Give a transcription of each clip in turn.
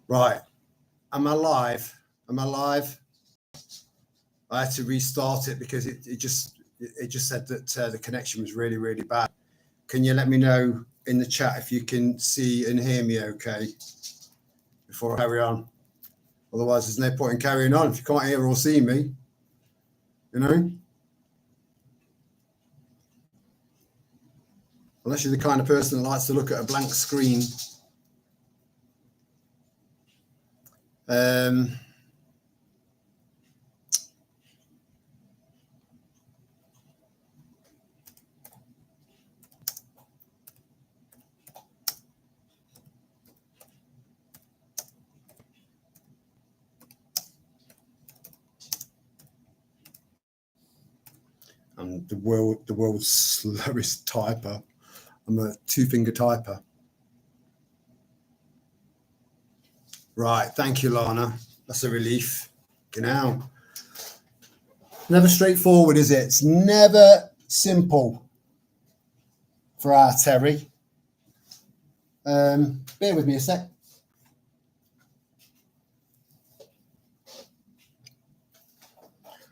Right. Am I live? Am I live? I had to restart it because it just said that the connection was really, really bad. Can you let me know in the chat if you can see and hear me okay before I carry on? Otherwise, there's no point in carrying on if you can't hear or see me, you know? Unless you're the kind of person that likes to look at a blank screen. I'm the world's slowest typer. I'm a two-finger typer. Right, thank you, Lana. That's a relief. Now, never straightforward, is it? It's never simple for our Terry. Bear with me a sec.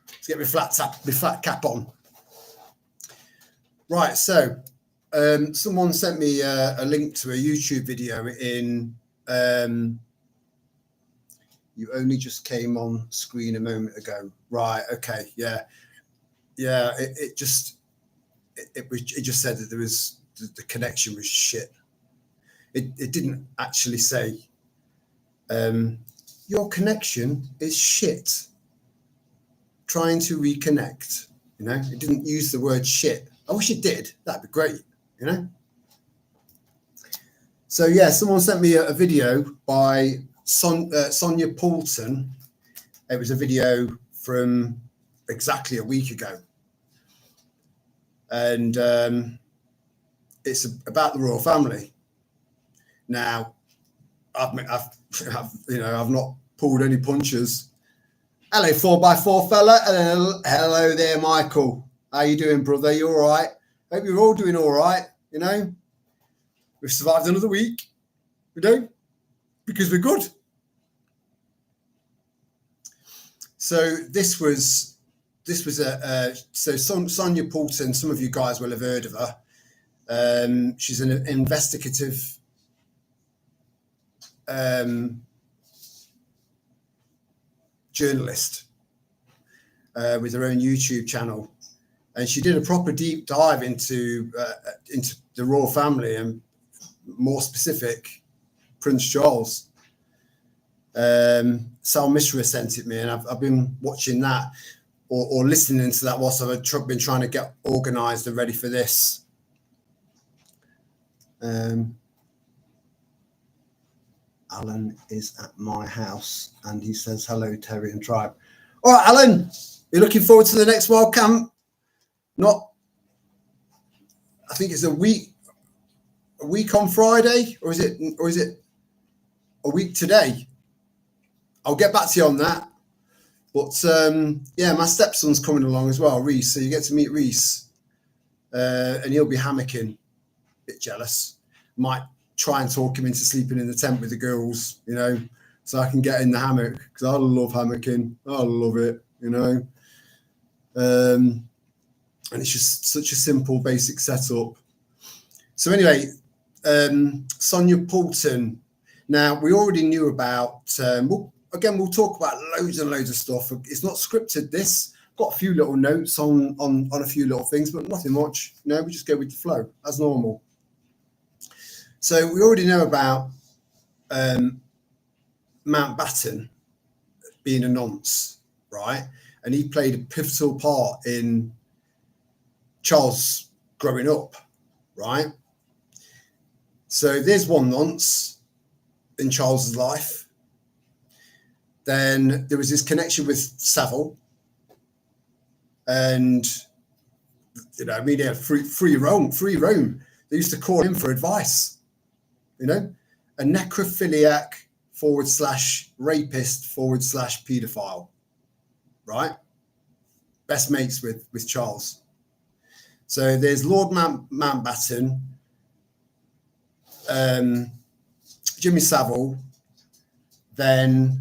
Let's get my flat cap on. Right, so someone sent me a link to a YouTube video in. You only just came on screen a moment ago. Right, okay, yeah. It just said that there was the connection was shit. It didn't actually say your connection is shit. Trying to reconnect, you know. It didn't use the word shit. I wish it did. That'd be great, you know. So yeah, someone sent me a video by Sonia Poulton. It was a video from exactly a week ago, and it's about the royal family. Now, I've not pulled any punches. Hello, 4x4 fella. Hello there, Michael. How you doing, brother? You all right? Hope you're all doing all right. You know, we've survived another week. We do, because we're good. So this was Sonia Poulton. Some of you guys will have heard of her. She's an investigative journalist with her own YouTube channel, and she did a proper deep dive into the royal family, and more specific, Prince Charles. Sal Mishra sent it me, and I've been watching that or listening to that whilst I've been trying to get organised and ready for this. Alan is at my house and he says hello, Terry and Tribe. All right, Alan, you're looking forward to the next Wild Camp? I think it's a week on Friday, or is it a week today? I'll get back to you on that. But yeah, my stepson's coming along as well, Reese. So you get to meet Reese, and he'll be hammocking. A bit jealous. Might try and talk him into sleeping in the tent with the girls, you know, so I can get in the hammock, because I love hammocking. I love it, you know. And it's just such a simple, basic setup. So anyway, Sonia Poulton. Now, we already knew about, we'll talk about loads and loads of stuff. It's not scripted, this. Got a few little notes on a few little things, but nothing much. You know, we just go with the flow, as normal. So we already know about Mountbatten being a nonce, right? And he played a pivotal part in Charles growing up, right? So there's one nonce in Charles's life. Then there was his connection with Savile, and you know, I mean, he had free roam. They used to call him for advice. You know, a necrophiliac / rapist / paedophile, right? Best mates with Charles. So there's Lord Mountbatten, Jimmy Savile, then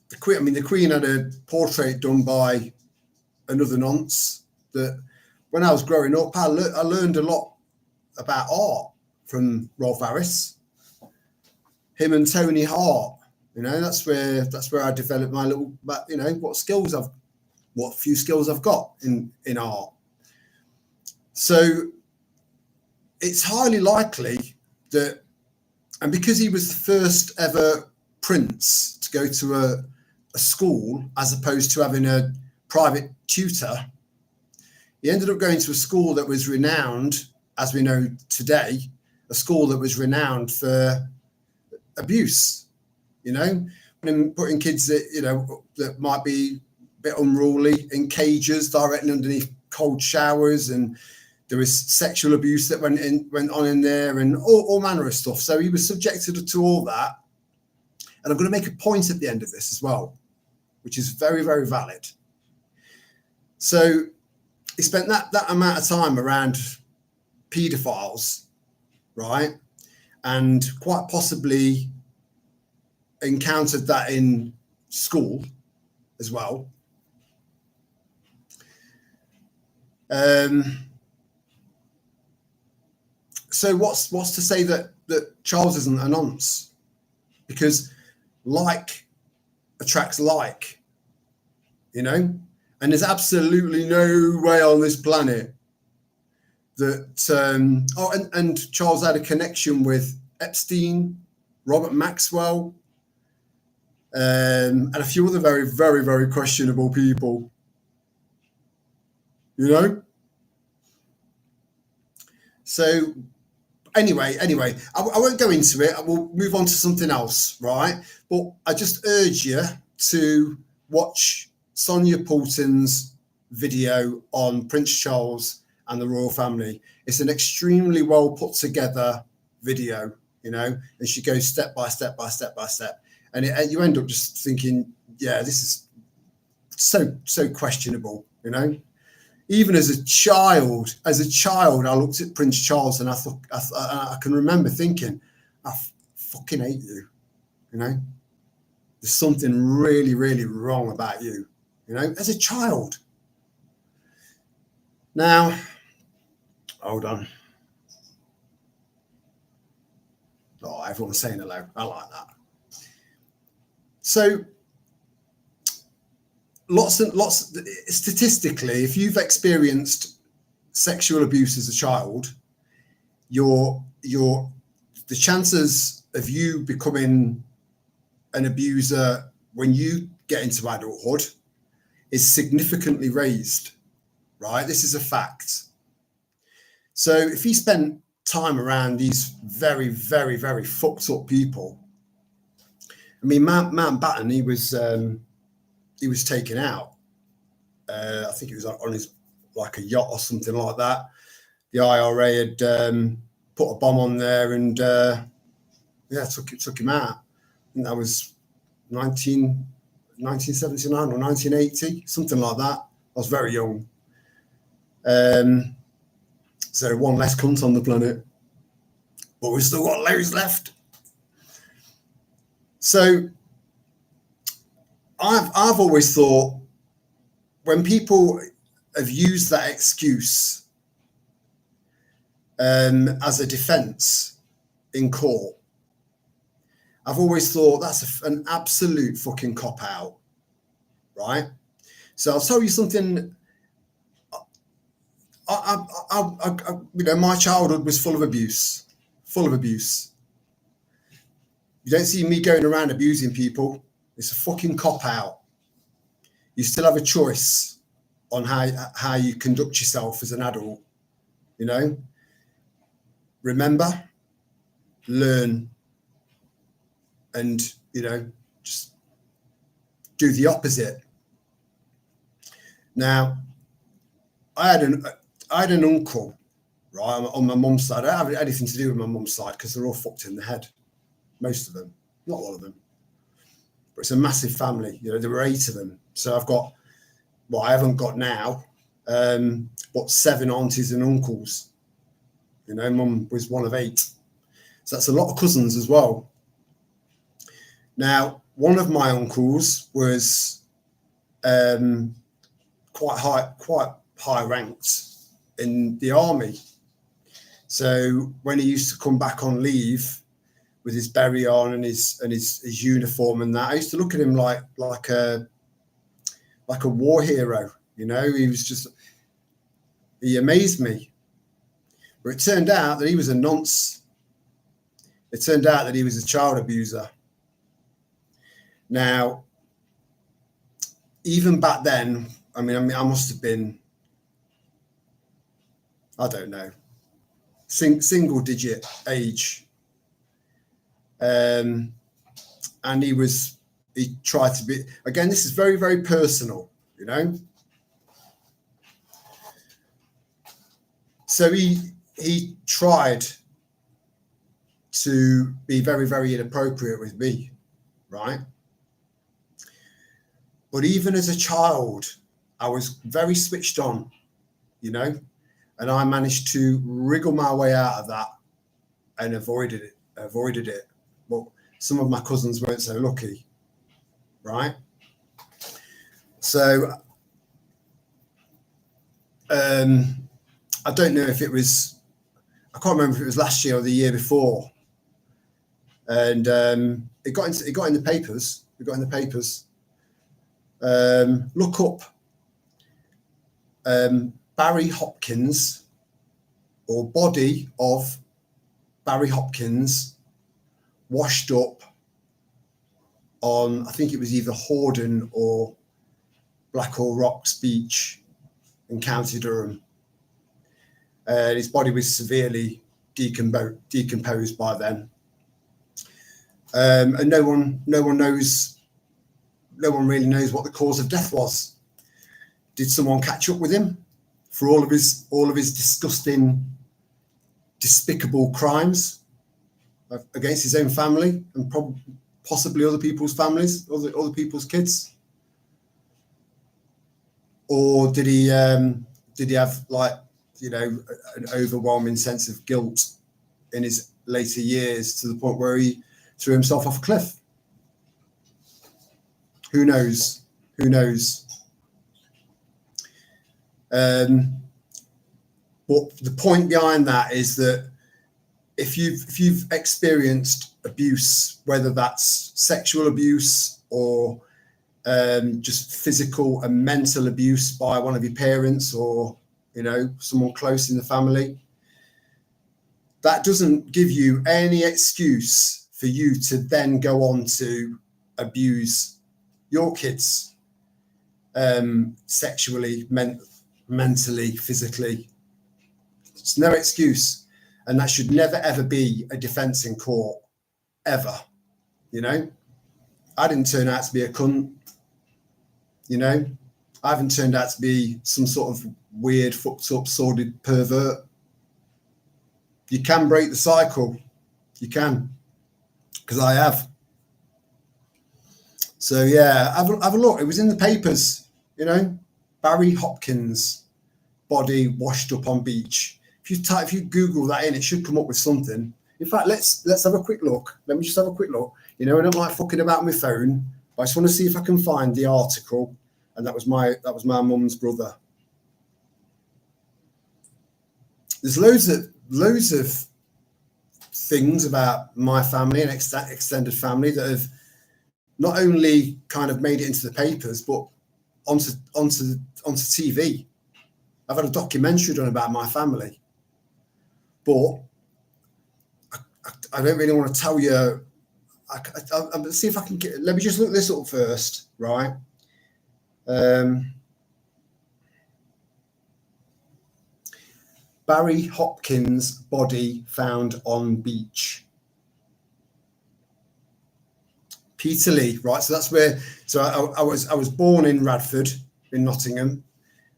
the Queen had a portrait done by another nonce that when I was growing up, I learned a lot about art from Rolf Harris, him and Tony Hart. That's where I developed my little, what few skills I've got in art. So it's highly likely that, and because he was the first ever prince to go to a school as opposed to having a private tutor, he ended up going to a school that was renowned, as we know today, a school that was renowned for abuse, and putting kids that might be a bit unruly in cages directly underneath cold showers, and there was sexual abuse that went on in there, and all manner of stuff. So he was subjected to all that. And I'm going to make a point at the end of this as well, which is very, very valid. So he spent that amount of time around paedophiles, right? And quite possibly encountered that in school as well. So what's to say that Charles isn't a nonce? Because like attracts like, and there's absolutely no way on this planet that and Charles had a connection with Epstein, Robert Maxwell, and a few other very, very, very questionable people, So anyway, I won't go into it. I will move on to something else, right? But I just urge you to watch Sonia Poulton's video on Prince Charles and the royal family. It's an extremely well put together video, and she goes step by step by step by step, and you end up just thinking, yeah, this is so questionable, Even as a child, I looked at Prince Charles and I thought, I can remember thinking, I fucking hate you, There's something really, really wrong about you, as a child. Now, hold on. Oh, everyone's saying hello. I like that. So, lots statistically, if you've experienced sexual abuse as a child, the chances of you becoming an abuser when you get into adulthood is significantly raised, right? This is a fact. So if he spent time around these very, very, very fucked up people, I mean, Mountbatten, he was taken out. I think it was on his like a yacht or something like that. The IRA had put a bomb on there and took him out. I think that was 1979 or 1980, something like that. I was very young. So one less cunt on the planet, but we've still got loads left. So I've always thought when people have used that excuse as a defense in court, I've always thought that's an absolute fucking cop out, right? So I'll tell you something. My childhood was full of abuse. You don't see me going around abusing people. It's a fucking cop out. You still have a choice on how you conduct yourself as an adult. Remember, learn, and just do the opposite. Now, I had an uncle, right, on my mum's side. I don't have anything to do with my mum's side because they're all fucked in the head. Most of them, not all of them. But it's a massive family. There were 8 of them. So I've got, well, I haven't got now, but 7 aunties and uncles. Mum was one of 8. So that's a lot of cousins as well. Now, one of my uncles was quite high ranked in the army. So when he used to come back on leave with his beret on and his uniform and that, I used to look at him like a war hero. You know, he amazed me. But it turned out that he was a nonce. It turned out that he was a child abuser. Now, even back then, I mean, I must have been, I don't know, single digit age. And he tried to be, again, this is very, very personal, you know. So he tried to be very, very inappropriate with me, right? But even as a child, I was very switched on, you know, and I managed to wriggle my way out of that and avoided it. But some of my cousins weren't so lucky, right? So I don't know if it was, I can't remember if it was last year or the year before, and it got in the papers. Look up Barry Hopkins, or body of Barry Hopkins washed up on, I think it was either Hordern or Blackhall Rocks Beach in County Durham. His body was severely decomposed by then, and no one really knows what the cause of death was. Did someone catch up with him for all of his disgusting, despicable crimes against his own family and possibly other people's families, other people's kids? Or did he have, like, you know, an overwhelming sense of guilt in his later years to the point where he threw himself off a cliff? Who knows? But the point behind that is that if you've experienced abuse, whether that's sexual abuse or just physical and mental abuse by one of your parents or, you know, someone close in the family, that doesn't give you any excuse for you to then go on to abuse your kids sexually, mentally, physically. It's no excuse. And that should never, ever be a defense in court, ever. You know, I didn't turn out to be a cunt. You know, I haven't turned out to be some sort of weird, fucked up, sordid pervert. You can break the cycle. You can. Because I have. So, yeah, have a look. It was in the papers, you know. Barry Hopkins, body washed up on beach. If you Google that in, it should come up with something. In fact, let's have a quick look. Let me just have a quick look. You know, I don't like fucking about on my phone, but I just want to see if I can find the article. And that was my mum's brother. There's loads of things about my family and extended family that have not only kind of made it into the papers, but onto TV. I've had a documentary done about my family, but I don't really want to tell you. I'll see if I can get. Let me just look this up first, right? Barry Hopkins body found on beach. Peterlee, right? So that's where. So I was born in Radford in Nottingham,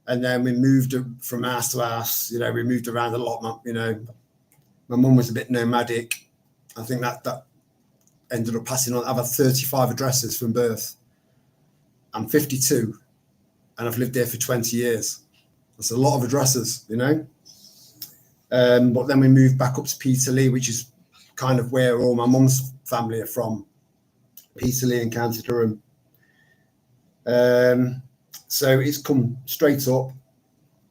and then we moved from house to house. You know, we moved around a lot. You know, my mum was a bit nomadic. I think that ended up passing on. I've had 35 addresses from birth. I'm 52, and I've lived there for 20 years. That's a lot of addresses, you know. But then we moved back up to Peterlee, which is kind of where all my mum's family are from. Peterlee and County Durham. So it's come straight up.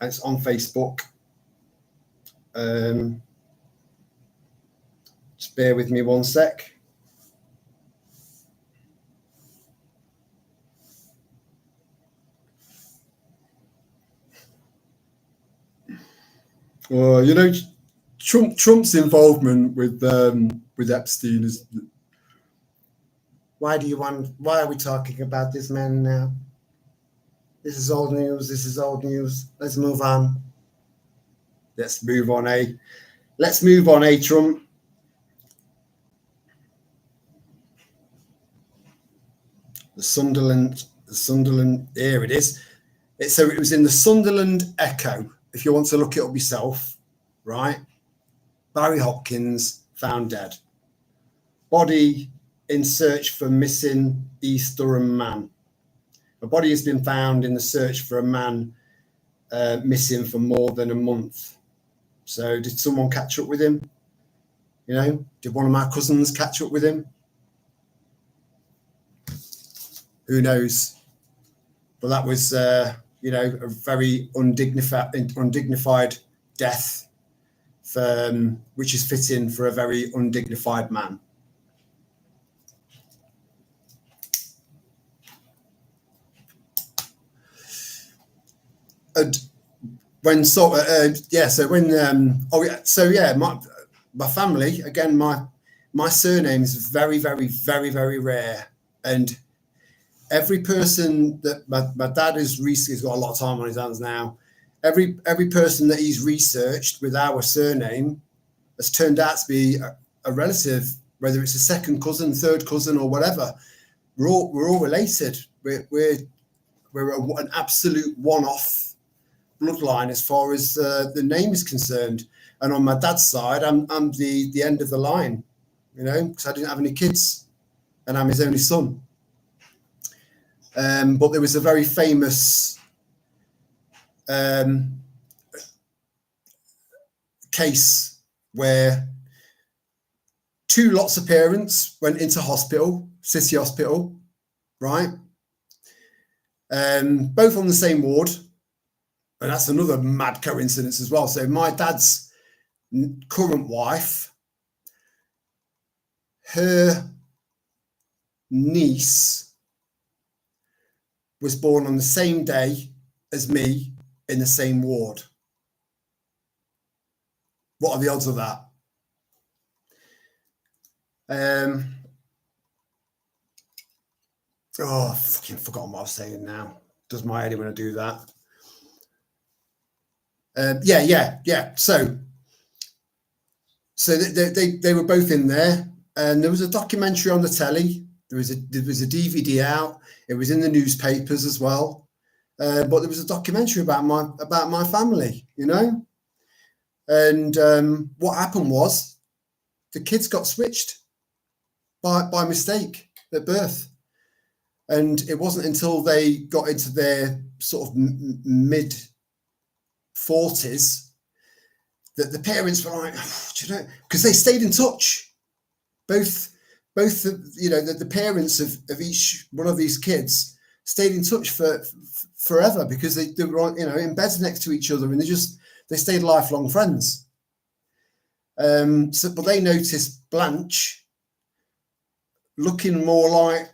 It's on Facebook. Just bear with me one sec. You know, Trump's involvement with Epstein is. Why are we talking about this man now? This is old news. This is old news. Let's move on. Let's move on, Let's move on, Trump. The Sunderland, here it is. So it was in the Sunderland Echo, if you want to look it up yourself, right? Barry Hopkins found dead. Body in search for missing East Durham man. A body has been found in the search for a man missing for more than a month. So did someone catch up with him? You know, did one of my cousins catch up with him? Who knows? But that was, you know, a very undignified death, which is fitting for a very undignified man. And when my family, again, my surname is very, very, very, very rare, and every person that my dad he's got a lot of time on his hands now. Every person that he's researched with our surname has turned out to be a relative, whether it's a second cousin, third cousin, or whatever. We're all related. We're an absolute one-off bloodline as far as the name is concerned. And on my dad's side, I'm the end of the line, you know, because I didn't have any kids, and I'm his only son. But there was a very famous case where two lots of parents went into hospital, city hospital, right? Both on the same ward. And that's another mad coincidence as well. So my dad's current wife, her niece was born on the same day as me in the same ward. What are the odds of that? I've fucking forgotten what I was saying now. Does my head when I do that? Yeah. So they were both in there, and there was a documentary on the telly. There was a DVD out. It was in the newspapers as well. But there was a documentary about my family, you know. And what happened was the kids got switched by mistake at birth, and it wasn't until they got into their sort of mid 40s that the parents were like, do you know, because they stayed in touch. Both you know, the parents of each one of these kids stayed in touch for forever, because they were, you know, in beds next to each other, and they stayed lifelong friends. But they noticed Blanche looking more like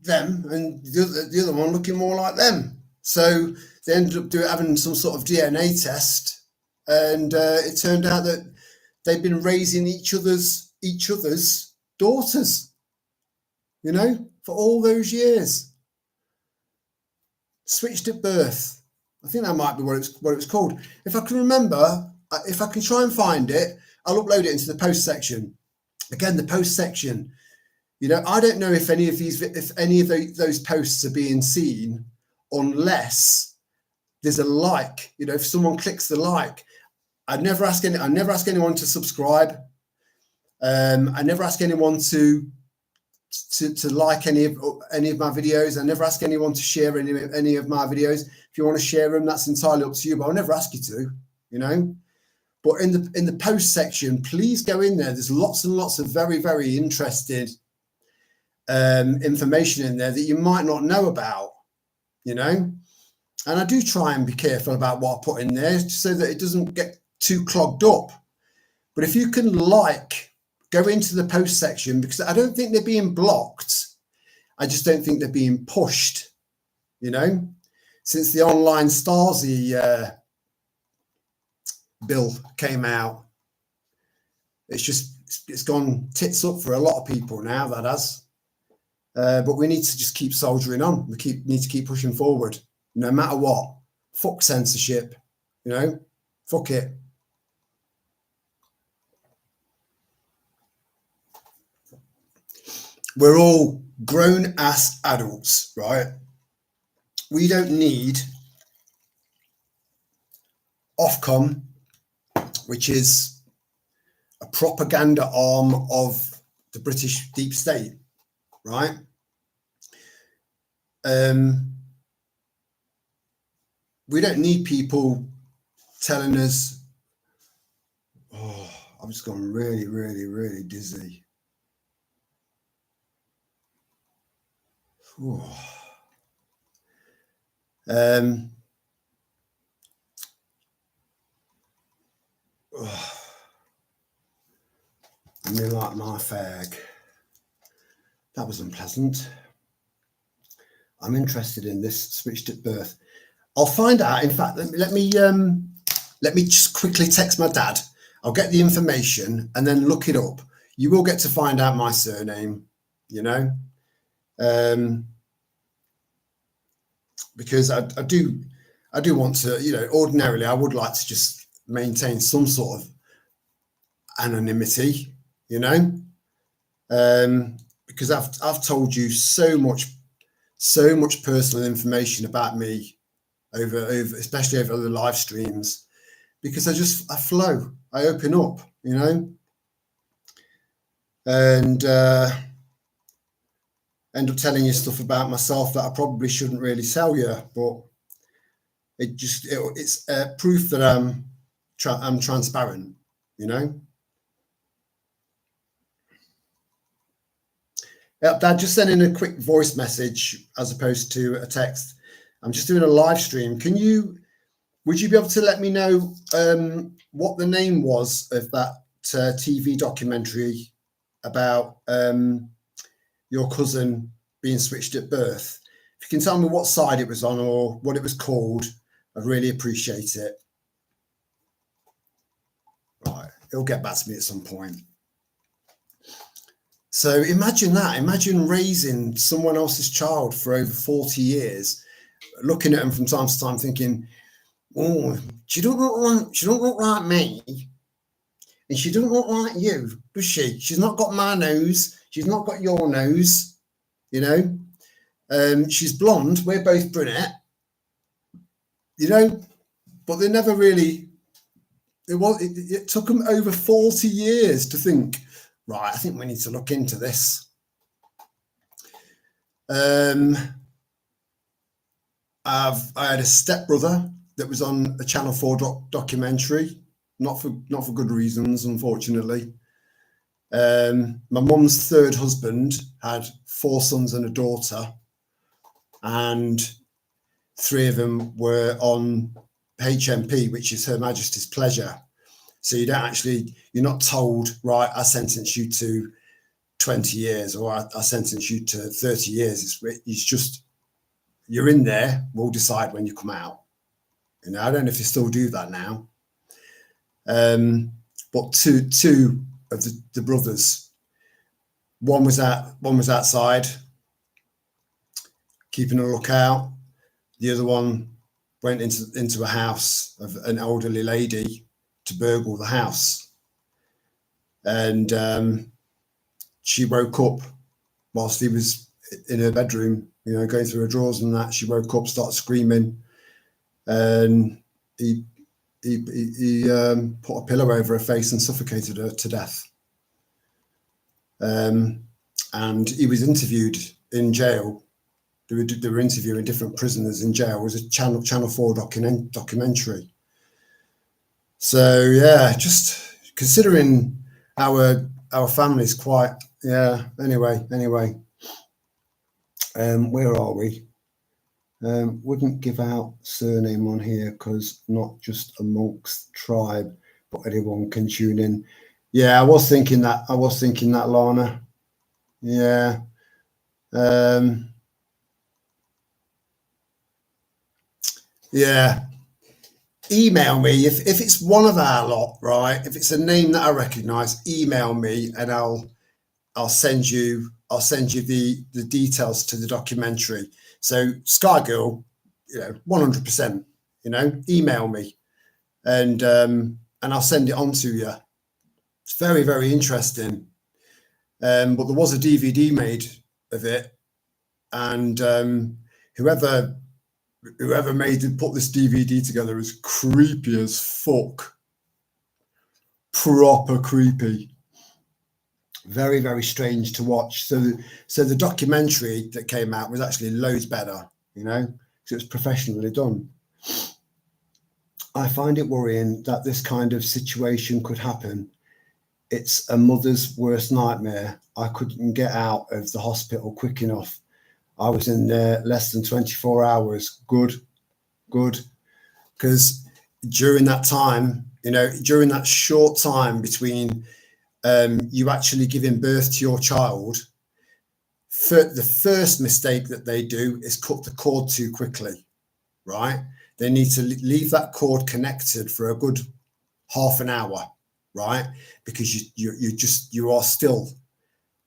them, and the other one looking more like them. So they ended up having some sort of DNA test, and it turned out that they'd been raising each other's daughters, you know, for all those years. Switched at birth. I think that might be what it was called. If I can remember, if I can try and find it, I'll upload it into the post section. Again, the post section. You know, I don't know if any of those posts are being seen unless there's a like. You know, if someone clicks the like, I never ask anyone to subscribe. I never ask anyone to like any of my videos. I never ask anyone to share any of my videos. If you want to share them, that's entirely up to you, but I'll never ask you to, you know. But in the post section, please go in there. There's lots and lots of very, very interesting information in there that you might not know about, you know. And I do try and be careful about what I put in there so that it doesn't get too clogged up. But if you can go into the post section, because I don't think they're being blocked. I just don't think they're being pushed, you know, since the online Stasi bill came out. It's gone tits up for a lot of people now, that has. But we need to just keep soldiering on. We need to keep pushing forward, no matter what. Fuck censorship, you know, fuck it. We're all grown-ass adults, right? We don't need Ofcom, which is a propaganda arm of the British deep state, right? We don't need people telling us, oh, I've just gone really, really, really dizzy. I mean, like my fag. That was unpleasant. I'm interested in this switched at birth. I'll find out. In fact, let me just quickly text my dad. I'll get the information and then look it up. You will get to find out my surname, you know, because I do want to, you know, ordinarily I would like to just maintain some sort of anonymity, you know, because I've told you so much personal information about me over especially over the live streams, because I flow, I open up, you know, and end up telling you stuff about myself that I probably shouldn't really tell you, but it's proof that I'm transparent, you know. Yep, Dad, just sending a quick voice message as opposed to a text. I'm just doing a live stream. Would you be able to let me know what the name was of that TV documentary about your cousin being switched at birth? If you can tell me what side it was on or what it was called, I'd really appreciate it. Right, it'll get back to me at some point. So imagine that. Imagine raising someone else's child for over 40 years, looking at them from time to time, thinking, "Oh, she don't look like me, and she doesn't look like you, does she? She's not got my nose. She's not got your nose, you know. She's blonde. We're both brunette, you know." But they never really. It took them over 40 years to think, right, I think we need to look into this. I had a stepbrother that was on a Channel 4 documentary, not for good reasons, unfortunately. My mum's third husband had 4 sons and a daughter, and 3 of them were on HMP, which is Her Majesty's Pleasure. So you're not told, right, I sentence you to 20 years or I sentence you to 30 years. It's just, you're in there, we'll decide when you come out. You know, I don't know if they still do that now. But two of the brothers, one was outside keeping a lookout. The other one went into a house of an elderly lady to burgle the house, and she woke up whilst he was in her bedroom, you know, going through her drawers and that. She woke up, started screaming, and he put a pillow over her face and suffocated her to death. And he was interviewed in jail. They were interviewing different prisoners in jail. It was a Channel 4 documentary. So yeah, just considering our family's quite, yeah. Anyway. Where are we? Wouldn't give out surname on here because not just amongst tribe, but anyone can tune in. Yeah, I was thinking that. Lana. Yeah. Yeah. Email me if it's one of our lot, right? If it's a name that I recognise, email me and I'll send you the details to the documentary. So Sky Girl, 100%, email me and I'll send it on to you. It's very, very interesting. But there was a DVD made of it, and whoever put this DVD together is creepy as fuck. Proper creepy. Very, very strange to watch. So the documentary that came out was actually loads better, because it was professionally done. I find it worrying that this kind of situation could happen. It's a mother's worst nightmare. I couldn't get out of the hospital quick enough. I was in there less than 24 hours. Good. Because during that time, during that short time between you actually giving birth to your child, the first mistake that they do is cut the cord too quickly, right? They need to leave that cord connected for a good half an hour, right? Because you are still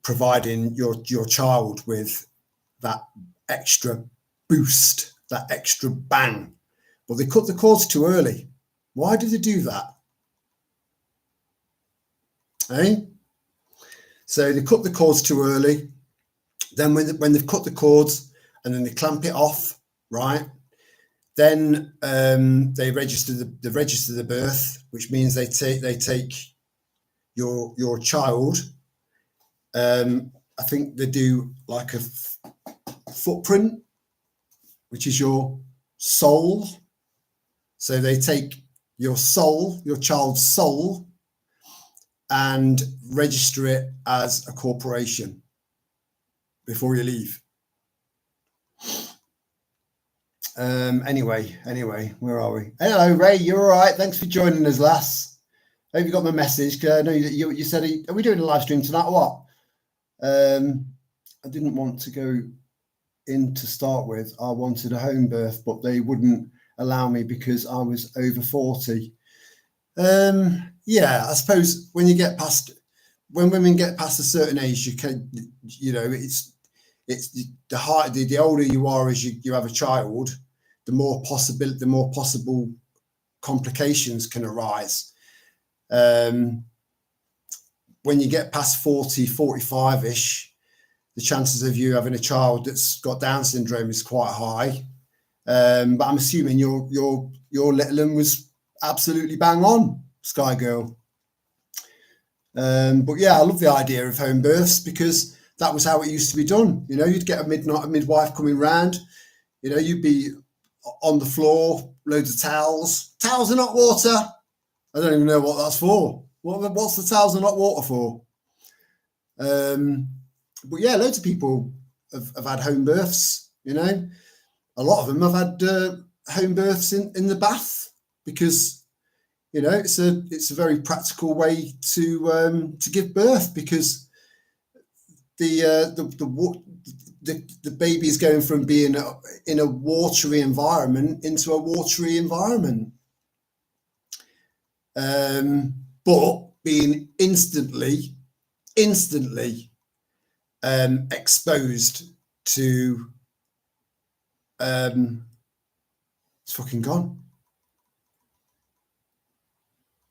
providing your child with that extra boost, that extra bang. But they cut the cords too early. Why do they do that? So they cut the cords too early. Then when they've cut the cords and then they clamp it off, right? Then they register the birth, which means they take your child. I think they do like a footprint, which is your soul. So they take your soul, your child's soul, and register it as a corporation before you leave. Anyway, where are we? Hello, Ray. You're all right? Thanks for joining us, lass. Hope you got my message. I know you said, are we doing a live stream tonight or what? I didn't want to go in to start with. I wanted a home birth, but they wouldn't allow me because I was over 40. Yeah, I suppose when women get past a certain age, you can, it's the older you are as you have a child, the more possible complications can arise. When you get past 40, 45-ish, the chances of you having a child that's got Down syndrome is quite high. But I'm assuming your little one was absolutely bang on, Sky Girl. But yeah, I love the idea of home births because that was how it used to be done. You'd get a midwife coming round. You'd be on the floor, loads of towels and hot water. I don't even know what that's for. What's the towels and hot water for? But yeah, loads of people have had home births. A lot of them have had home births in the bath because it's a very practical way to give birth because the baby is going from being in a watery environment into a watery environment, but being instantly exposed to it's fucking gone.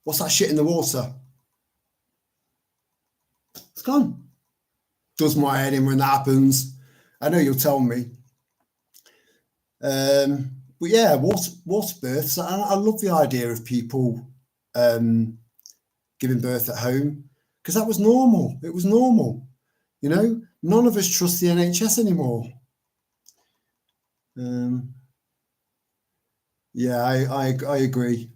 What's that shit in the water? It's gone. Does my head in when that happens. I know you'll tell me. But yeah, water births. I love the idea of people giving birth at home because that was normal. It was normal. None of us trust the NHS anymore. Yeah, I agree.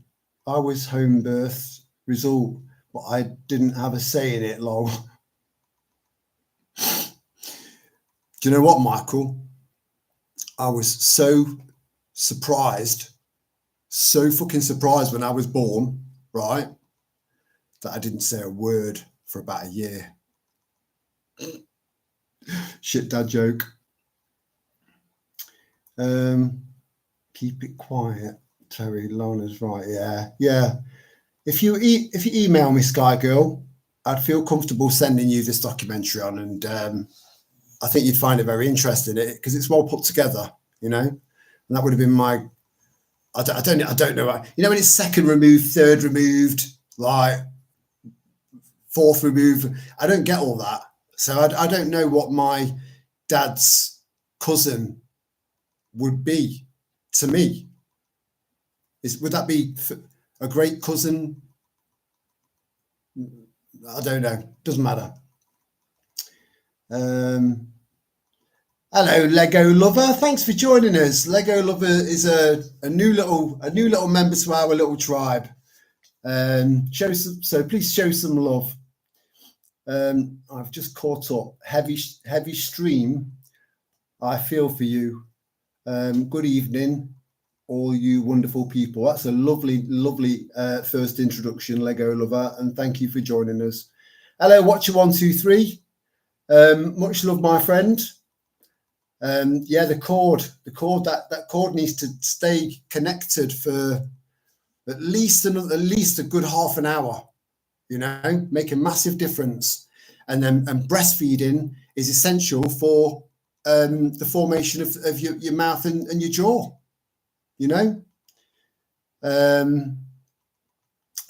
I was home birth result, but I didn't have a say in it long. Do you know what, Michael? I was so surprised, so fucking surprised when I was born, right, that I didn't say a word for about a year. Shit dad joke. Keep it quiet, Terry. Lana's right. Yeah. If you email me, Sky Girl, I'd feel comfortable sending you this documentary on, and I think you'd find it very interesting because it's well put together, you know. And that would have been my. I don't know. You know, when it's second removed, third removed, like fourth removed. I don't get all that, so I don't know what my dad's cousin would be to me. Would that be a great cousin? I don't know. Doesn't matter. Hello, Lego Lover. Thanks for joining us. Lego Lover is a new little member to our little tribe. So please show some love. I've just caught up. Heavy stream. I feel for you. Good evening, all you wonderful people. That's a lovely first introduction, Lego Lover, and thank you for joining us. Hello, Watcher123. Much love, my friend. Yeah, the cord that cord needs to stay connected for at least a good half an hour, you know, make a massive difference. And breastfeeding is essential for the formation of your mouth and your jaw, you know. And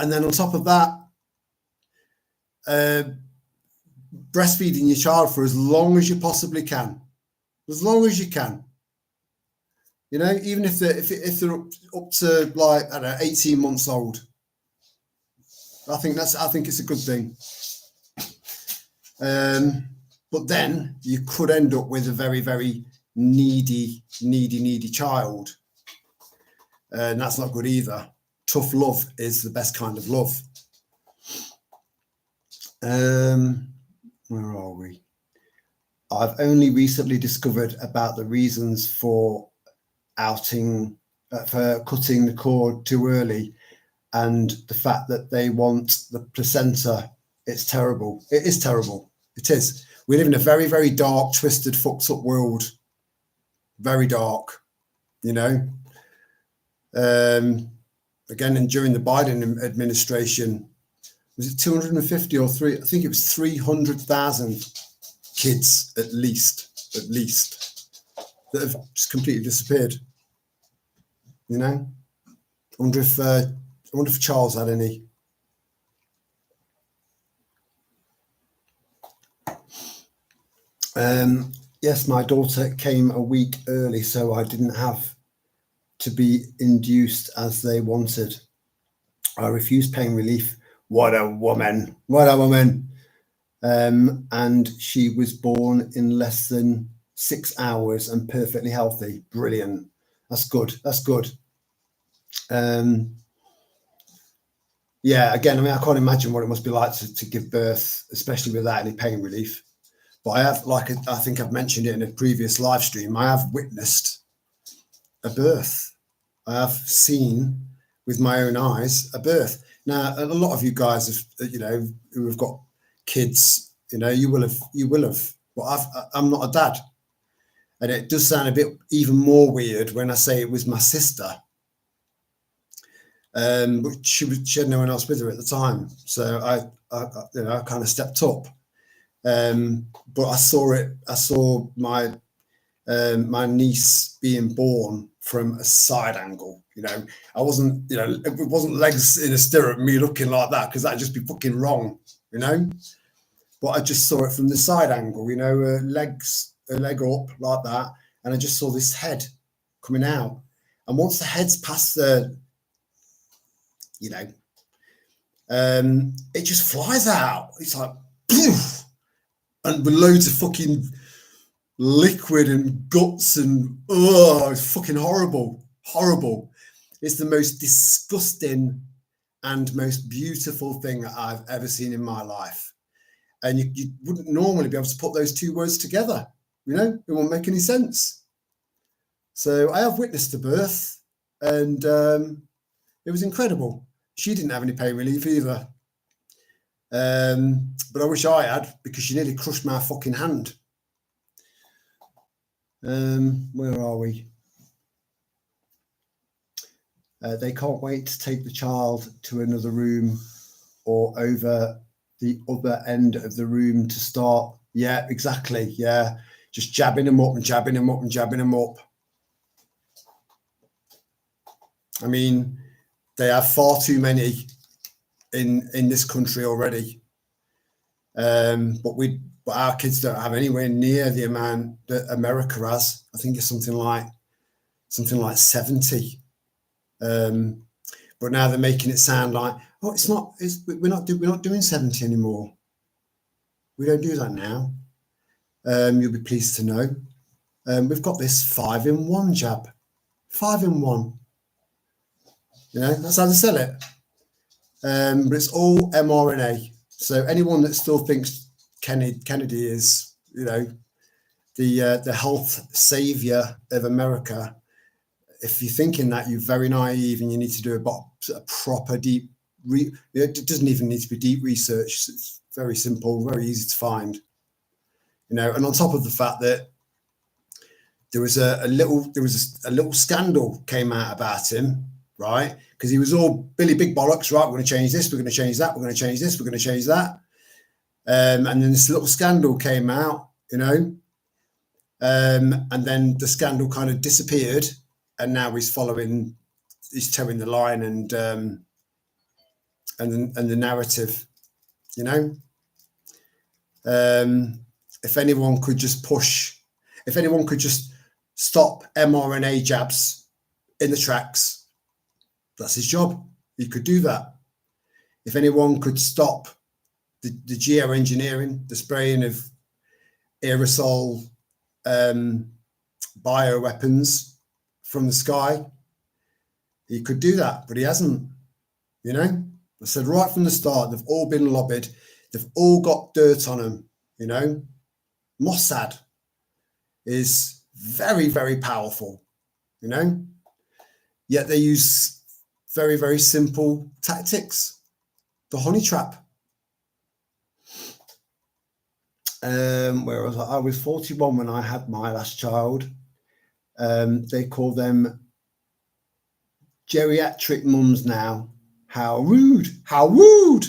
then on top of that, breastfeeding your child for as long as you possibly can. As long as you can, you know, even if they're up to, like, I don't know, 18 months old. I think it's a good thing. But then you could end up with a very, very needy child, and that's not good either. Tough love is the best kind of love. Where are we? I've only recently discovered about the reasons for cutting the cord too early, and the fact that they want the placenta. It's terrible. It is terrible. It is. We live in a very, very dark, twisted, fucked up world. Very dark, you know. Again, and during the Biden administration, was it 250 or 3? I think it was 300,000 kids at least that have just completely disappeared. You know, I wonder if Charles had any. Yes, my daughter came a week early, so I didn't have to be induced as they wanted. I refused pain relief. What a woman! What a woman! And she was born in less than 6 hours and perfectly healthy. Brilliant. That's good. That's good. Yeah, again, I mean, I can't imagine what it must be like to give birth, especially without any pain relief. But I have, like, I think I've mentioned it in a previous live stream, I have witnessed a birth. I have seen with my own eyes a birth. Now, a lot of you guys have, you know, who have got kids, you know, you will have. But I'm not a dad, and it does sound a bit even more weird when I say it was my sister. But she had no one else with her at the time, so I you know, I kind of stepped up. But I saw my my niece being born from a side angle. You know, I wasn't, you know, it wasn't legs in a stirrup, me looking like that, because that'd just be fucking wrong, you know. But I just saw it from the side angle, you know, a leg up like that, and I just saw this head coming out. And once the head's past the, you know, it just flies out. It's like, poof, and with loads of fucking liquid and guts, and it's fucking horrible. It's the most disgusting and most beautiful thing I've ever seen in my life. And you wouldn't normally be able to put those two words together, you know, it won't make any sense. So I have witnessed the birth, and it was incredible. She didn't have any pain relief either. But I wish I had, because she nearly crushed my fucking hand. Where are we? They can't wait to take the child to another room or over the other end of the room to start. Yeah, exactly. Yeah. Just jabbing them up and jabbing them up and jabbing them up. I mean, they have far too many in this country already. But our kids don't have anywhere near the amount that America has. I think it's something like 70. But now they're making it sound like, oh, we're not doing 70 anymore. We don't do that now. You'll be pleased to know. We've got this 5-in-1 jab. 5-in-1. You know, that's how they sell it. But it's all mRNA. So anyone that still thinks Kennedy is, you know, the health savior of America, if you're thinking that, you're very naive, and you need to do a proper deep. It doesn't even need to be deep research. It's very simple, very easy to find. You know, and on top of the fact that there was a little scandal came out about him, right? Because he was all Billy Big Bollocks, right? We're going to change this, we're going to change that, we're going to change this, we're going to change that. And then this little scandal came out, you know, and then the scandal kind of disappeared, and now he's towing the line and the narrative, you know. If anyone could just stop mRNA jabs in the tracks, that's his job. He could do that. If anyone could stop the geoengineering, the spraying of aerosol bioweapons from the sky, he could do that, but he hasn't. You know, I said right from the start, they've all been lobbied. They've all got dirt on them. You know, Mossad is very, very powerful, you know, yet they use very, very simple tactics. The honey trap. Where was I? I was 41 when I had my last child. They call them geriatric mums now. How rude! How rude!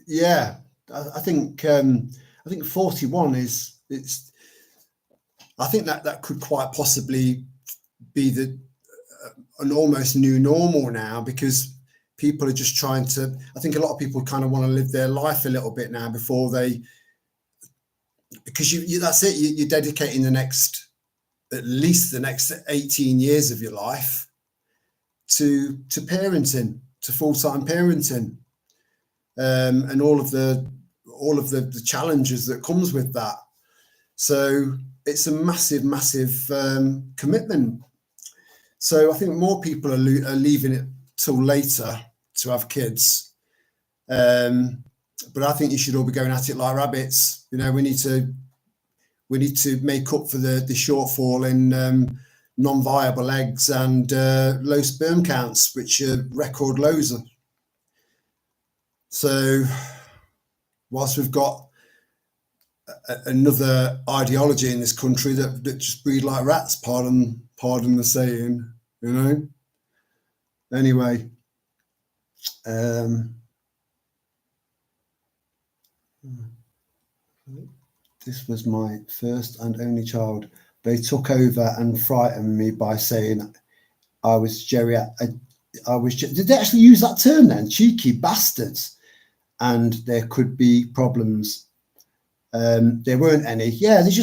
Yeah, I think 41 I think that could quite possibly be an almost new normal now, because people are just trying to. I think a lot of people kind of want to live their life a little bit now before they, because that's it. You're dedicating at least the next 18 years of your life to parenting, to full-time parenting, and all of the challenges that comes with that. So it's a massive, massive commitment. So I think more people are leaving it till later to have kids. But I think you should all be going at it like rabbits. You know, we need to make up for the shortfall in non-viable eggs and low sperm counts, which are record lows. So whilst we've got another ideology in this country that just breed like rats, pardon the saying, you know. Anyway, this was my first and only child. They took over and frightened me by saying I was geriatric. Did they actually use that term then? Cheeky bastards. And there could be problems. There weren't any. Yeah, this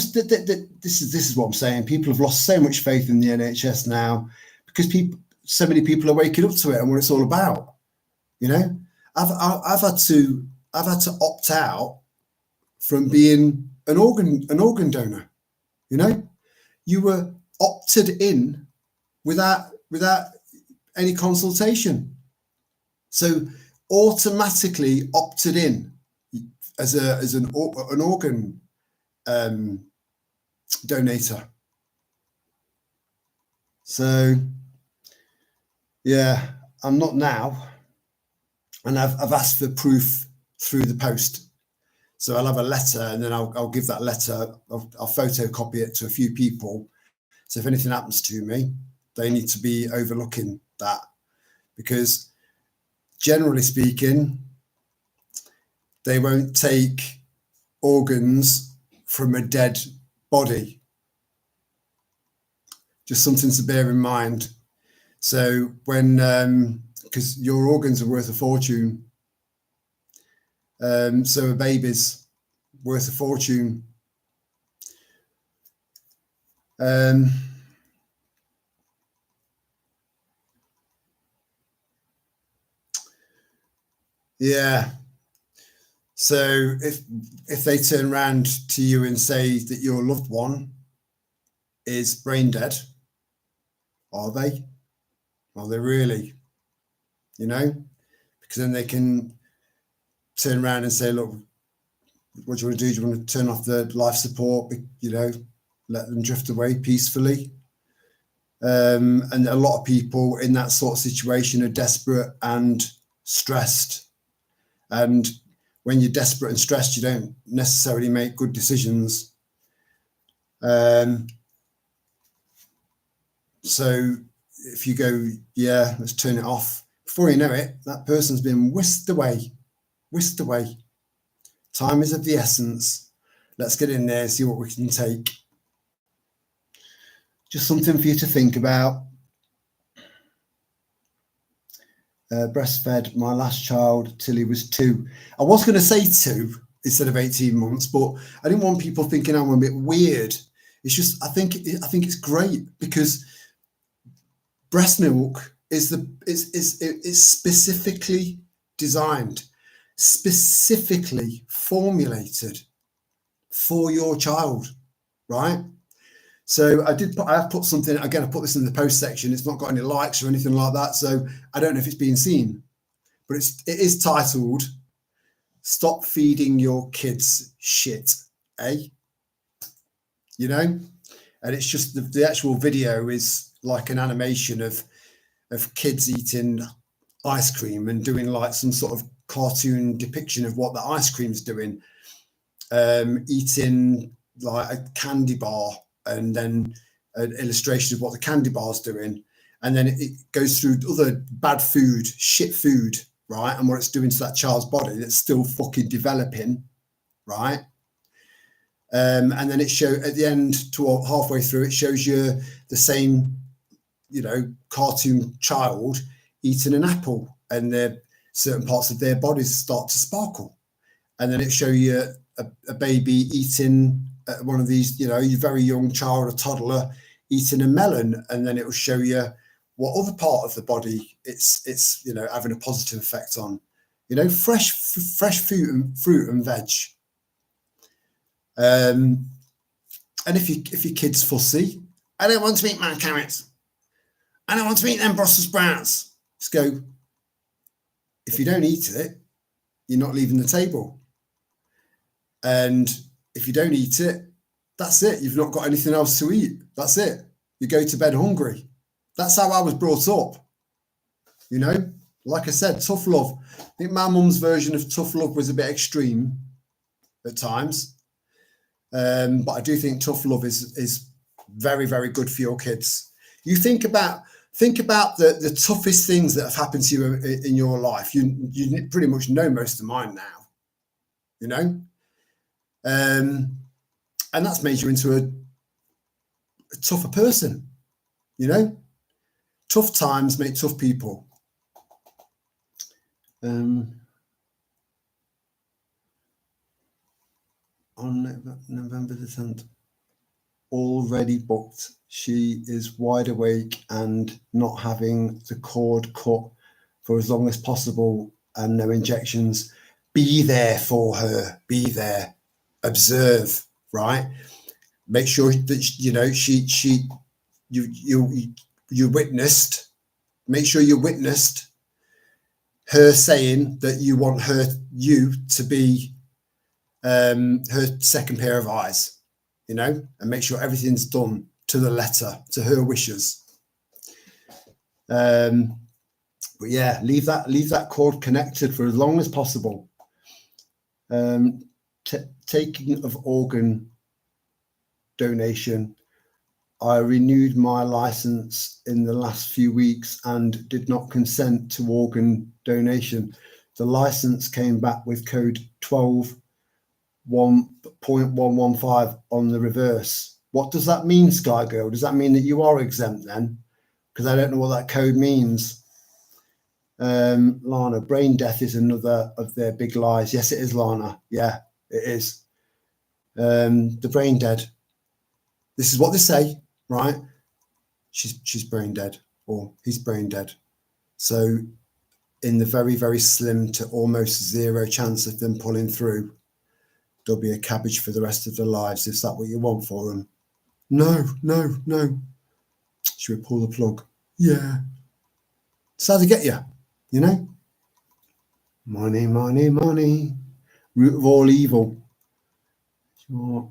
is what I'm saying. People have lost so much faith in the NHS now because so many people are waking up to it and what it's all about. You know, I've had to opt out from being an organ donor. You know, you were opted in without any consultation, so automatically opted in as an organ donator. So yeah, I'm not now, and I've asked for proof through the post. So I'll have a letter, and then I'll give that letter. I'll photocopy it to a few people. So if anything happens to me, they need to be overlooking that, because generally speaking, they won't take organs from a dead body. Just something to bear in mind. So when, because your organs are worth a fortune, so a baby's worth a fortune. Yeah. So if they turn around to you and say that your loved one is brain dead, are they? Are they really? You know, because then they can turn around and say, look, what do you want to do? Do you want to turn off the life support? You know, let them drift away peacefully. And a lot of people in that sort of situation are desperate and stressed. And when you're desperate and stressed, you don't necessarily make good decisions. So if you go, yeah, let's turn it off, before you know it, that person's been whisked away. Time is of the essence. Let's get in there and see what we can take. Just something for you to think about. Breastfed my last child till he was 2. I was going to say 2 instead of 18 months, but I didn't want people thinking I'm a bit weird. It's just, I think it's great, because breast milk is specifically designed, specifically formulated for your child, right? So I have put something, again, I put this in the post section. It's not got any likes or anything like that, so I don't know if it's being seen, but it is titled "Stop Feeding Your Kids Shit," eh? You know, and it's just the actual video is like an animation of kids eating ice cream and doing like some sort of cartoon depiction of what the ice cream's doing, eating like a candy bar, and then an illustration of what the candy bar's doing, and then it goes through other bad food, shit food, right, and what it's doing to that child's body that's still fucking developing, right? And then it shows at the end, to halfway through, it shows you the same, you know, cartoon child eating an apple, and certain parts of their bodies start to sparkle, and then it show you a baby eating one of these, you know, your very young child, a toddler, eating a melon, and then it will show you what other part of the body it's you know, having a positive effect on, you know, fresh fruit and veg. And if your kid's fussy, I don't want to eat my carrots, I don't want to eat them Brussels sprouts, just go, if you don't eat it, you're not leaving the table. And if you don't eat it, that's it. You've not got anything else to eat. That's it. You go to bed hungry. That's how I was brought up. You know, like I said, tough love. I think my mum's version of tough love was a bit extreme at times. But I do think tough love is very, very good for your kids. You think about the toughest things that have happened to you in your life. You pretty much know most of mine now, you know. And that's made you into a tougher person, you know. Tough times make tough people. On November the 10th, already booked. She is wide awake and not having the cord cut for as long as possible, and no injections. Be there for her. Be there. Observe, right? Make sure that, you know, you witnessed. Make sure you witnessed her saying that you want you to be her second pair of eyes. you know, and make sure everything's done to the letter, to her wishes. But yeah, leave that cord connected for as long as possible. Taking of organ donation. I renewed my license in the last few weeks and did not consent to organ donation. The license came back with code 12.115 on the reverse. What does that mean, Sky Girl? Does that mean that you are exempt then? Because I don't know what that code means. Lana, brain death is another of their big lies. Yes, it is, Lana. Yeah, it is. The brain dead. This is what they say, right? She's brain dead, or he's brain dead. So in the very, very slim to almost zero chance of them pulling through, there'll be a cabbage for the rest of their lives. Is that what you want for them? No. Should we pull the plug? Yeah. That's how they get you, you know? Money, money, money. Root of all evil. Sure.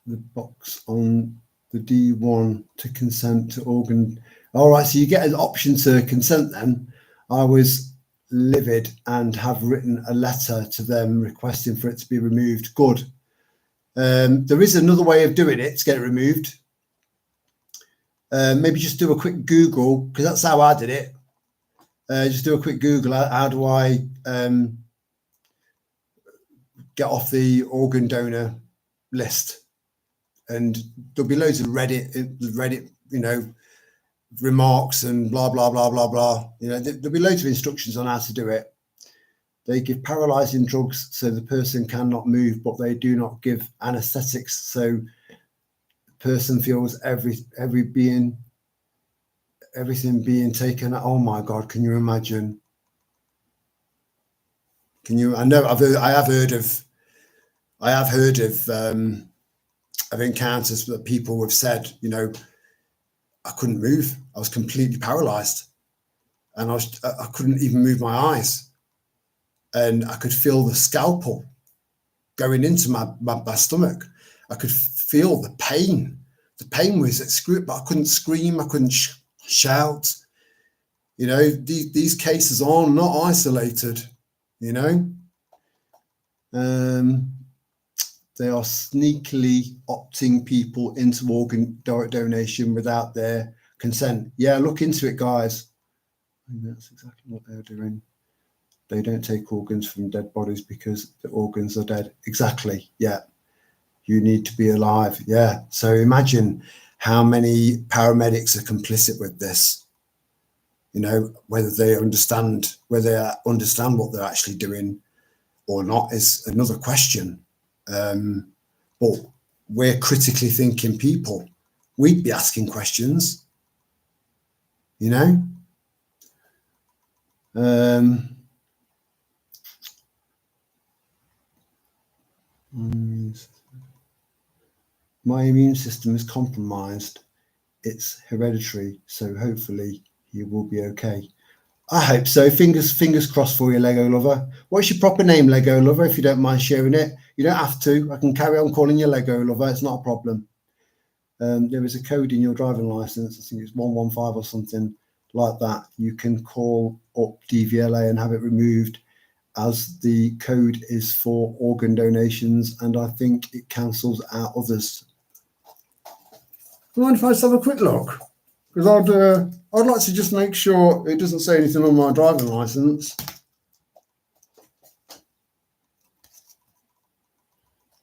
The box on the D1 to consent to organ. All right, so you get an option to consent then. I was livid and have written a letter to them requesting for it to be removed. Good. There is another way of doing it to get it removed. Maybe just do a quick Google, because that's how I did it. Just do a quick Google. How do I get off the organ donor list? And there'll be loads of Reddit, you know, remarks and blah, blah, blah, blah, blah. You know, there'll be loads of instructions on how to do it. They give paralyzing drugs so the person cannot move, but they do not give anesthetics. So the person feels everything being taken. Oh my God, can you imagine? I know I have heard of encounters that people have said, you know, I couldn't move. I was completely paralyzed, and I couldn't even move my eyes, and I could feel the scalpel going into my stomach. I could feel the pain. The pain was excruciating, but I couldn't scream. I couldn't shout. You know, these cases are not isolated. You know, they are sneakily opting people into organ donation without their consent. Yeah, look into it, guys. And that's exactly what they're doing. They don't take organs from dead bodies because the organs are dead. Exactly. Yeah. You need to be alive. Yeah. So imagine how many paramedics are complicit with this. You know, whether they understand what they're actually doing or not is another question. But we're critically thinking people. We'd be asking questions, you know. My immune system is compromised. It's hereditary, so hopefully he will be okay. I hope so. Fingers crossed for you, Lego Lover. What's your proper name, Lego Lover, if you don't mind sharing it? You don't have to. I can carry on calling you Lego Lover. It's not a problem. There is a code in your driving license. I think it's 115 or something like that. You can call up DVLA and have it removed, as the code is for organ donations, and I think it cancels out others. Mind if I just have a quick look? Because I'd like to just make sure it doesn't say anything on my driving license.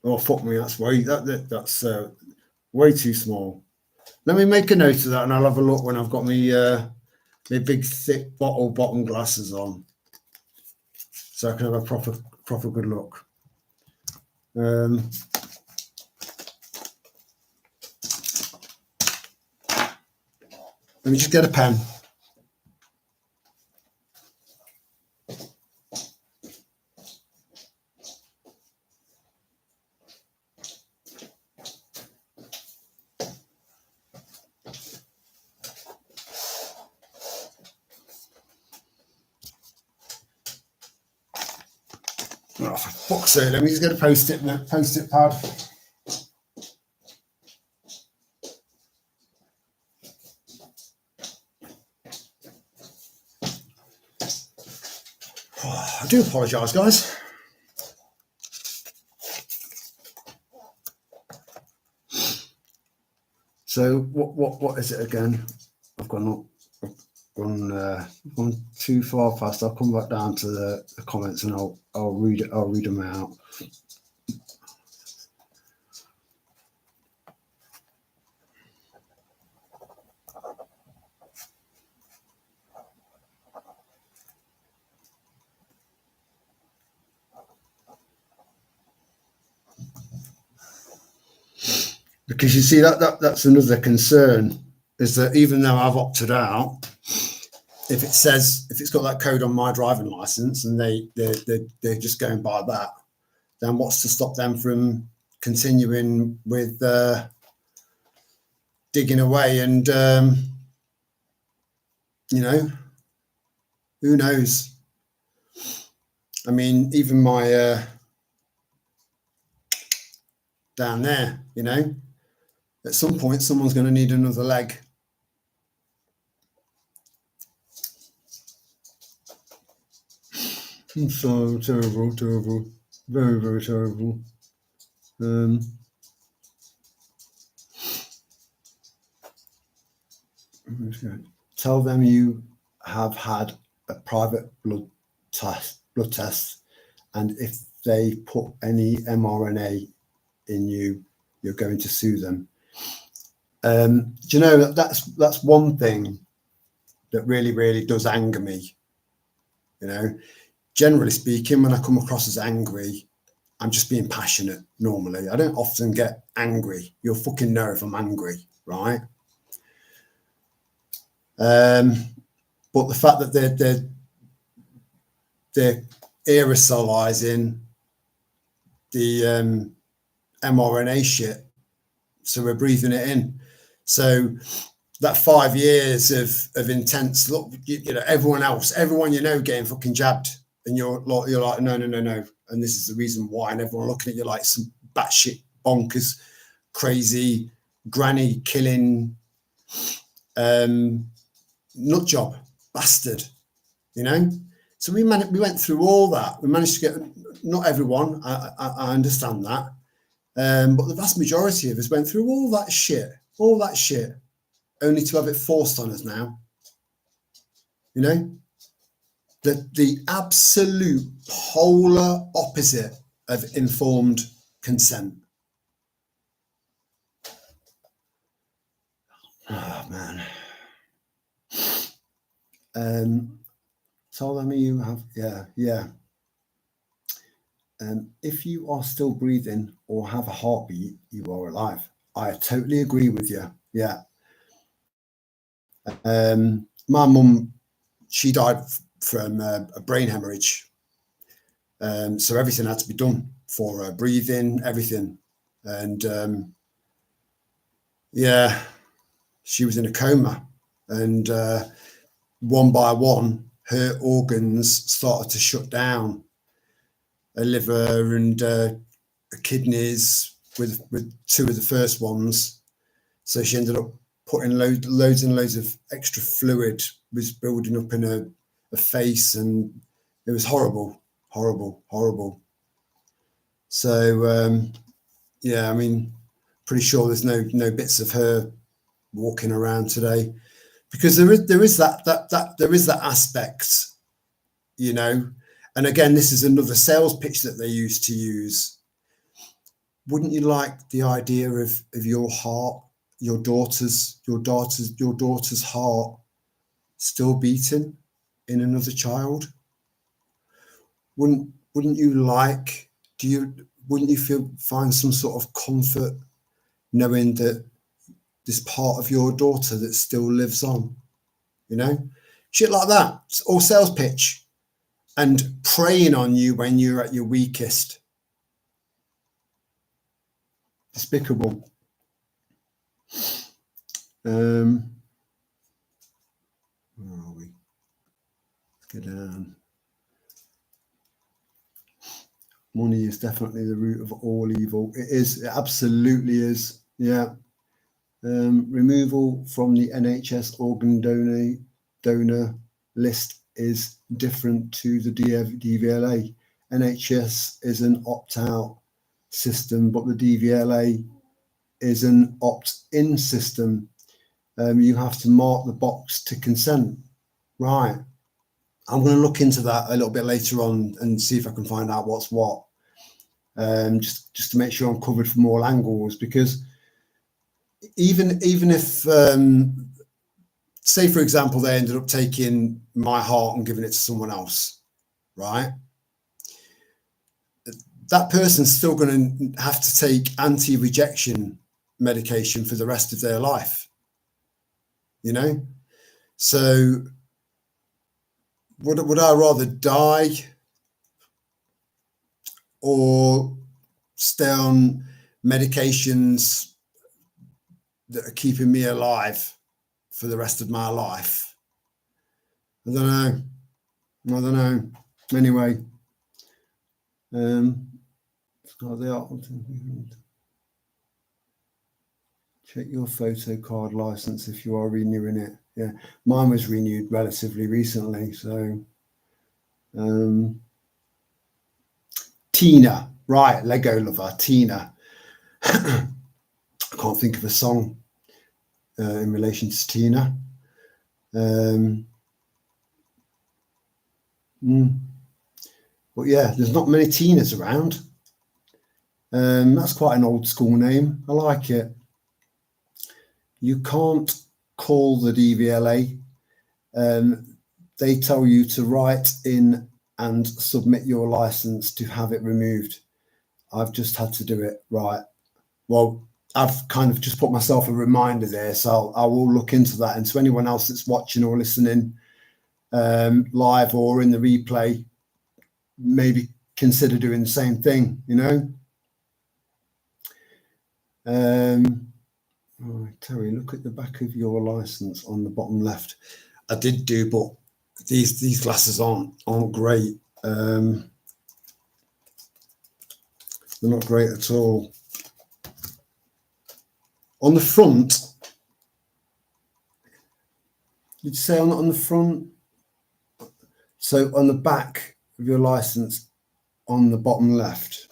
Oh, fuck me, that's way too small. Let me make a note of that, and I'll have a look when I've got my big thick bottom glasses on, so I can have a proper good look. Let me just get a pen. Oh, for fuck's sake, let me just get a post-it pad. I do apologise, guys. So what is it again? I've gone too far past. I'll come back down to the comments and I'll read it. I'll read them out. Because you see that's another concern, is that even though I've opted out, if it's got that code on my driving license and they're just going by that, then what's to stop them from continuing with digging away? And who knows? I mean, even my down there, at some point someone's going to need another leg. So terrible, very, very terrible. Tell them you have had a private blood test, and if they put any mRNA in you, you're going to sue them. Do you know that's one thing that really, really does anger me? Generally speaking, when I come across as angry, I'm just being passionate normally. I don't often get angry. You'll fucking know if I'm angry, right? But the fact that they're aerosolizing the mRNA shit, so we're breathing it in. So that 5 years of intense, look, everyone getting fucking jabbed, and you're like no, and this is the reason why, and everyone looking at you like some batshit bonkers, crazy granny killing nut job bastard, So we went through all that. We managed to get, not everyone, I understand that, but the vast majority of us went through all that shit, only to have it forced on us now. The absolute polar opposite of informed consent. Oh man. Tell them you have, yeah. If you are still breathing or have a heartbeat, you are alive. I totally agree with you. Yeah. My mum, she died from a brain hemorrhage. So everything had to be done for her, breathing, everything. And she was in a coma, and one by one, her organs started to shut down. Her liver and her kidneys, with two of the first ones. So she ended up putting loads and loads of extra fluid was building up in her face, and it was horrible. So I mean, pretty sure there's no bits of her walking around today, because there is that aspect, And again, this is another sales pitch that they used to use. Wouldn't you like the idea of your heart, your daughter's heart still beating in another child? Wouldn't you like? Wouldn't you find some sort of comfort knowing that this part of your daughter that still lives on? Shit like that. It's all sales pitch, and preying on you when you're at your weakest. Despicable. Where are we? Let's go down. Money is definitely the root of all evil. It is. It absolutely is. Yeah. Removal from the NHS organ donor list is different to the DVLA. NHS is an opt-out system, but the DVLA is an opt-in system. You have to mark the box to consent. Right. I'm going to look into that a little bit later on and see if I can find out what's what. Just to make sure I'm covered from all angles, because even if say, for example, they ended up taking my heart and giving it to someone else, right? That person's still going to have to take anti-rejection medication for the rest of their life, you know? So would I rather die or stay on medications that are keeping me alive for the rest of my life? I don't know. Anyway, check your photo card license if you are renewing it. Yeah, mine was renewed relatively recently. So, Tina, right? Lego lover, Tina. I can't think of a song in relation to Tina. But yeah, there's not many Tinas around. That's quite an old school name. I like it. You can't call the DVLA. They tell you to write in and submit your license to have it removed. I've just had to do it. Right. Well, I've kind of just put myself a reminder there, so I will look into that. And to anyone else that's watching or listening live or in the replay, maybe consider doing the same thing, you know. Right, Terry, look at the back of your license on the bottom left. I did do, but these glasses aren't great. They're not great at all. On the front, did you say on the front? So on the back of your license, on the bottom left.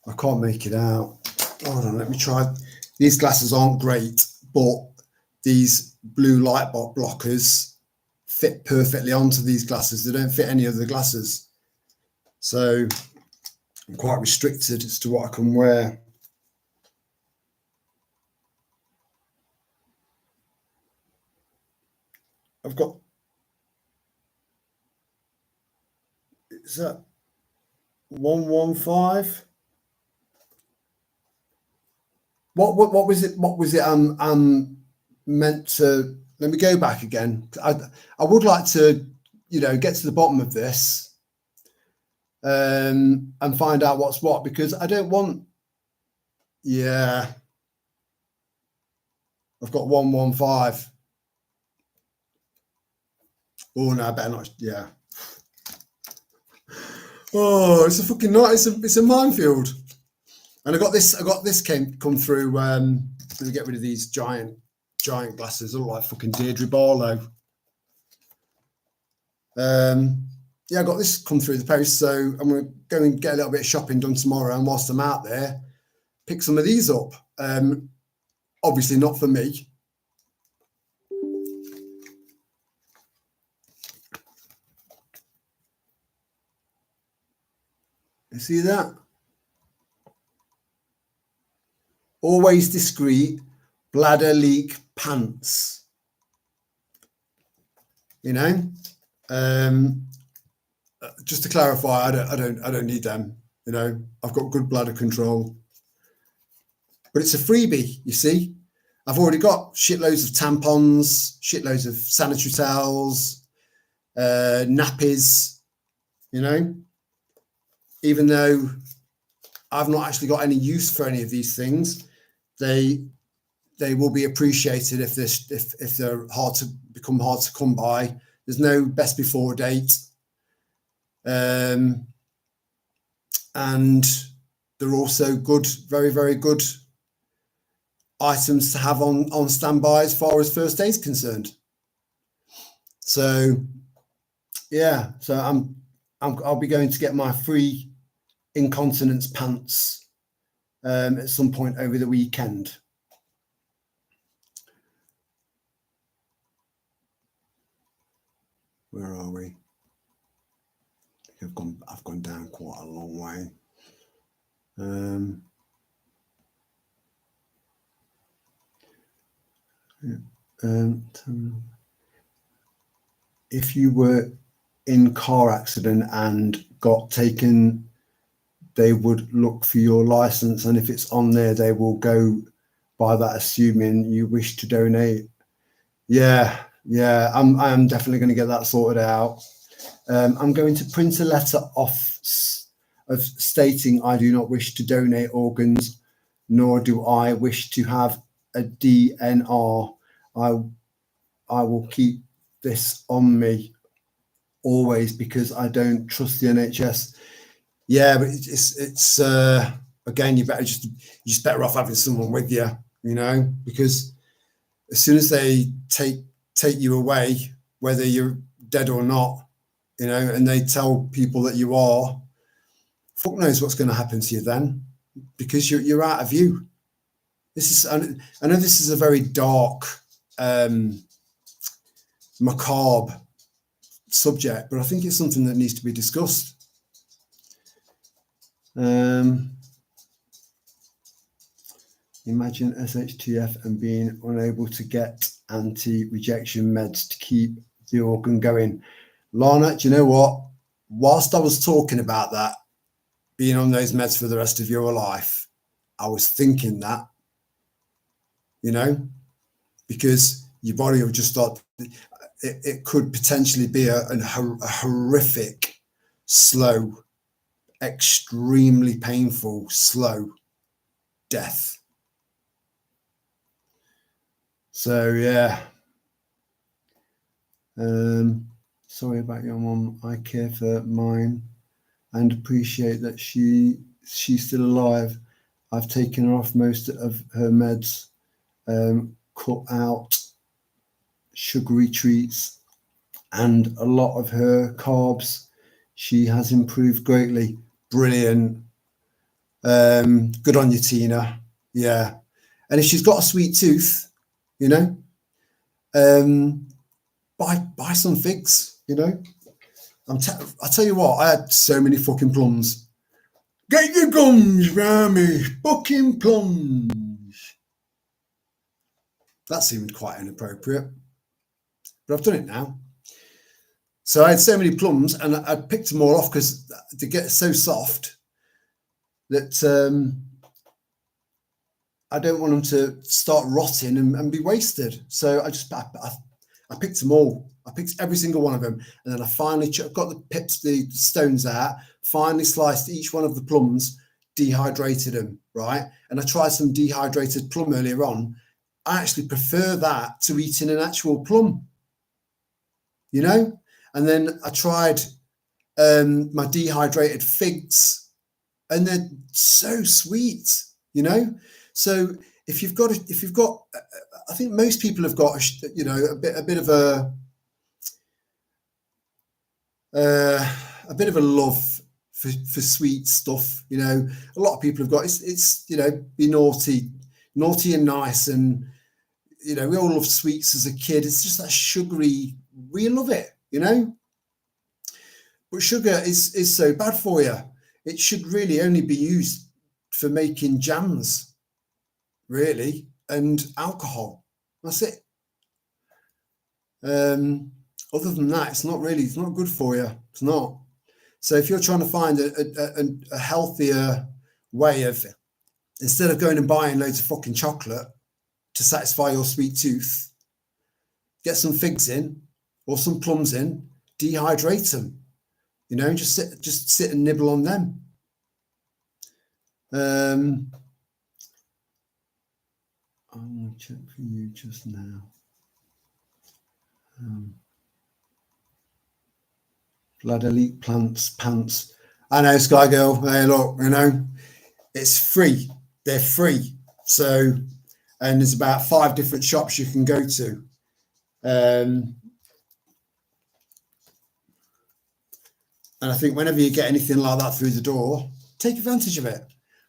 I can't make it out. Hold on, let me try. These glasses aren't great, but these blue light blockers fit perfectly onto these glasses. They don't fit any of the glasses. So I'm quite restricted as to what I can wear. I've got, is that 115? What was it? What was it? Meant to. Let me go back again. I would like to, you know, get to the bottom of this, and find out what's what, because I don't want. Yeah, I've got 115. Oh no, I better not. Yeah. Oh, it's a fucking night. It's a minefield. And I got this come through. Let me get rid of these giant glasses. They look like fucking Deirdre Barlow. Yeah, I got this come through the post, so I'm going to go and get a little bit of shopping done tomorrow. And whilst I'm out there, pick some of these up. Obviously not for me. You see that? Always discreet, bladder leak pants. You know, just to clarify, I don't need them. You know, I've got good bladder control. But it's a freebie, you see. I've already got shitloads of tampons, shitloads of sanitary towels, nappies, you know, even though I've not actually got any use for any of these things, they will be appreciated if they're hard to come by. There's no best before date. And they're also good, very, very good items to have on standby as far as first aid's concerned. So yeah, so I'll be going to get my free incontinence pants at some point over the weekend. Where are we? I've gone down quite a long way. If you were in car accident and got taken, they would look for your license, and if it's on there, they will go by that, assuming you wish to donate. Yeah, I am definitely going to get that sorted out. I'm going to print a letter off of stating I do not wish to donate organs, nor do I wish to have a DNR. I will keep this on me always because I don't trust the NHS. Yeah, but it's again, you're just better off having someone with you, you know, because as soon as they take you away, whether you're dead or not, you know, and they tell people that you are, fuck knows what's going to happen to you then, because you're out of view. I know this is a very dark, macabre subject, but I think it's something that needs to be discussed. Imagine SHTF and being unable to get anti-rejection meds to keep the organ going. Lana, do you know what? Whilst I was talking about that, being on those meds for the rest of your life, I was thinking that, you know, because your body will just start, it could potentially be a horrific, slow, extremely painful, slow death. So yeah, sorry about your mum. I care for mine and appreciate that she's still alive. I've taken her off most of her meds, cut out sugary treats and a lot of her carbs. She has improved greatly. Brilliant. Good on you, Tina. Yeah. And if she's got a sweet tooth, you know, buy some figs, you know. I tell you what, I had so many fucking plums. Get your gums round me, fucking plums. That seemed quite inappropriate, but I've done it now. So I had so many plums, and I picked them all off because they get so soft that I don't want them to start rotting and be wasted. So I picked them all. I picked every single one of them, and then I finally got the stones out, finally sliced each one of the plums, dehydrated them, right? And I tried some dehydrated plum earlier on. I actually prefer that to eating an actual plum, you know? And then I tried my dehydrated figs, and they're so sweet, you know? So if you've got, I think most people have got, you know, a bit of a love for sweet stuff. You know, a lot of people have got. It's you know, be naughty and nice, and you know, we all love sweets as a kid. It's just that sugary. We love it, you know. But sugar is so bad for you. It should really only be used for making jams, really, and alcohol. That's it. Other than that, it's not good for you. It's not. So if you're trying to find a healthier way of, instead of going and buying loads of fucking chocolate to satisfy your sweet tooth, get some figs in or some plums in, dehydrate them, you know, and just sit and nibble on them. I'm going to check for you just now. Blood elite pants. I know, Sky Girl. Hey, look, you know, it's free. They're free. So, and there's about 5 different shops you can go to. And I think whenever you get anything like that through the door, take advantage of it.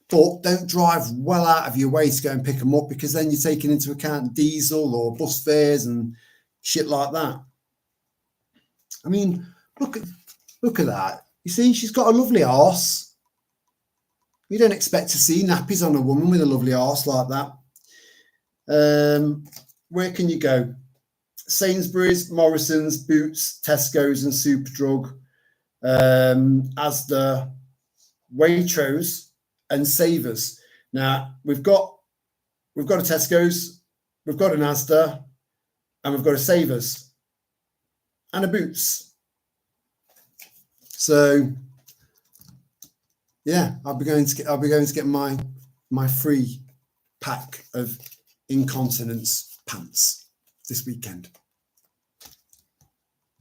But don't drive well out of your way to go and pick them up, because then you're taking into account diesel or bus fares and shit like that. I mean, look at that. You see, she's got a lovely arse. You don't expect to see nappies on a woman with a lovely arse like that. Where can you go? Sainsbury's, Morrison's, Boots, Tesco's and Superdrug, Asda, Waitrose and Savers. Now we've got a Tesco's, we've got an Asda, and we've got a Savers and a Boots. So yeah, I'll be going to get my free pack of incontinence pants this weekend.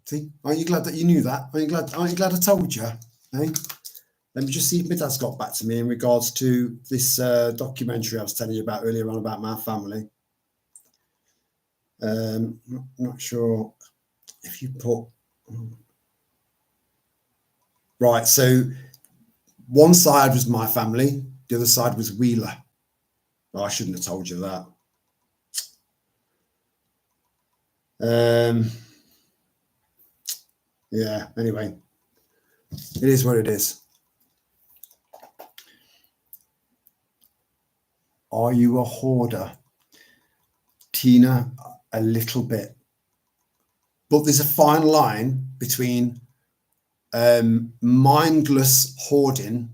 See, aren't you glad that you knew that? Aren't you glad I told you? Eh? Let me just see if my dad's got back to me in regards to this documentary I was telling you about earlier on about my family. Not sure if you put right. So one side was my family, the other side was Wheeler. Oh, I shouldn't have told you that. Yeah, anyway, it is what it is. Are you a hoarder? Tina, a little bit. But there's a fine line between mindless hoarding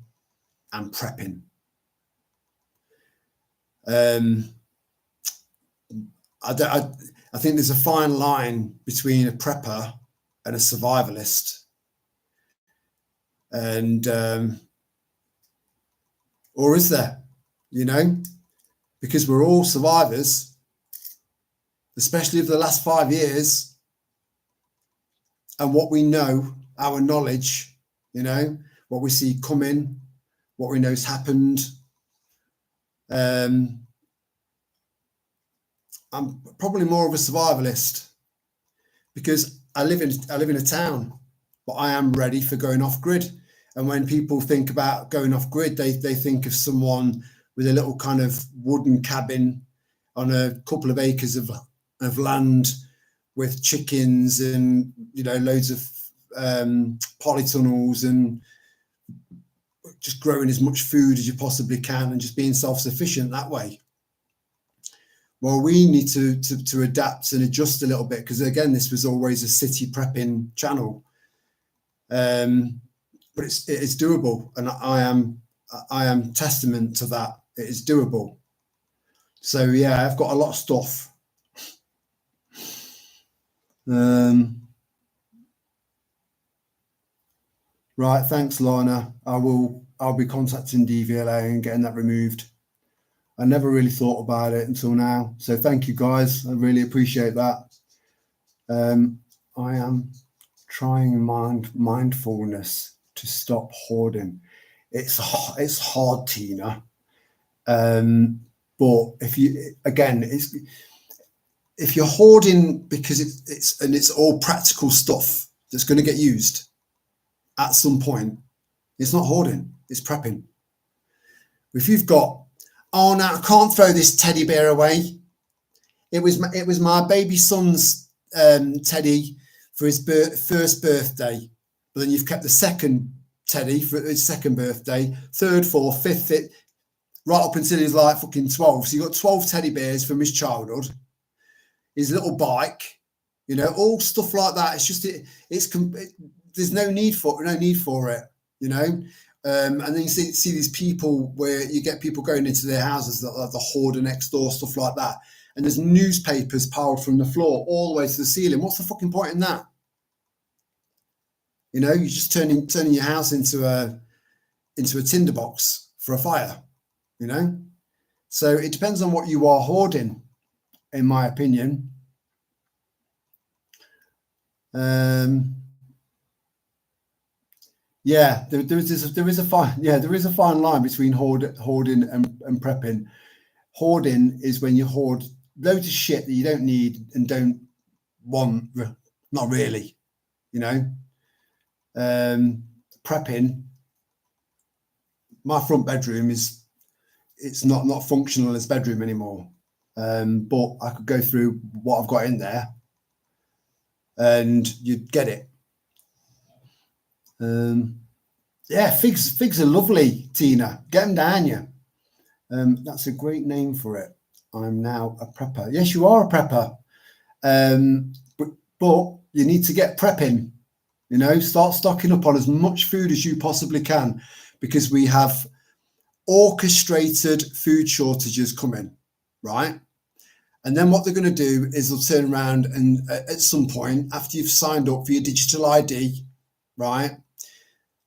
and prepping. I think there's a fine line between a prepper and a survivalist. And or is there? You know, because we're all survivors, especially of the last 5 years, and what we know, our knowledge, you know, what we see coming, what we know's happened. I'm probably more of a survivalist because I live in a town, but I am ready for going off grid. And when people think about going off grid, they think of someone with a little kind of wooden cabin on a couple of acres of land with chickens and, you know, loads of polytunnels and just growing as much food as you possibly can and just being self-sufficient that way. Well, we need to adapt and adjust a little bit, because again, this was always a city prepping channel. But it is doable, and I am testament to that. It is doable. So yeah, I've got a lot of stuff. Right, thanks, Lana. I'll be contacting DVLA and getting that removed. I never really thought about it until now. So thank you guys. I really appreciate that. I am trying mindfulness to stop hoarding. It's hard, Tina. But if you're hoarding because it's all practical stuff that's going to get used at some point, it's not hoarding, it's prepping. If you've got, oh no, I can't throw this teddy bear away. It was my baby son's teddy for his first birthday, but then you've kept the second teddy for his second birthday, third, fourth, fifth, right up until he was like fucking 12. So you got 12 teddy bears from his childhood, his little bike, you know, all stuff like that. It's just there's no need for it, you know. And then you see these people where you get people going into their houses that are the hoarder next door, stuff like that. And there's newspapers piled from the floor all the way to the ceiling. What's the fucking point in that? You know, you're just turning your house into a tinderbox for a fire, you know? So it depends on what you are hoarding, in my opinion. Yeah, there is a fine line between hoarding and prepping. Hoarding is when you hoard loads of shit that you don't need and don't want, not really, you know. Prepping, my front bedroom it's not functional as bedroom anymore. But I could go through what I've got in there and you'd get it. Yeah, figs are lovely, Tina. Get them down you. That's a great name for it. I'm now a prepper. Yes, you are a prepper. But you need to get prepping. You know, start stocking up on as much food as you possibly can, because we have orchestrated food shortages coming, right? And then what they're going to do is they'll turn around and at some point after you've signed up for your digital ID, right?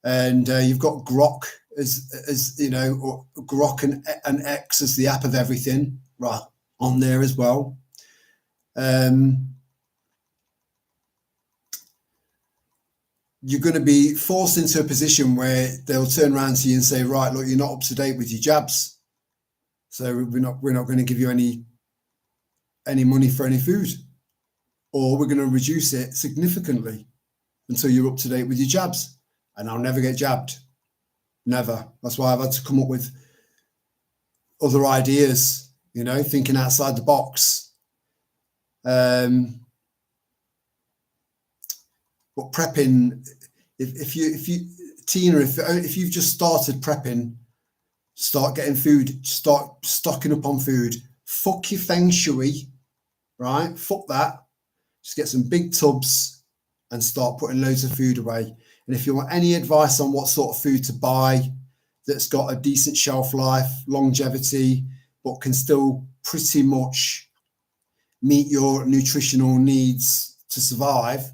And you've got Grok as you know, or Grok and X as the app of everything, right, on there as well. You're going to be forced into a position where they'll turn around to you and say, right, look, you're not up to date with your jabs, so we're not going to give you any money for any food, or we're going to reduce it significantly until you're up to date with your jabs. And I'll never get jabbed, never. That's why I've had to come up with other ideas, you know, thinking outside the box. But prepping, if you Tina, if you've just started prepping, start getting food, start stocking up on food. Fuck your feng shui, right? Fuck that. Just get some big tubs and start putting loads of food away. And if you want any advice on what sort of food to buy that's got a decent shelf life, longevity, but can still pretty much meet your nutritional needs to survive,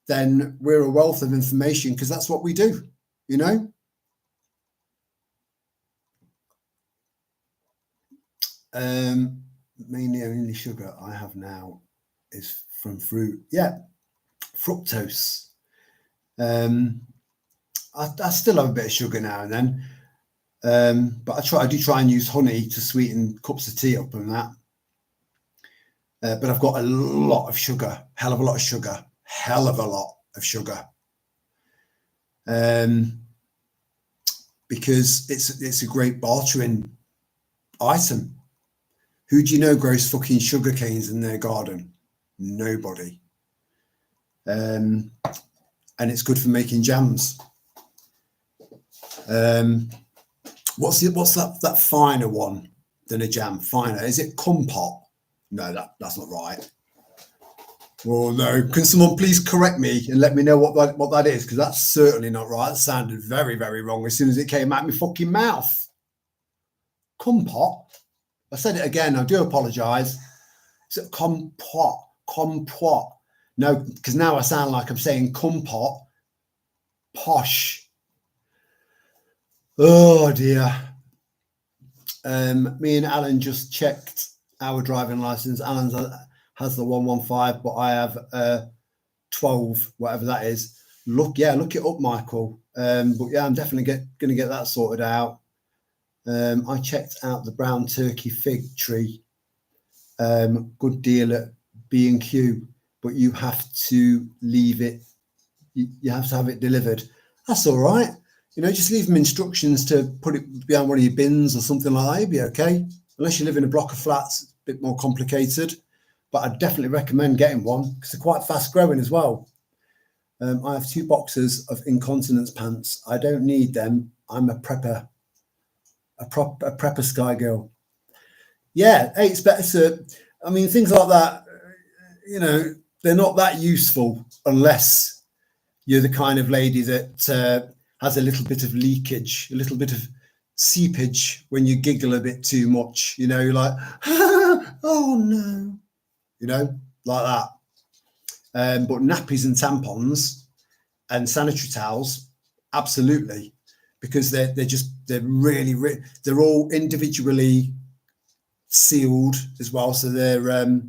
then we're a wealth of information, because that's what we do, you know? Mainly only sugar I have now is from fruit. Yeah, fructose. I still have a bit of sugar now and then, but I do try and use honey to sweeten cups of tea up and that. But I've got a lot of sugar, hell of a lot of sugar. Because it's a great bartering item. Who do you know grows fucking sugar canes in their garden? Nobody. And it's good for making jams. What's that finer one than a jam? Finer? Is it compote? No, that's not right. Oh no! Can someone please correct me and let me know what that is? Because that's certainly not right. That sounded very, very wrong as soon as it came out of my fucking mouth. Compote. I said it again. I do apologise. Is it compote? Compote. No, because now I sound like I'm saying compote. Posh. Oh dear. Me and Alan just checked our driving license. Alan has the 115, but I have 12, whatever that is. Look it up, Michael. But yeah, I'm definitely going to get that sorted out. I checked out the brown turkey fig tree. Good deal at B&Q, but you have to leave it. You have to have it delivered. That's all right. You know, just leave them instructions to put it behind one of your bins or something like that. You'll be okay. Unless you live in a block of flats, it's a bit more complicated. But I'd definitely recommend getting one because they're quite fast growing as well. I have 2 boxes of incontinence pants. I don't need them. I'm a prepper, a prepper sky girl. Yeah, hey, it's better to, I mean, things like that, you know, they're not that useful unless you're the kind of lady that has a little bit of leakage, a little bit of seepage when you giggle a bit too much, you know, you're like, oh no, you know, like that. But nappies and tampons and sanitary towels, absolutely, because they're all individually sealed as well, so they're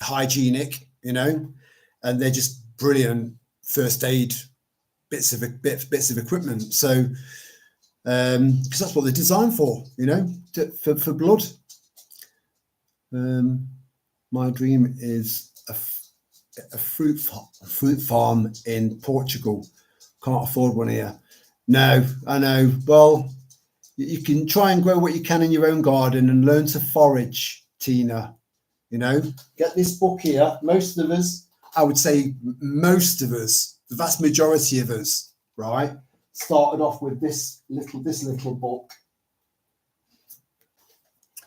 hygienic, you know, and they're just brilliant first aid bits of equipment. So because that's what they're designed for, you know, for blood. My dream is a fruit farm in Portugal. Can't afford one here. No, I know. Well, you can try and grow what you can in your own garden and learn to forage, Tina. You know, get this book here. Most of us, I would say most of us, the vast majority of us, right, started off with this little book.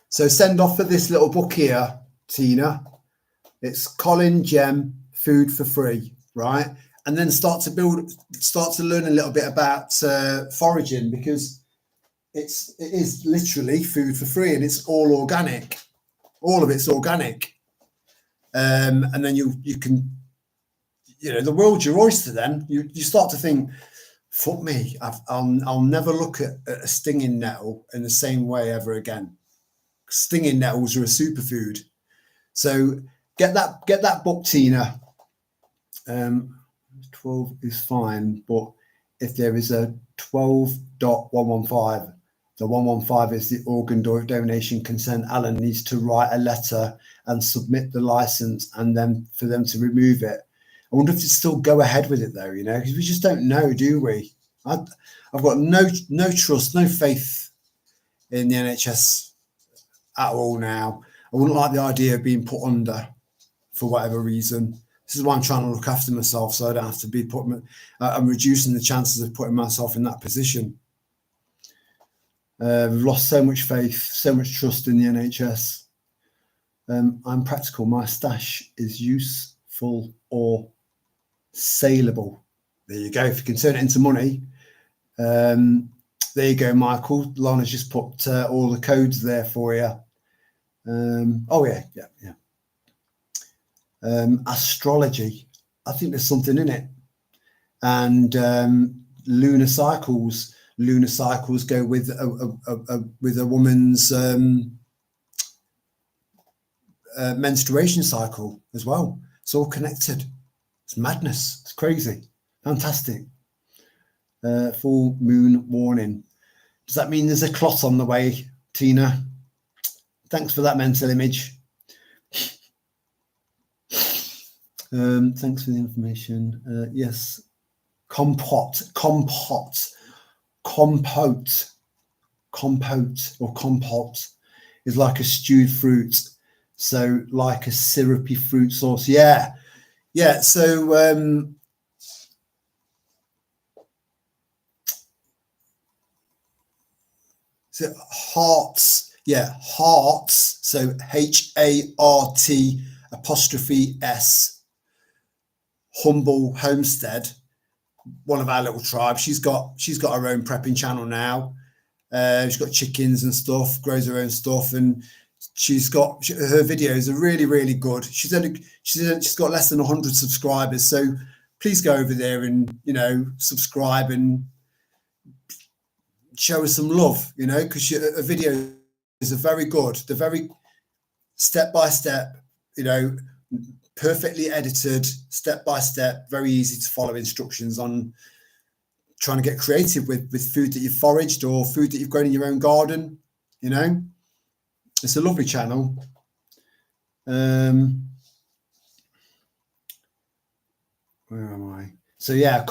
So send off for this little book here, Tina. It's Colin Gem, Food for Free, right? And then start to learn a little bit about foraging, because it is literally food for free, and it's all organic. All of it's organic. And then you can, you know, the world's your oyster. Then you start to think, fuck me, I'll never look at a stinging nettle in the same way ever again. Stinging nettles are a superfood. So get that book, Tina. 12 is fine, but if there is a 12.115, the 115 is the organ donation consent. Alan needs to write a letter and submit the license, and then for them to remove it. I wonder if they still go ahead with it though, you know, because we just don't know, do we? I've got no trust, no faith in the NHS at all now. I wouldn't like the idea of being put under for whatever reason. This is why I'm trying to look after myself, so I don't have to be I'm reducing the chances of putting myself in that position. We've lost so much faith, so much trust in the NHS. I'm practical. My stash is useful or saleable. There you go. If you can turn it into money. There you go, Michael. Lana's just put all the codes there for you. Oh, yeah. Astrology. I think there's something in it. And lunar cycles. Lunar cycles go with a woman's menstruation cycle as well. It's all connected. It's madness. It's crazy. Fantastic. Full moon warning. Does that mean there's a clot on the way, Tina? Thanks for that mental image. Thanks for the information. Yes. Compote is like a stewed fruit, so like a syrupy fruit sauce. Yeah. So hearts. So HART''S. Humble Homestead, one of our little tribes. She's got her own prepping channel now. She's got chickens and stuff, grows her own stuff, and her videos are really, really good. She's got less than 100 subscribers, so please go over there and, you know, subscribe and show her some love, you know, because her videos are very good. They're very step by step, you know, perfectly edited, step by step, very easy to follow instructions on trying to get creative with food that you've foraged or food that you've grown in your own garden. You know, it's a lovely channel. Where am I? So yeah, a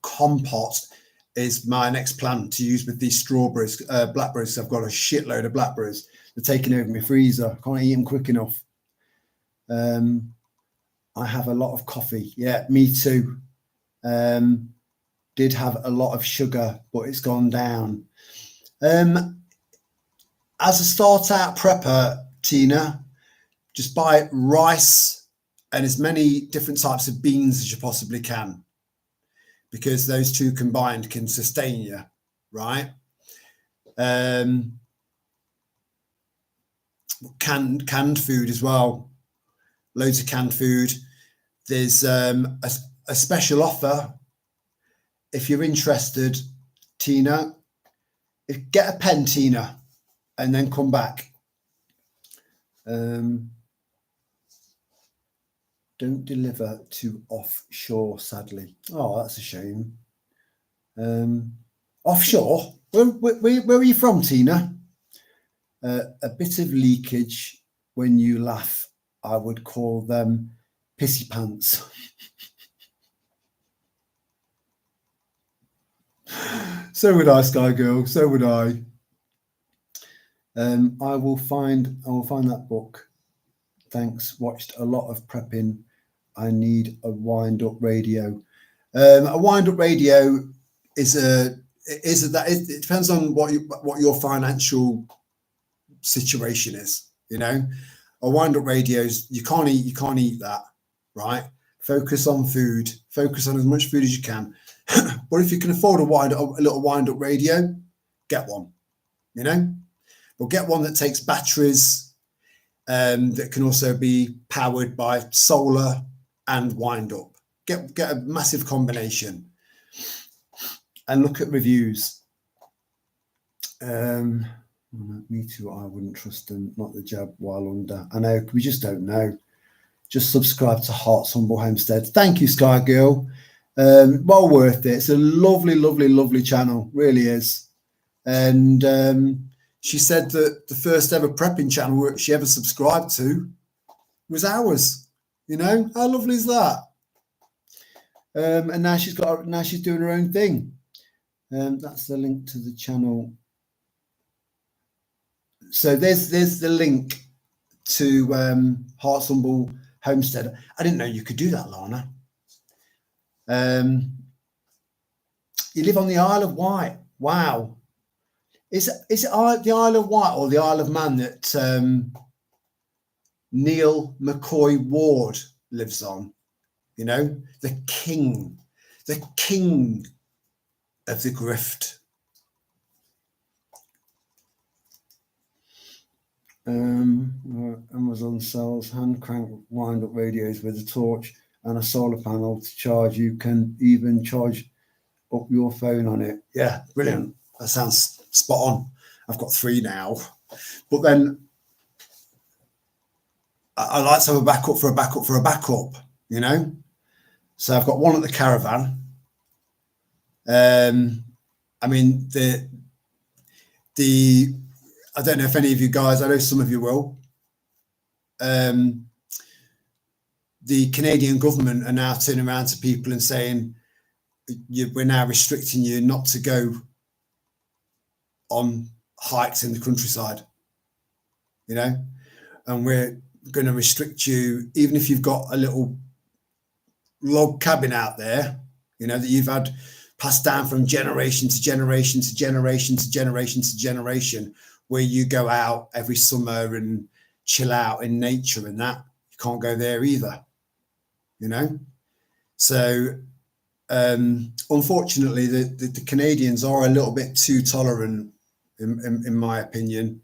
compote is my next plant to use with these strawberries, blackberries. I've got a shitload of blackberries. They're taking over my freezer. Can't eat them quick enough. I have a lot of coffee. Yeah, me too. Did have a lot of sugar, but it's gone down. As a start-out prepper, Tina, just buy rice and as many different types of beans as you possibly can, because those two combined can sustain you, right? Canned food as well. Loads of canned food. There's a special offer if you're interested, Tina. Get a pen, Tina, and then come back. don't deliver to offshore, sadly. Oh, that's a shame. Offshore? Where are you from, Tina? A bit of leakage when you laugh. I would call them pissy pants. So would I, Sky Girl. So would I. I will find that book. Thanks. Watched a lot of prepping. I need a wind-up radio. A wind-up radio it depends on what your financial situation is. You know, a wind-up radios, you can't eat that, right? Focus on food. Focus on as much food as you can. But if you can afford a little wind-up radio, get one. You know, but get one that takes batteries, that can also be powered by solar and wind-up. Get a massive combination, and look at reviews. Me too. I wouldn't trust them. Not the jab while under. I know, we just don't know. Just subscribe to Hearts Humble Homestead. Thank you, Sky Girl. Well worth it. It's a lovely, lovely, lovely channel. Really is. And she said that the first ever prepping channel she ever subscribed to was ours. You know, how lovely is that? And now she's doing her own thing. That's the link to the channel. So there's the link to Hearts Humble Homestead. I didn't know you could do that, Lana. You live on the Isle of Wight. Wow. Is it the Isle of Wight or the Isle of Man that Neil McCoy Ward lives on? You know, the king of the grift. Amazon sells hand crank wind up radios with a torch and a solar panel to charge. You can even charge up your phone on it. Yeah, brilliant. That sounds spot on. I've got 3 now, but then I like to have a backup for a backup for a backup, you know. So I've got one at the caravan. I mean the I don't know if any of you guys, I know some of you will. The Canadian government are now turning around to people and saying, we're now restricting you not to go on hikes in the countryside, you know, and we're going to restrict you, even if you've got a little log cabin out there, you know, that you've had passed down from generation to generation to generation to generation to generation, where you go out every summer and chill out in nature and that. You can't go there either, you know. So unfortunately, the Canadians are a little bit too tolerant, in my opinion.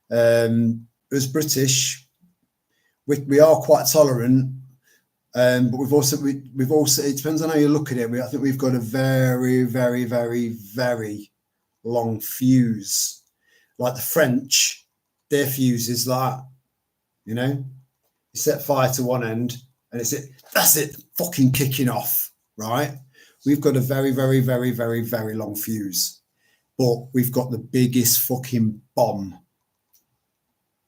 As British, we are quite tolerant, but we've also it depends on how you look at it. I think we've got a very, very, very, very long fuse. Like the French, their fuse is that, you know, you set fire to one end and that's it, fucking kicking off, right? We've got a very, very, very, very, very long fuse, but we've got the biggest fucking bomb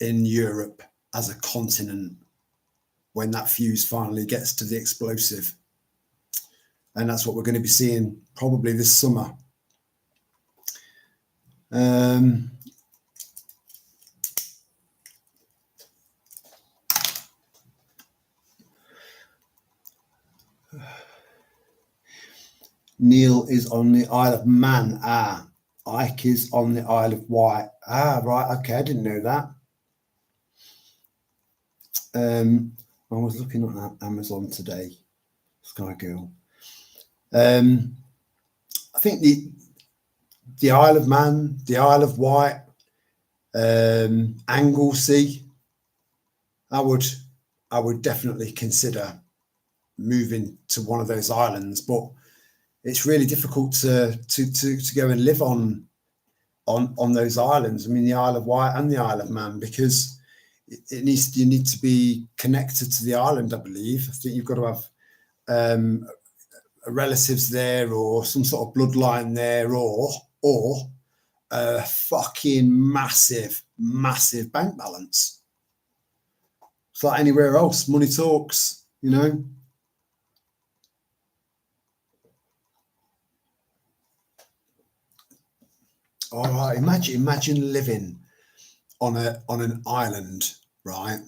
in Europe as a continent when that fuse finally gets to the explosive. And that's what we're going to be seeing probably this summer. Neil is on the Isle of Man. Ike is on the Isle of Wight. Right. Okay, I didn't know that. I was looking at Amazon today, Sky Girl. I think the Isle of Man, the Isle of Wight, Anglesey. I would definitely consider moving to one of those islands, but it's really difficult to go and live on those islands. I mean, the Isle of Wight and the Isle of Man, because you need to be connected to the island, I believe. I think you've got to have relatives there or some sort of bloodline there, or a fucking massive bank balance. It's like anywhere else, money talks, you know. All right, imagine living on an island, right,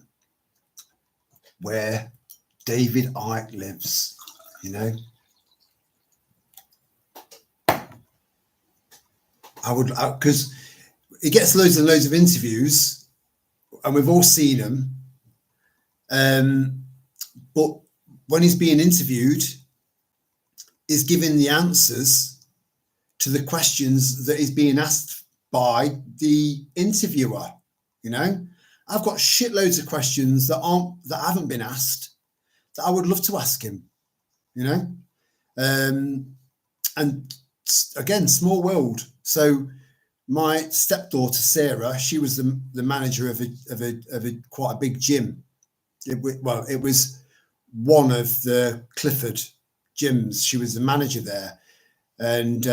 where David Icke lives, you know. I would, because he gets loads and loads of interviews, and we've all seen them. But when he's being interviewed, he's giving the answers to the questions that he's being asked by the interviewer. You know, I've got shitloads of questions that haven't been asked that I would love to ask him. You know, and again, small world. So my stepdaughter Sarah, she was the manager of a quite a big gym. It was one of the Clifford gyms. She was the manager there, and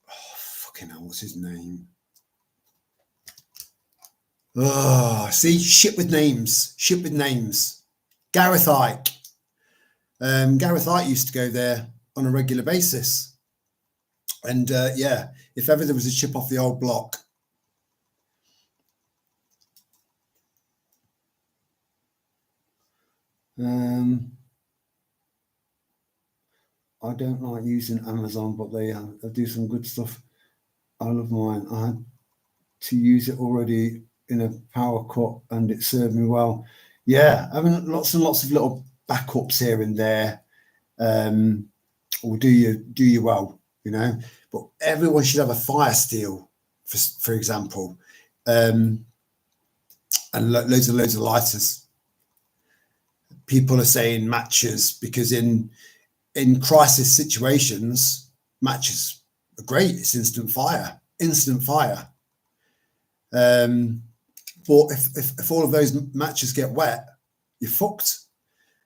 fucking hell, what's his name? Oh, see, shit with names. Gareth Icke. Gareth Icke used to go there on a regular basis, and yeah, if ever there was a chip off the old block. I don't like using Amazon, but they do some good stuff. I love mine. I had to use it already in a power cut, and it served me well. Yeah, having lots and lots of little backups here and there will do you well, you know. But everyone should have a fire steel, for example, and loads of lighters. People are saying matches because in crisis situations, matches are great. It's instant fire. But if all of those matches get wet, you're fucked.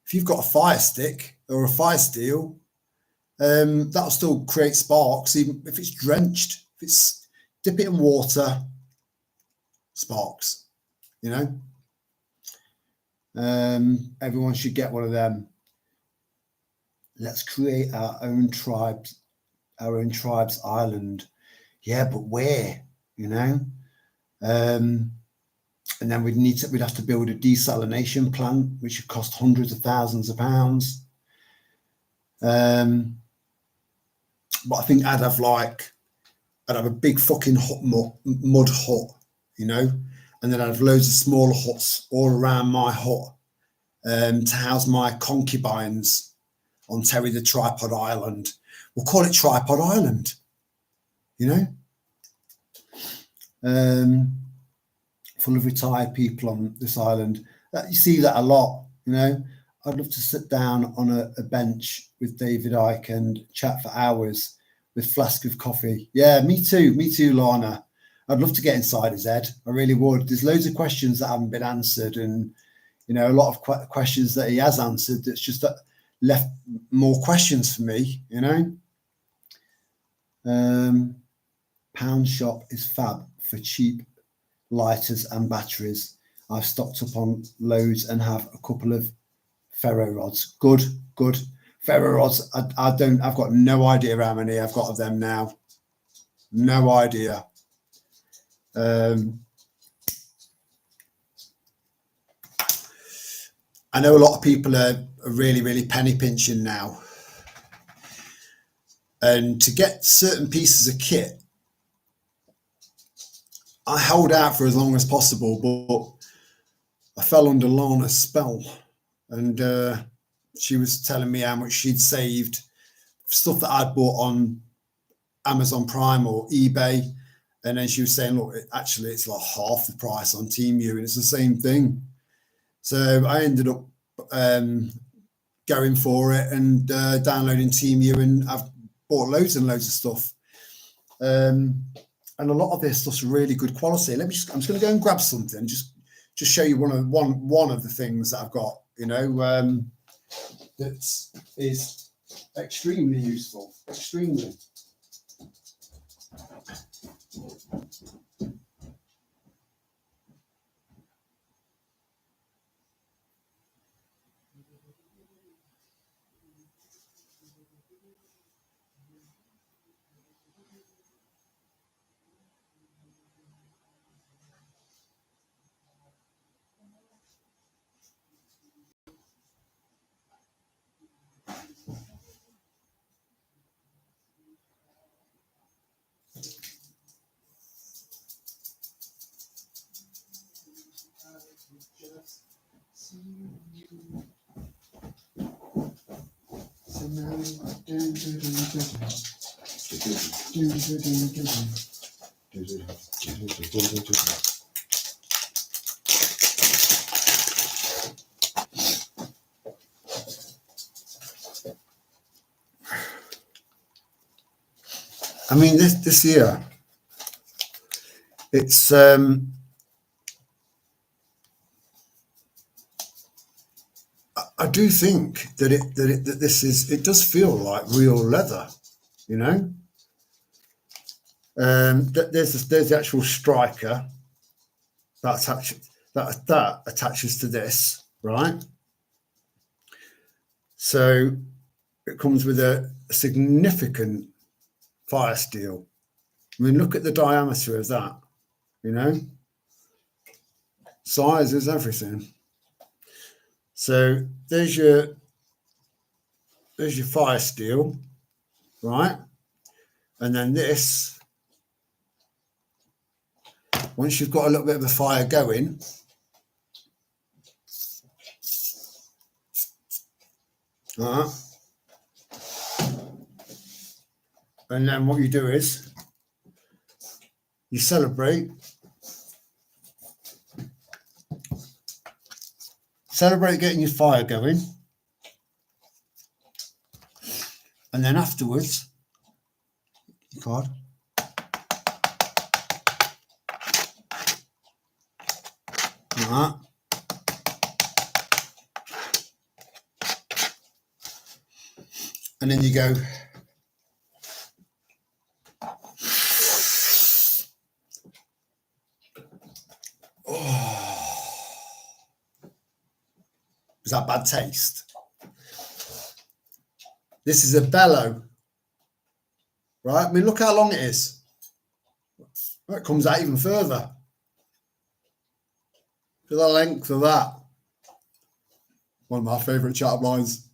If you've got a fire stick or a fire steel, that'll still create sparks, even if it's drenched. If it's dip it in water, sparks, you know. Everyone should get one of them. Let's create our own tribe's island. Yeah, but where, you know? And then we'd have to build a desalination plant, which would cost hundreds of thousands of pounds. But I think I'd have a big fucking mud hut, you know, and then I'd have loads of smaller huts all around my hut to house my concubines on Terry the Tripod Island. We'll call it Tripod Island, you know. Full of retired people on this island. You see that a lot, you know. I'd love to sit down on a bench with David Icke and chat for hours with a flask of coffee. Yeah, me too, Lana. I'd love to get inside his head. I really would. There's loads of questions that haven't been answered, and you know, a lot of questions that he has answered that's just left more questions for me, you know. Pound shop is fab for cheap lighters and batteries. I've stocked up on loads and have a couple of ferro rods. Good ferro rods. I've got no idea how many I've got of them now. No idea. I know a lot of people are really penny pinching now, and to get certain pieces of kit, I held out for as long as possible, but I fell under Lana's spell, and she was telling me how much she'd saved, stuff that I'd bought on Amazon Prime or eBay, and then she was saying, look, actually it's like half the price on Temu, and it's the same thing. So I ended up going for it and downloading Temu, and I've bought loads and loads of stuff. and a lot of this stuff's really good quality. I'm just going to go and grab something, just show you one of the things that I've got, that is extremely useful, extremely. I mean, this here, it's I do think that it does feel like real leather, There's the actual striker that attaches to this, right? So it comes with a significant fire steel. I mean, look at the diameter of that, size is everything. So there's your fire steel, right? And then this, once you've got a little bit of a fire going, and then what you do is you celebrate getting your fire going, and then afterwards, God, and then you go. Is that bad taste? This is a bellow, right? I mean, look how long it is. It comes out even further. Look at the length of that. One of my favourite chat lines.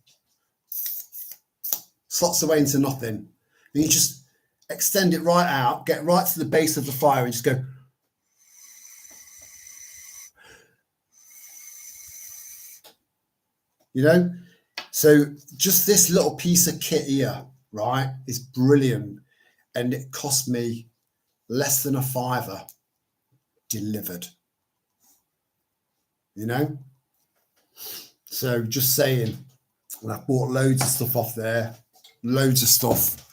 Slots away into nothing. And you just extend it right out, get right to the base of the fire and just go. So just this little piece of kit here, right, is brilliant, and it cost me less than £5 delivered. So just saying, and I've bought loads of stuff off there, loads of stuff,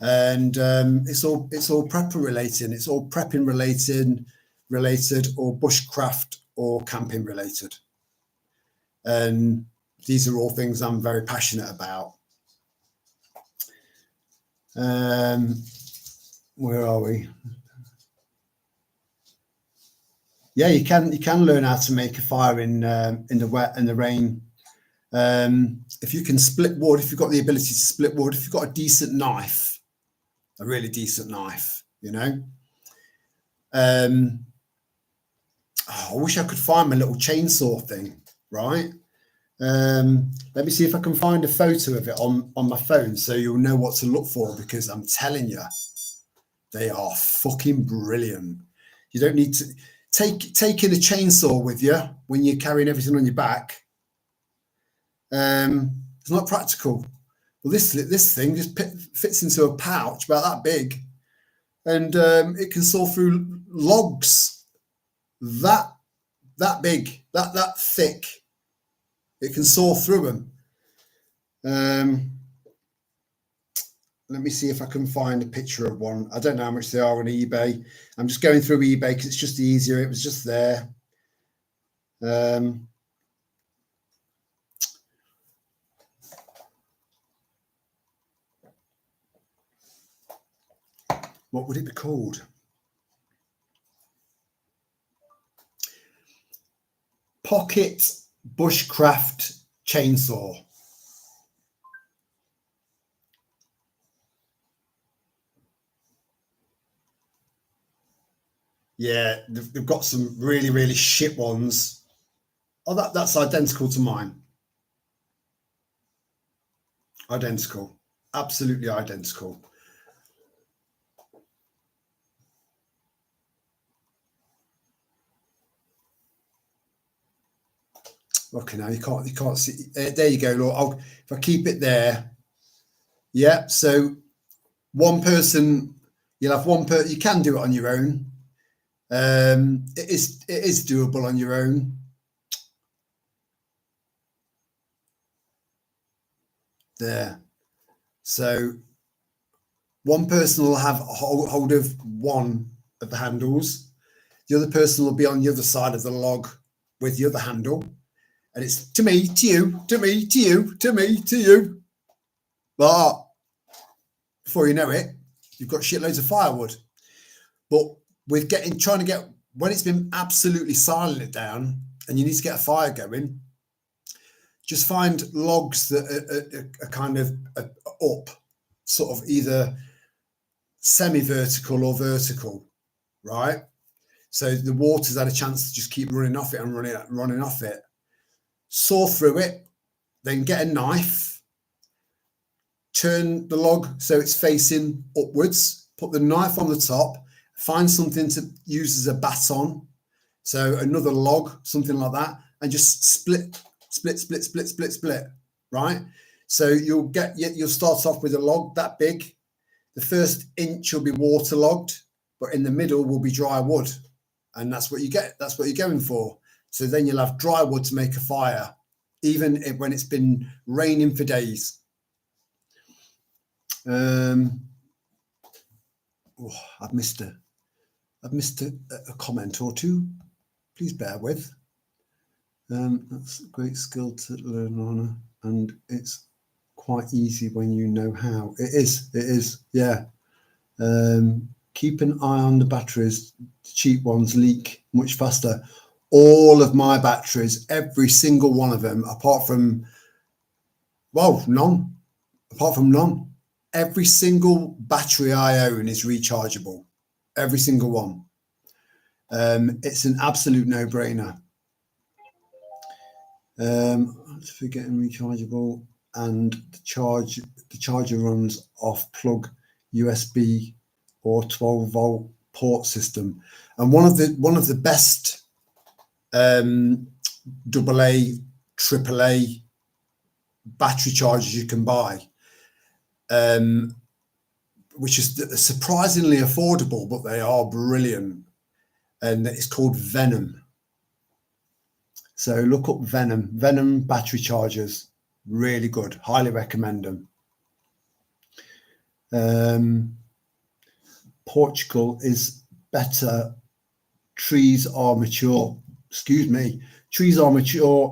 and it's all prepper related. It's all prepping related, or bushcraft or camping related, and these are all things I'm very passionate about. Where are we? Yeah, you can learn how to make a fire in the wet and the rain. If you can split wood, if you've got the ability to split wood, if you've got a decent knife, a really decent knife, I wish I could find my little chainsaw thing, right? Let me see if I can find a photo of it on my phone so you'll know what to look for, because I'm telling you, they are fucking brilliant. You don't need to taking a chainsaw with you when you're carrying everything on your back. It's not practical. Well, this thing just fits into a pouch about that big, and it can saw through logs that big, that thick. It can saw through them. let me see if I can find a picture of one. I don't know how much they are on eBay. I'm just going through eBay because it's just easier. It was just there. What would it be called? Pocket Bushcraft Chainsaw. Yeah, they've got some really, really shit ones. Oh, that's identical to mine. Identical. Absolutely identical. Okay, now you can't see. There you go, Lord. If I keep it there. Yeah, so one person, you'll have one person. You can do it on your own. It is doable on your own. There. So one person will have hold of one of the handles. The other person will be on the other side of the log with the other handle. And it's to me, to you, to me, to you, to me, to you. But before you know it, you've got shitloads of firewood. But with trying to get, when it's been absolutely silent down and you need to get a fire going, just find logs that are kind of up, sort of either semi-vertical or vertical, right? So the water's had a chance to just keep running off it and running off it. Saw through it, then get a knife, turn the log so it's facing upwards, put the knife on the top, find something to use as a baton, so another log, something like that, and just split, right? So you'll start off with a log that big. The first inch will be waterlogged, but in the middle will be dry wood, and that's what you get. That's what you're going for. So then you'll have dry wood to make a fire, even when it's been raining for days. I've missed a comment or two. Please bear with. That's a great skill to learn on, and it's quite easy when you know how. It is. Yeah. Keep an eye on the batteries. The cheap ones leak much faster. All of my batteries, every single one of them, apart from none. Every single battery I own is rechargeable. Every single one. It's an absolute no-brainer. Forgetting rechargeable, and the charger runs off plug USB or 12-volt port system. And one of the best AA, AAA battery chargers you can buy, which is surprisingly affordable, but they are brilliant, and it's called Venom. So look up Venom battery chargers, really good, highly recommend them. Portugal is better. Trees are mature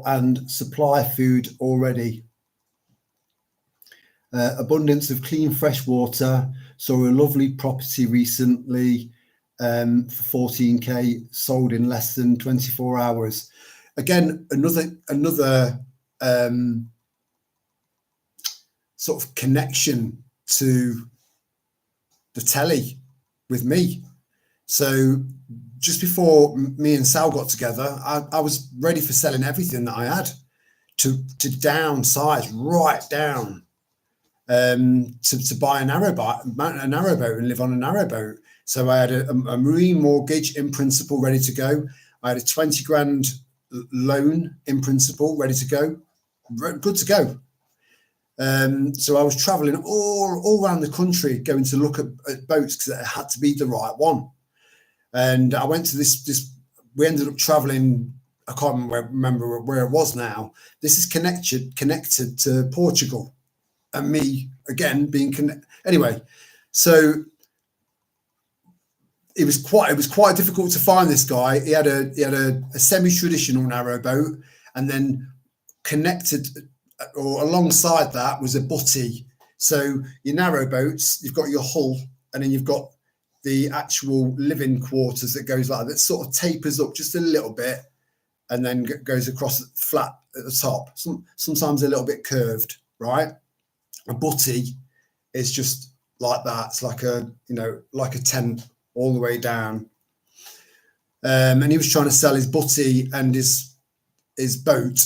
and supply food already. Abundance of clean fresh water. Saw a lovely property recently for 14k, sold in less than 24 hours. Again, another sort of connection to the telly with me. So just before me and Sal got together, I was ready for selling everything that I had to downsize right down to buy a narrowboat and live on a narrowboat. So I had a marine mortgage in principle ready to go. I had a 20 grand loan in principle ready to go, good to go. So I was traveling all around the country going to look at boats because it had to be the right one. And I went to this we ended up traveling, I can't remember where it was now. This is connected to Portugal, and me again, anyway, so it was quite difficult to find this guy. He had a semi-traditional narrowboat, and then connected or alongside that was a butty. So your narrowboats, you've got your hull, and then you've got the actual living quarters that goes like that, sort of tapers up just a little bit, and then goes across flat at the top. Sometimes a little bit curved, right? A butty is just like that. It's like like a tent all the way down. And he was trying to sell his butty and his boat,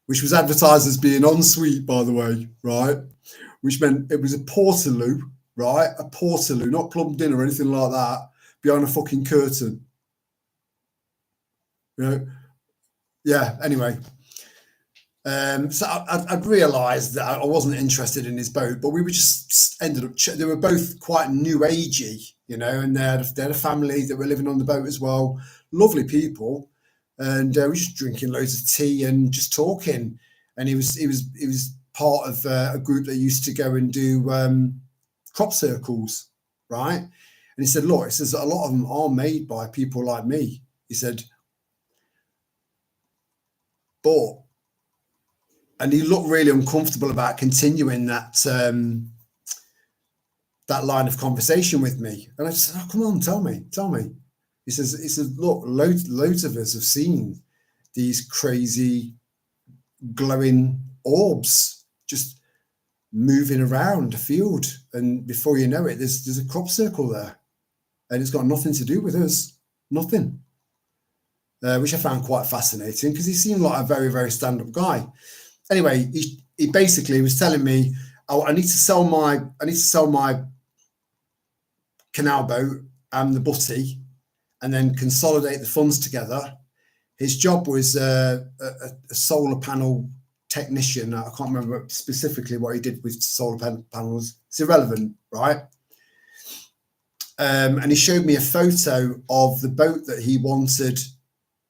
which was advertised as being en suite, by the way, right? Which meant it was a portaloo, right? A portaloo, not plumbed in or anything like that, behind a fucking curtain. Yeah, anyway. So I'd realised that I wasn't interested in his boat, but we were just ended up. They were both quite new agey, and they had a family that were living on the boat as well. Lovely people, and we were just drinking loads of tea and just talking. And he was part of a group that used to go and do crop circles, right? And he said, "Look, he says a lot of them are made by people like me." He said, "But." And he looked really uncomfortable about continuing that that line of conversation with me. And I just said, "Oh, come on, tell me." He says, "Look, loads of us have seen these crazy glowing orbs just moving around a field, and before you know it, there's a crop circle there, and it's got nothing to do with us, nothing." Which I found quite fascinating, because he seemed like a very, very stand-up guy. Anyway, he basically was telling me, "Oh, I need to sell my canal boat and the butty, and then consolidate the funds together." His job was a solar panel technician. I can't remember specifically what he did with solar panels. It's irrelevant, right? And he showed me a photo of the boat that he wanted,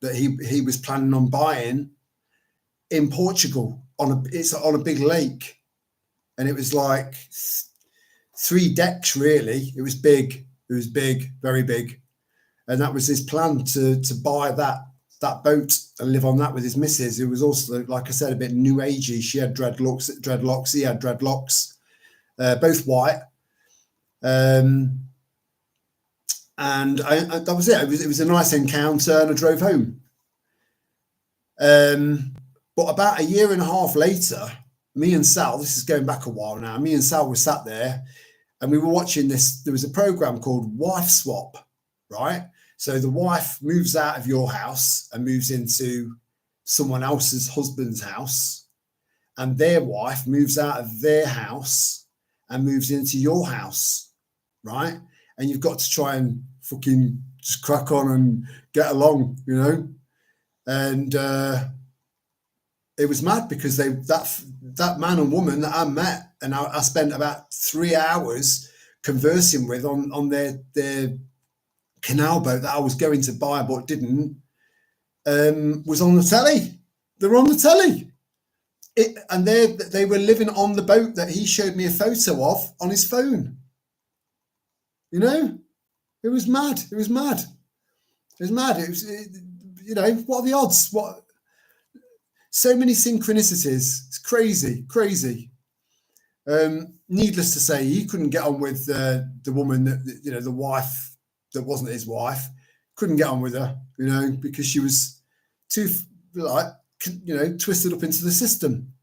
that he was planning on buying in Portugal. It's on a big lake, and it was like 3 decks, really. It was big, very big, and that was his plan, to buy that boat and live on that with his missus, who was also, like I said, a bit new agey. She had dreadlocks, he had dreadlocks, both white, and that was it. It was a nice encounter, and I drove home. But about a year and a half later, me and Sal, this is going back a while now, me and Sal were sat there, and we were watching this. There was a program called Wife Swap, right? So the wife moves out of your house and moves into someone else's husband's house, and their wife moves out of their house and moves into your house, right? And you've got to try and fucking just crack on and get along, And it was mad, because that man and woman that I met, and I spent about 3 hours conversing with on their canal boat that I was going to buy but didn't, was on the telly. They were on the telly. And they were living on the boat that he showed me a photo of on his phone. It was mad. It was mad. What are the odds? So many synchronicities. It's crazy. Needless to say, he couldn't get on with the woman that, the wife that wasn't his wife. Couldn't get on with her, because she was too, twisted up into the system.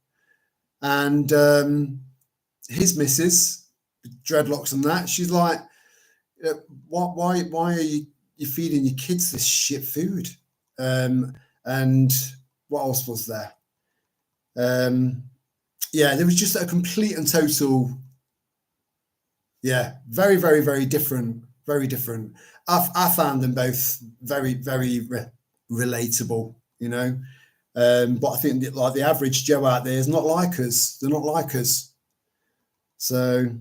And his missus, dreadlocks and that, she's like, why are you feeding your kids this shit food? And what else was there? There was just a complete and total, very, very, very different, very different. I found them both very, very relatable, but I think that, like, the average Joe out there is not like us. They're not like us. So,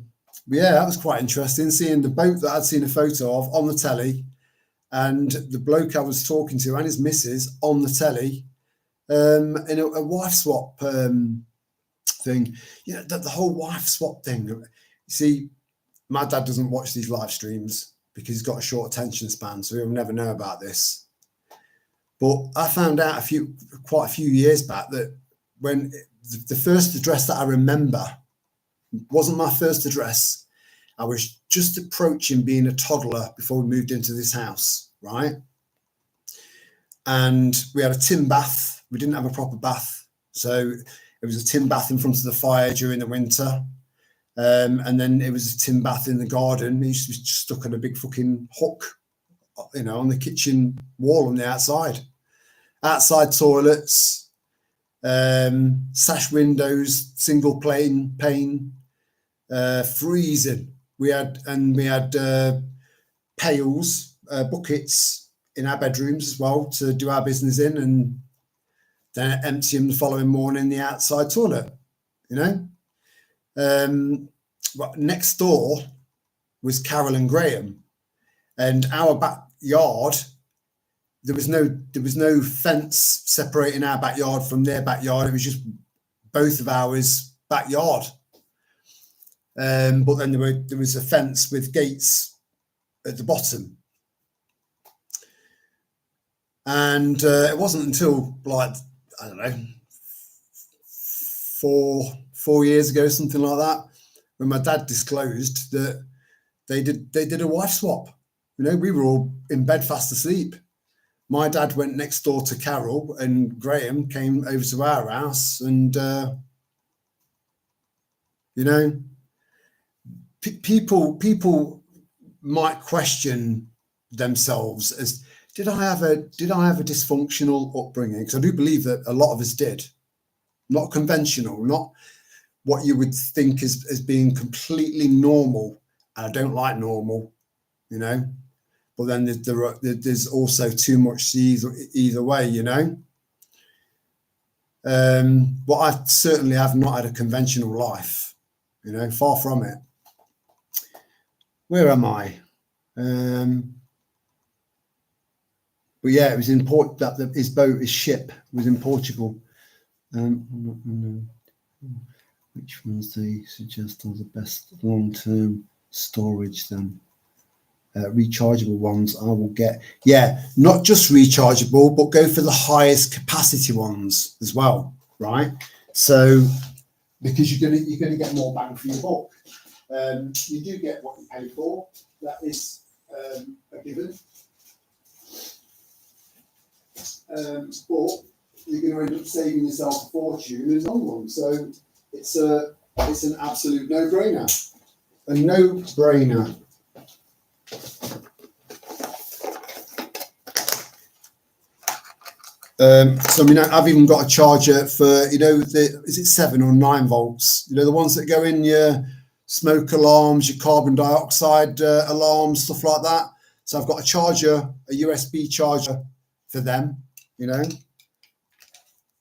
that was quite interesting, seeing the boat that I'd seen a photo of on the telly, and the bloke I was talking to and his missus on the telly, in a wife swap thing. You know, the whole wife swap thing. You see, my dad doesn't watch these live streams because he's got a short attention span, so he'll never know about this. But I found out quite a few years back that when the first address that I remember wasn't my first address. I was just approaching being a toddler before we moved into this house, right? And we had a tin bath. We didn't have a proper bath. So it was a tin bath in front of the fire during the winter. And then it was a tin bath in the garden. It used to be stuck on a big fucking hook, you know, on the kitchen wall on the outside. Outside toilets, sash windows, single pane, freezing. We had pails, buckets in our bedrooms as well to do our business in, and then empty them the following morning in the outside toilet, you know. But next door was Carol and Graham, and our backyard, there was no fence separating our backyard from their backyard. It was just both of ours backyard. But then there was a fence with gates at the bottom. And it wasn't until, like, I don't know, four years ago, something like that, when my dad disclosed that they did a wife swap. You know, we were all in bed fast asleep. My dad went next door to Carol, and Graham came over to our house, and you know, people might question themselves as, did I have a dysfunctional upbringing? Because I do believe that a lot of us did. Not conventional, not what you would think as being completely normal. And I don't like normal, you know. But then there's also too much either way, you know. But I certainly have not had a conventional life, you know, far from it. Where am I? But yeah, it was important that his ship was in Portugal. Which ones do you suggest are the best long-term storage then? Rechargeable ones I will get. Yeah, not just rechargeable, but go for the highest capacity ones as well, right? So because you're gonna get more bang for your buck. You do get what you pay for. That is a given. But you're going to end up saving yourself a fortune in the long run. So it's an absolute no-brainer. A no-brainer. So I mean, I've even got a charger for, you know, is it 7 or 9 volts? You know, the ones that go in your smoke alarms, your carbon dioxide alarms, stuff like that. So I've got a charger, a USB charger for them, you know,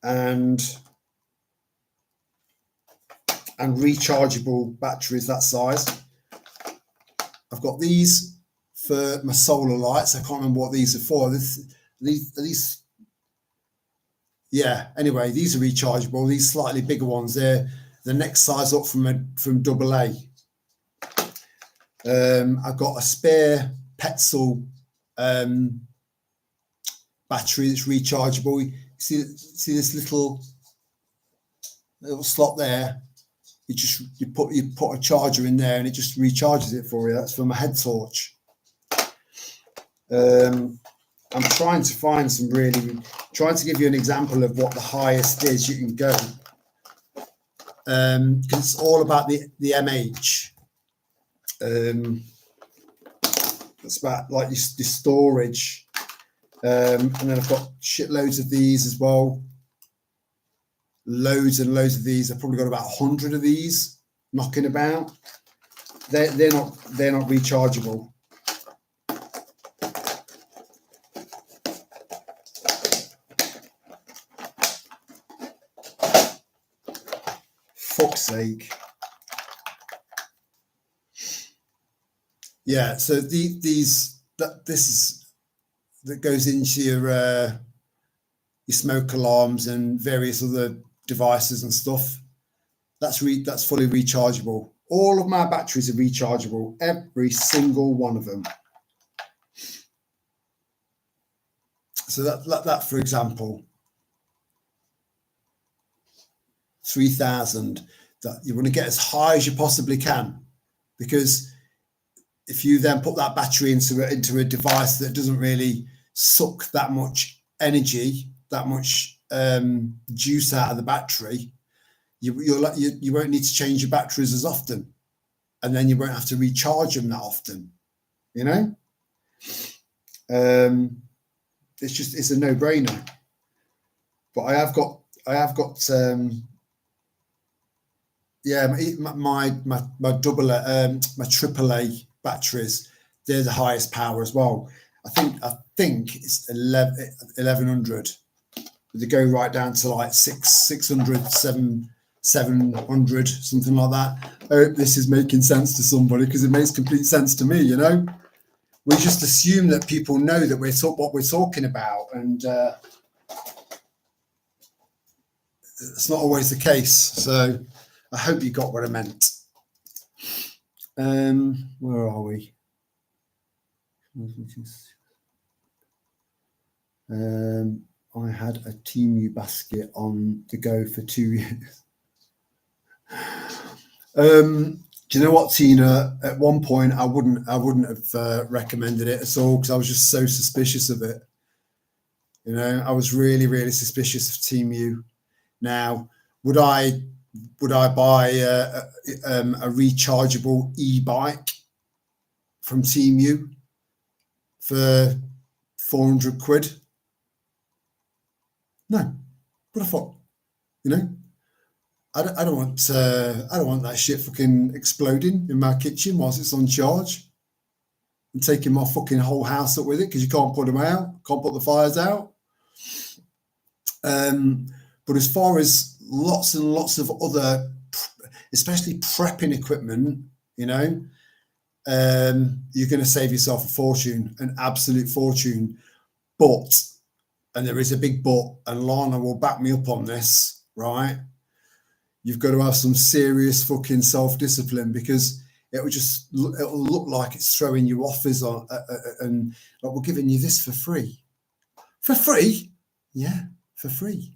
and rechargeable batteries that size. I've got these for my solar lights. I can't remember what these are for. These yeah, anyway, these are rechargeable. These slightly bigger ones, they're the next size up from AA. I've got a spare Petzl battery that's rechargeable. You see this little slot there. You put a charger in there and it just recharges it for you. That's for my head torch. I'm trying to find trying to give you an example of what the highest is you can go. Because it's all about the MH. It's about like your storage. And then I've got shitloads of these as well. Loads and loads of these. I've probably got about 100 of these knocking about. They're not rechargeable. Fuck's sake. Yeah, so this that goes into your smoke alarms and various other devices and stuff. That's fully rechargeable. All of my batteries are rechargeable, every single one of them. So that for example, 3,000. That you want to get as high as you possibly can, because if you then put that battery into a device that doesn't really suck that much energy, that much juice out of the battery, you won't need to change your batteries as often, and then you won't have to recharge them that often. You know, it's a no-brainer. But I have got yeah, my my AAA batteries, they're the highest power as well. I think it's 1100. They go right down to like 600, 700, something like that. I hope this is making sense to somebody, because it makes complete sense to me. You know, we just assume that people know that what we're talking about, and it's not always the case. So I hope you got what I meant. Where are we? I had a Temu basket on the go for 2 years. Do you know what, Tina? At one point, I wouldn't have recommended it at all, because I was just so suspicious of it. You know, I was really, really suspicious of Temu. Now, would I buy a rechargeable e-bike from Temu for 400 quid? No, but I thought, you know, I don't want that shit fucking exploding in my kitchen whilst it's on charge and taking my fucking whole house up with it, because you can't put them out, can't put the fires out. But as far as lots and lots of other, especially prepping equipment, you know, you're going to save yourself a fortune, an absolute fortune. But, and there is a big but, and Lana will back me up on this, right? You've got to have some serious fucking self-discipline, because it'll look like it's throwing you offers on, and like, we're giving you this for free. For free? Yeah, for free.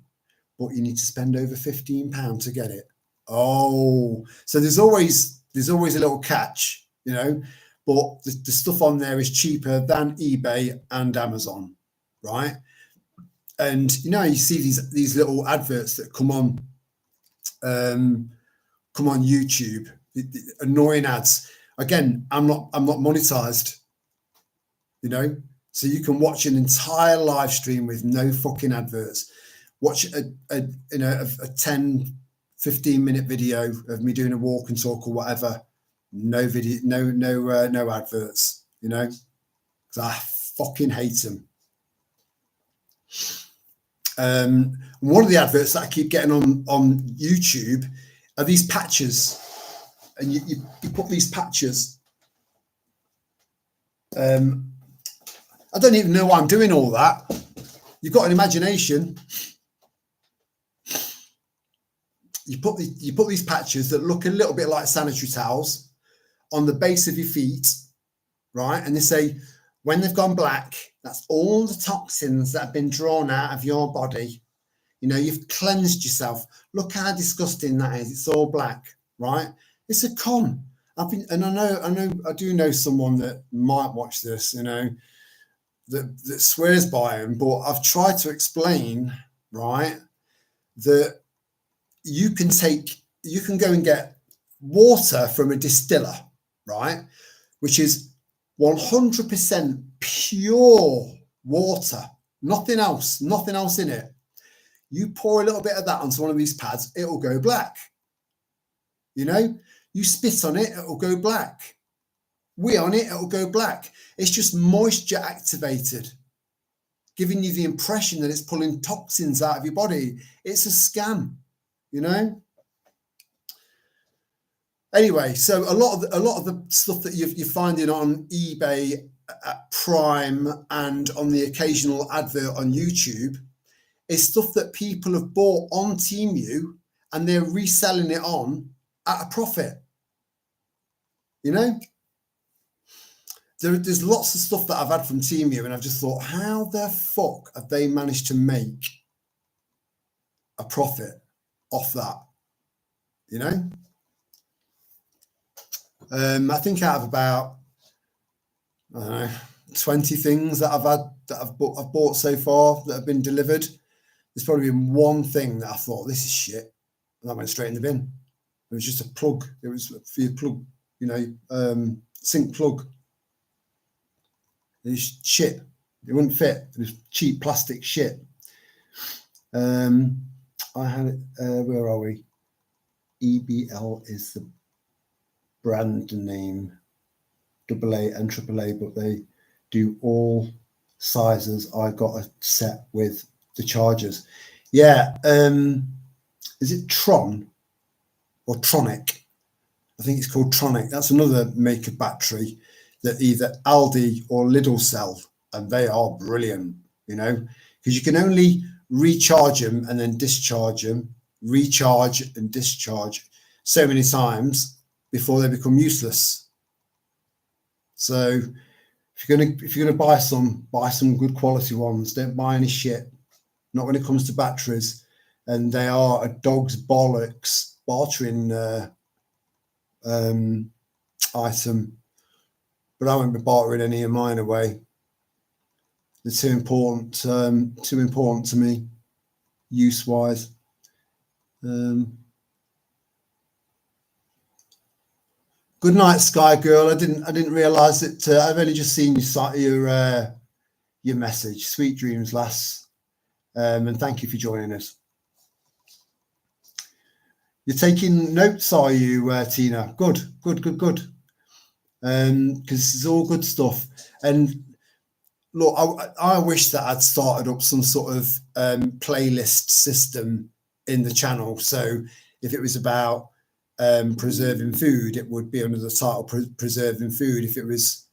But you need to spend over £15 to get it. Oh, so there's always a little catch, you know, but the stuff on there is cheaper than eBay and Amazon, right? And you know, you see these little adverts that come on YouTube, the annoying ads. Again, I'm not monetized, you know, so you can watch an entire live stream with no fucking adverts. Watch a 10, 15-minute video of me doing a walk and talk or whatever. No video, no adverts, you know, because I fucking hate them. One of the adverts that I keep getting on YouTube are these patches, and you put these patches. I don't even know why I'm doing all that. You've got an imagination. You put these patches that look a little bit like sanitary towels on the base of your feet, right? And they say, when they've gone black, that's all the toxins that have been drawn out of your body. You know, you've cleansed yourself. Look how disgusting that is. It's all black, right? It's a con. I do know someone that might watch this, you know, that swears by them, but I've tried to explain, right, that you can go and get water from a distiller, right, which is 100% pure water, nothing else in it. You pour a little bit of that onto one of these pads, it'll go black. You know, you spit on it, it'll go black. Wee on it, it'll go black. It's just moisture activated, giving you the impression that it's pulling toxins out of your body. It's a scam, you know. Anyway, so a lot of the stuff that you're finding on eBay, at Prime, and on the occasional advert on YouTube is stuff that people have bought on Temu and they're reselling it on at a profit. You know, there's lots of stuff that I've had from Temu, and I've just thought, how the fuck have they managed to make a profit off that? You know, I think out of about, I don't know, 20 things that I've bought so far that have been delivered, there's probably been one thing that I thought, this is shit, and that went straight in the bin. It was just a plug. It was for your plug, you know, sink plug. It was shit. It wouldn't fit. It was cheap plastic shit. I had it. Where are we? EBL is the brand name. AA and AAA, but they do all sizes. I got a set with the chargers. Yeah. Is it Tron or Tronic? I think it's called Tronic. That's another make of battery that either Aldi or Lidl sell, and they are brilliant, you know, because you can only recharge them and then discharge them, recharge and discharge so many times before they become useless. So if you're gonna buy some good quality ones. Don't buy any shit. Not when it comes to batteries, and they are a dog's bollocks bartering item. But I won't be bartering any of mine away. They're too important to me, use wise. Good night, Sky Girl. I didn't realise that. I've only just seen your message. Sweet dreams, lass. And thank you for joining us. You're taking notes, are you, Tina? Good. Because it's all good stuff. And look, I wish that I'd started up some sort of playlist system in the channel. So if it was about preserving food, it would be under the title preserving food. If it was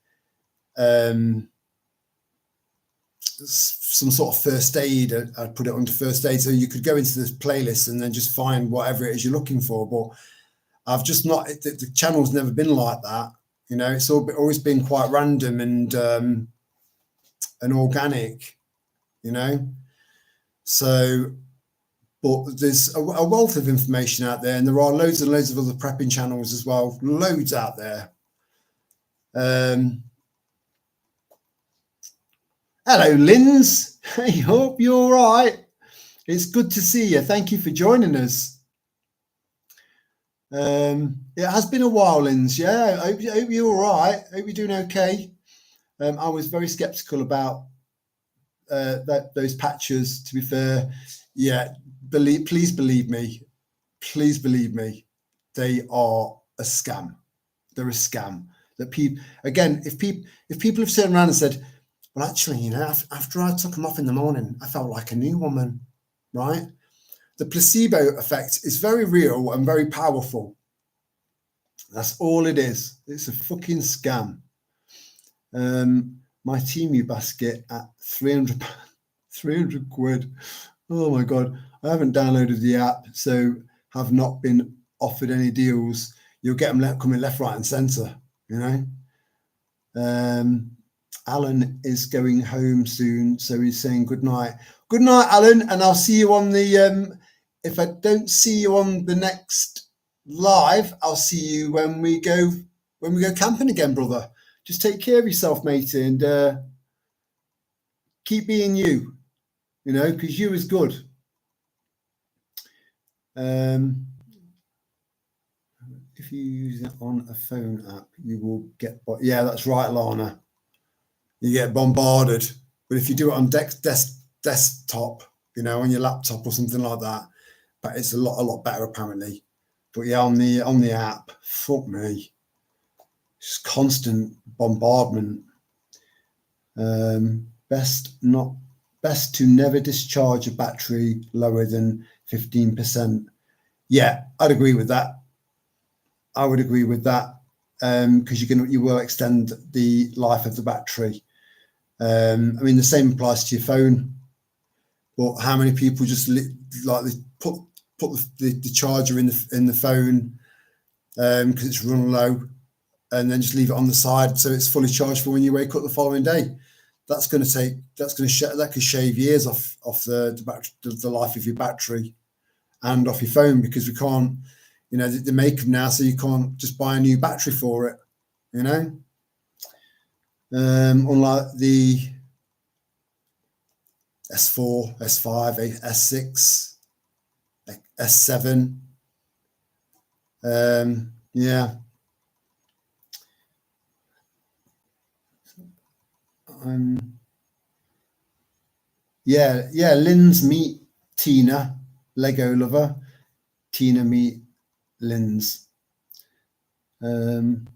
some sort of first aid, I'd put it under first aid, so you could go into this playlist and then just find whatever it is you're looking for. But I've just not, the channel's never been like that. You know, it's always been quite random and organic, you know. So, but there's a wealth of information out there, and there are loads and loads of other prepping channels as well. Loads out there. Hello, Linz. I hope you're all right. It's good to see you. Thank you for joining us. It has been a while, Linz. Yeah, I hope you're all right. I hope you're doing okay. I was very skeptical about those patches, to be fair. Yeah, please believe me. Please believe me. They are a scam. They're a scam. That people, again, if people have turned around and said, well, actually, you know, after I took them off in the morning, I felt like a new woman, right? The placebo effect is very real and very powerful. That's all it is. It's a fucking scam. My Temu basket at 300 quid. Oh my God. I haven't downloaded the app, so have not been offered any deals. You'll get them coming left, right and centre, you know. Alan is going home soon, so he's saying good night. Good night, Alan, and I'll see you on the if I don't see you on the next live, I'll see you when we go camping again, brother. Just take care of yourself, mate, and keep being you, you know, because you is good. If you use it on a phone app, you will get, yeah, that's right, Lana. You get bombarded. But if you do it on desktop, you know, on your laptop or something like that, but it's a lot better apparently. But yeah, on the app, fuck me, just constant bombardment. Best to never discharge a battery lower than 15%. Yeah, I'd agree with that. I would agree with that, because you will extend the life of the battery. I mean, the same applies to your phone. But how many people just like they put put the charger in the phone because it's run low, and then just leave it on the side so it's fully charged for when you wake up the following day. That could shave years off the life of your battery and off your phone, because we can't, they make them now so you can't just buy a new battery for it, unlike the S4, S5, S6, S7. Yeah. Lynn's meet Tina, Lego lover. Tina meet Lynn's. Don't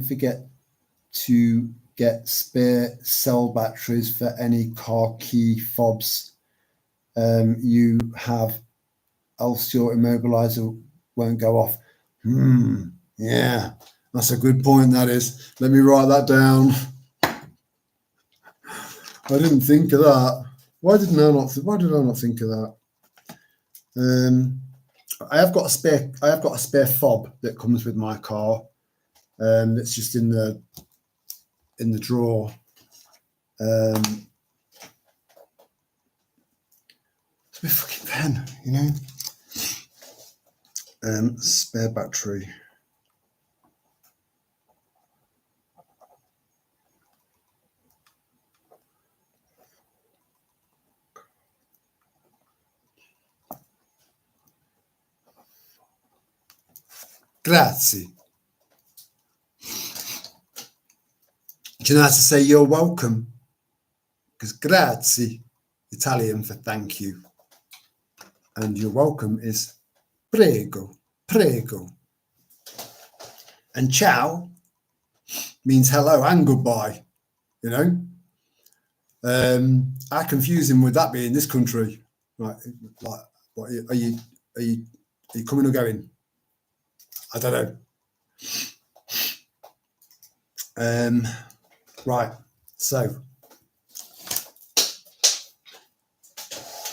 forget to get spare cell batteries for any car key fobs you have, else your immobilizer won't go off. Yeah, that's a good point, that is. Let me write that down. I didn't think of that. Why did I not think of that? I have got a spare fob that comes with my car. It's just in the drawer. It's a fucking pen, spare battery. Grazie. Do you know how to say you're welcome? Because grazie, Italian for thank you. And you're welcome is prego, prego. And ciao means hello and goodbye, I confuse him with that being this country. Like what are you coming or going? I don't know. Right, so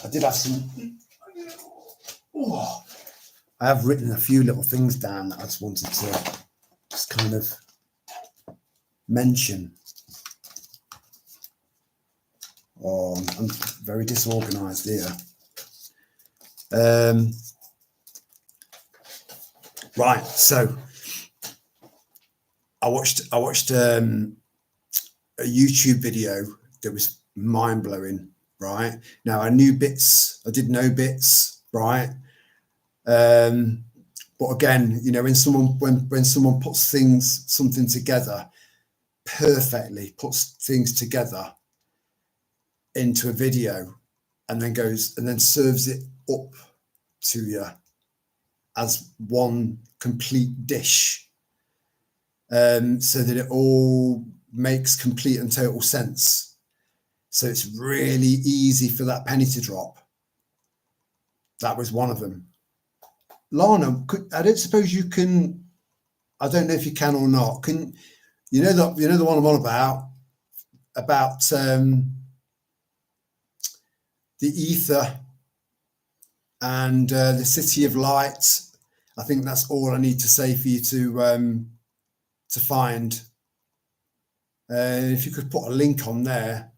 I did have some. I have written a few little things down that I just wanted to just kind of mention. I'm very disorganized here. Right, so I watched a YouTube video that was mind-blowing. Right, now I did know bits, right? But again, when someone puts something together perfectly, puts things together into a video, and then serves it up to you as one complete dish, so that it all makes complete and total sense. So it's really easy for that penny to drop. That was one of them. Lana, I don't suppose you can. I don't know if you can or not. Can you know the one I'm on about the ether and the city of light? I think that's all I need to say for you to find. If you could put a link on there.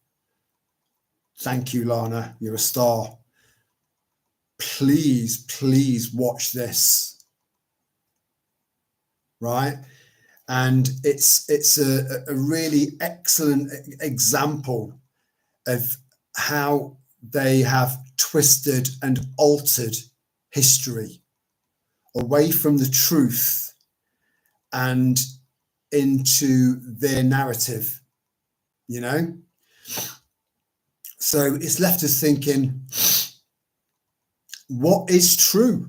Thank you, Lana. You're a star. Please watch this. Right? And it's a really excellent example of how they have twisted and altered history away from the truth and into their narrative, So it's left us thinking, what is true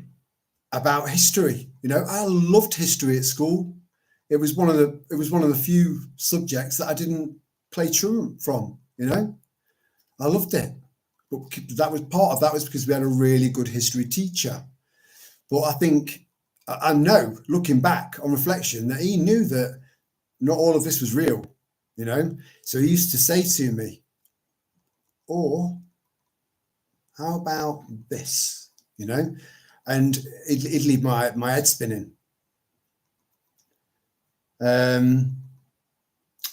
about history? I loved history at school. It was one of the few subjects that I didn't play truant from. I loved it. But that was part of that was because we had a really good history teacher. But I think I know, looking back on reflection, that he knew that not all of this was real, you know. So he used to say to me, or how about this, you know, and it'd leave my head spinning. In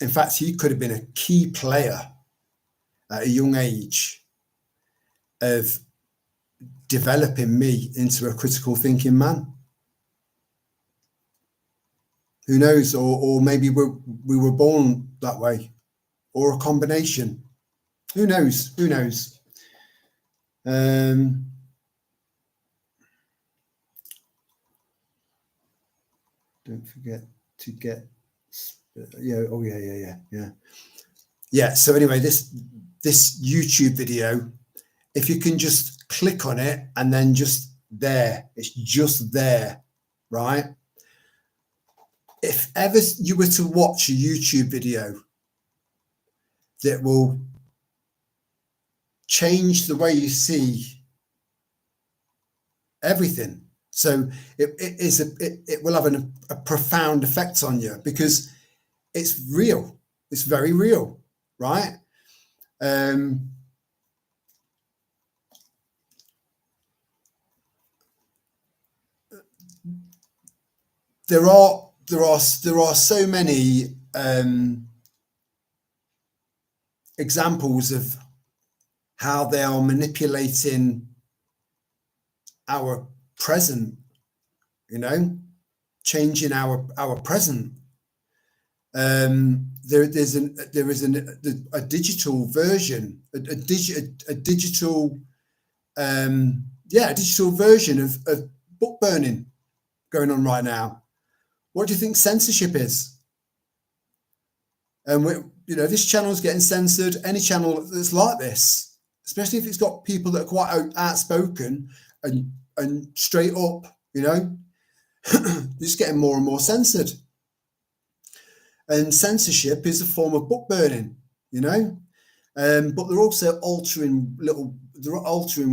fact, he could have been a key player at a young age of developing me into a critical thinking man. Who knows? Or maybe we were born that way, or a combination. Who knows? Who knows? Don't forget to get. Yeah. Oh yeah. So anyway, this YouTube video, if you can just click on it and then just there, it's just there, right? If ever you were to watch a YouTube video that will change the way you see everything, so it will have a profound effect on you, because it's real. It's very real, right? There are so many examples of how they are manipulating our present, you know, changing our present. There is a digital version, a digital version of book burning going on right now. What do you think censorship is? And you know, this channel is getting censored. Any channel that's like this, especially if it's got people that are quite outspoken and straight up, you know, just getting more and more censored. And censorship is a form of book burning, you know. But they're also altering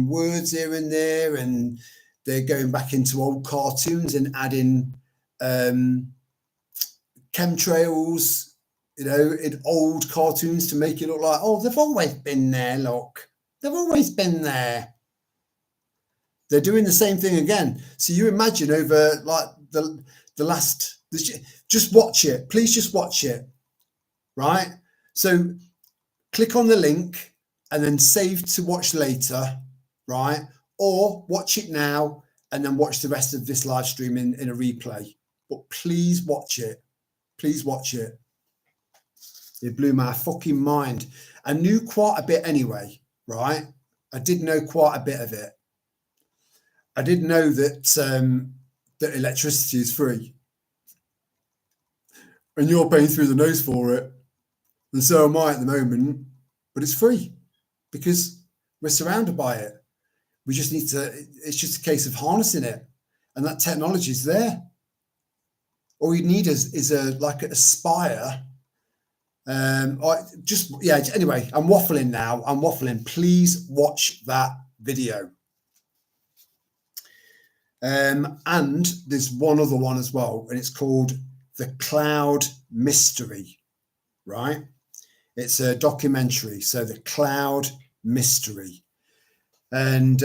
words here and there, and they're going back into old cartoons and adding chemtrails, you know, in old cartoons to make it look like, oh, they've always been there, look. They've always been there. They're doing the same thing again. So you imagine over like the last, just watch it. Please just watch it, right? So click on the link and then save to watch later, right? Or watch it now and then watch the rest of this live stream in a replay. But please watch it. Please watch it. It blew my fucking mind. I knew quite a bit anyway, right? I did know quite a bit of it. I did know that that electricity is free. And you're paying through the nose for it. And so am I at the moment. But it's free because we're surrounded by it. We just need to, it's just a case of harnessing it. And that technology is there. All you need is a spire. Anyway, I'm waffling now. I'm waffling. Please watch that video. And there's one other one as well, and it's called The Cloud Mystery, right? It's a documentary. So The Cloud Mystery. And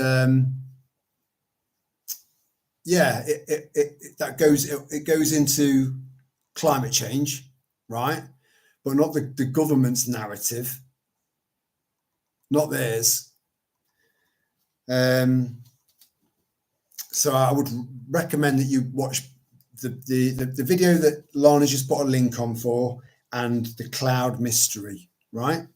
it goes into climate change, right? But not the government's narrative, not theirs. So I would recommend that you watch the video that Lana just put a link on for, and The Cloud Mystery, right?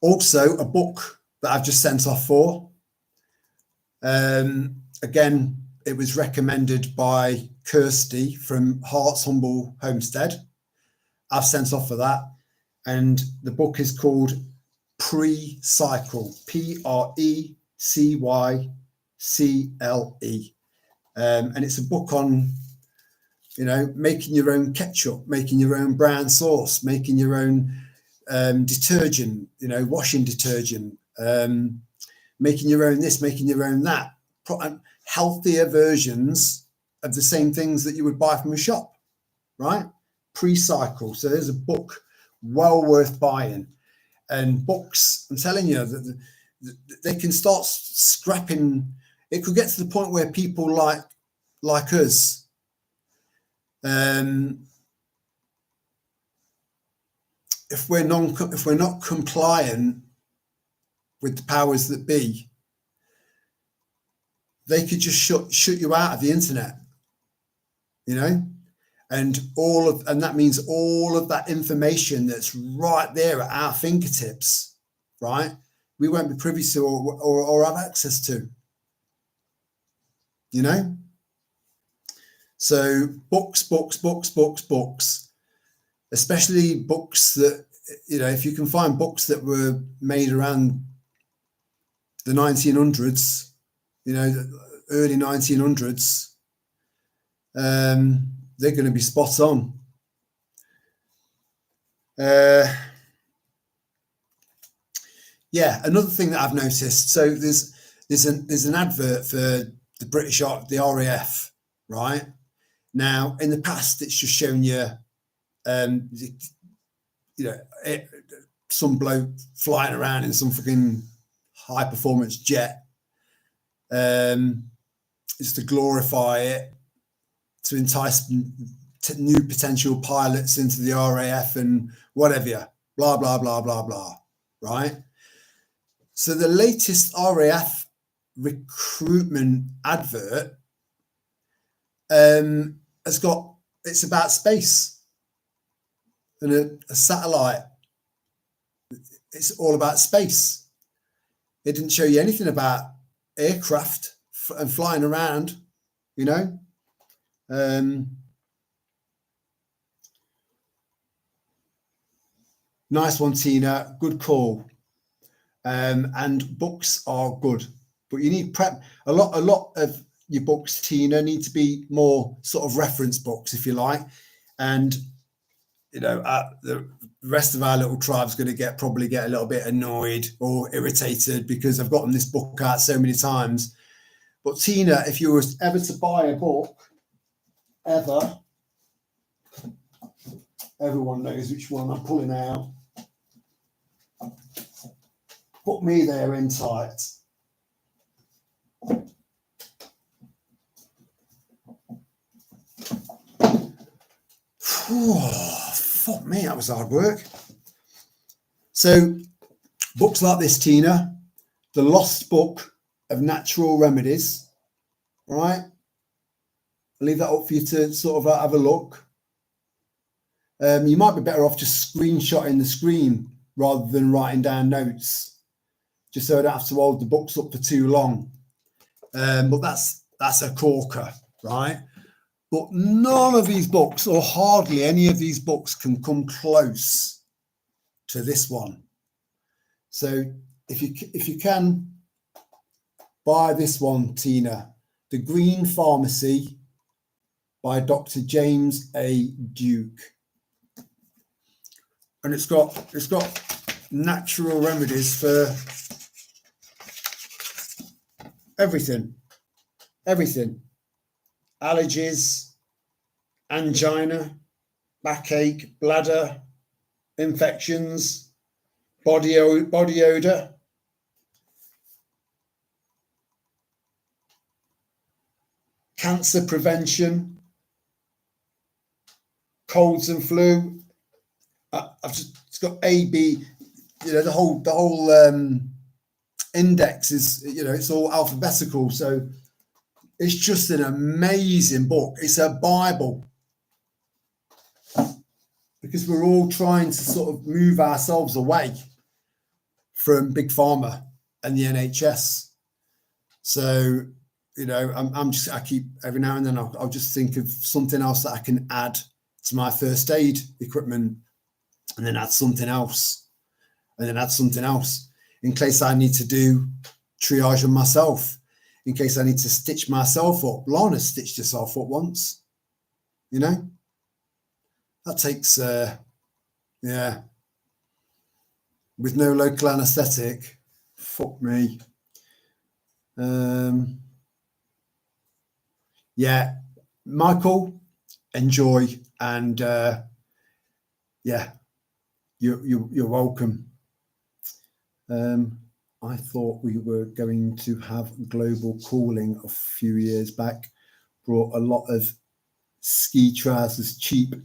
Also, a book that I've just sent off for. Again, it was recommended by Kirsty from Heart's Humble Homestead. I've sent off for that. And the book is called Pre-Cycle, Precycle. And it's a book on, you know, making your own ketchup, making your own brown sauce, making your own detergent, you know, washing detergent, making your own this, making your own that, healthier versions of the same things that you would buy from a shop, right? Pre-cycle. So there's a book well worth buying. And books, I'm telling you, that they can start scrapping. It could get to the point where people like us, if we're not compliant with the powers that be, they could just shut you out of the internet, you know, and that means all of that information that's right there at our fingertips, right? We won't be privy to or have access to, you know. So books, especially books that, you know, if you can find books that were made around the 1900s, you know, the early 1900s, they're going to be spot on. Yeah, another thing that I've noticed. So there's an advert for the British the RAF, right? Now, in the past, it's just shown you, you know, some bloke flying around in some fucking high performance jet, just to glorify it, to entice new potential pilots into the RAF and whatever, blah, blah, blah, blah, blah, right? So the latest RAF recruitment advert it's about space and a satellite. It's all about space. It didn't show you anything about aircraft and flying around, you know. Nice one, Tina. Good call. And books are good, but you need prep. A lot of your books, Tina, need to be more sort of reference books, if you like. And you know, the rest of our little tribe's going to probably get a little bit annoyed or irritated because I've gotten this book out so many times. But Tina, if you were ever to buy a book, everyone knows which one I'm pulling out. Put me there in tight. Oh, fuck me, that was hard work. So, books like this, Tina, The Lost Book of Natural Remedies, right? I'll leave that up for you to sort of have a look. You might be better off just screenshotting the screen rather than writing down notes, just so I don't have to hold the books up for too long. But that's a corker, right? But none of these books, or hardly any of these books, can come close to this one. So if you can buy this one, Tina, The Green Pharmacy by Dr. James A. Duke. And it's got natural remedies for everything. Allergies, angina, backache, bladder, infections, body odor, cancer prevention, colds and flu. It's got A, B, you know, the whole index is, you know, it's all alphabetical. So it's just an amazing book. It's a Bible, because we're all trying to sort of move ourselves away from Big Pharma and the NHS. So, you know, I keep every now and then I'll just think of something else that I can add to my first aid equipment, and then add something else, and then add something else in case I need to do triage on myself. In case I need to stitch myself up. Lana stitched herself up once, you know. That takes, yeah, with no local anaesthetic. Fuck me. Yeah, Michael, enjoy, and yeah, you're welcome. I thought we were going to have global cooling a few years back. Brought a lot of ski trousers cheap.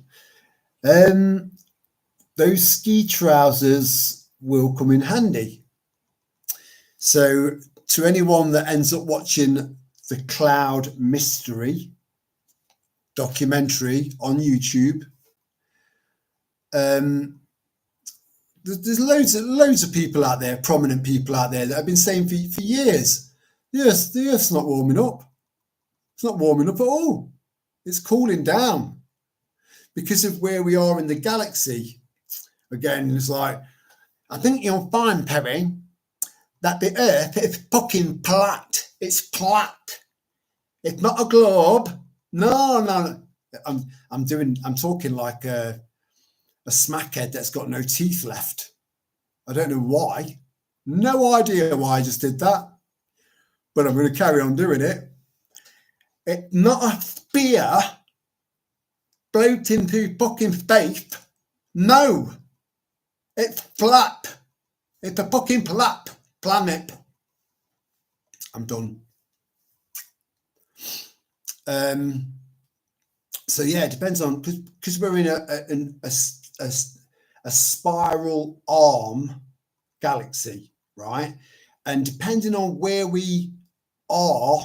Those ski trousers will come in handy. So to anyone that ends up watching the Cloud Mystery documentary on YouTube, there's loads of people out there, prominent people out there, that have been saying for years, yes, the Earth's not warming up. It's not warming up at all. It's cooling down because of where we are in the galaxy. Again, it's like, I think you'll find, Perry, that the Earth is fucking flat. It's flat. It's not a globe. No. I'm talking like a smackhead that's got no teeth left. I don't know why. No idea why I just did that. But I'm going to carry on doing it. It's not a spear floating through fucking space. No. It's flat. It's a fucking flat planet. I'm done. So yeah, it depends on, because we're in a spiral arm galaxy, right? And depending on where we are,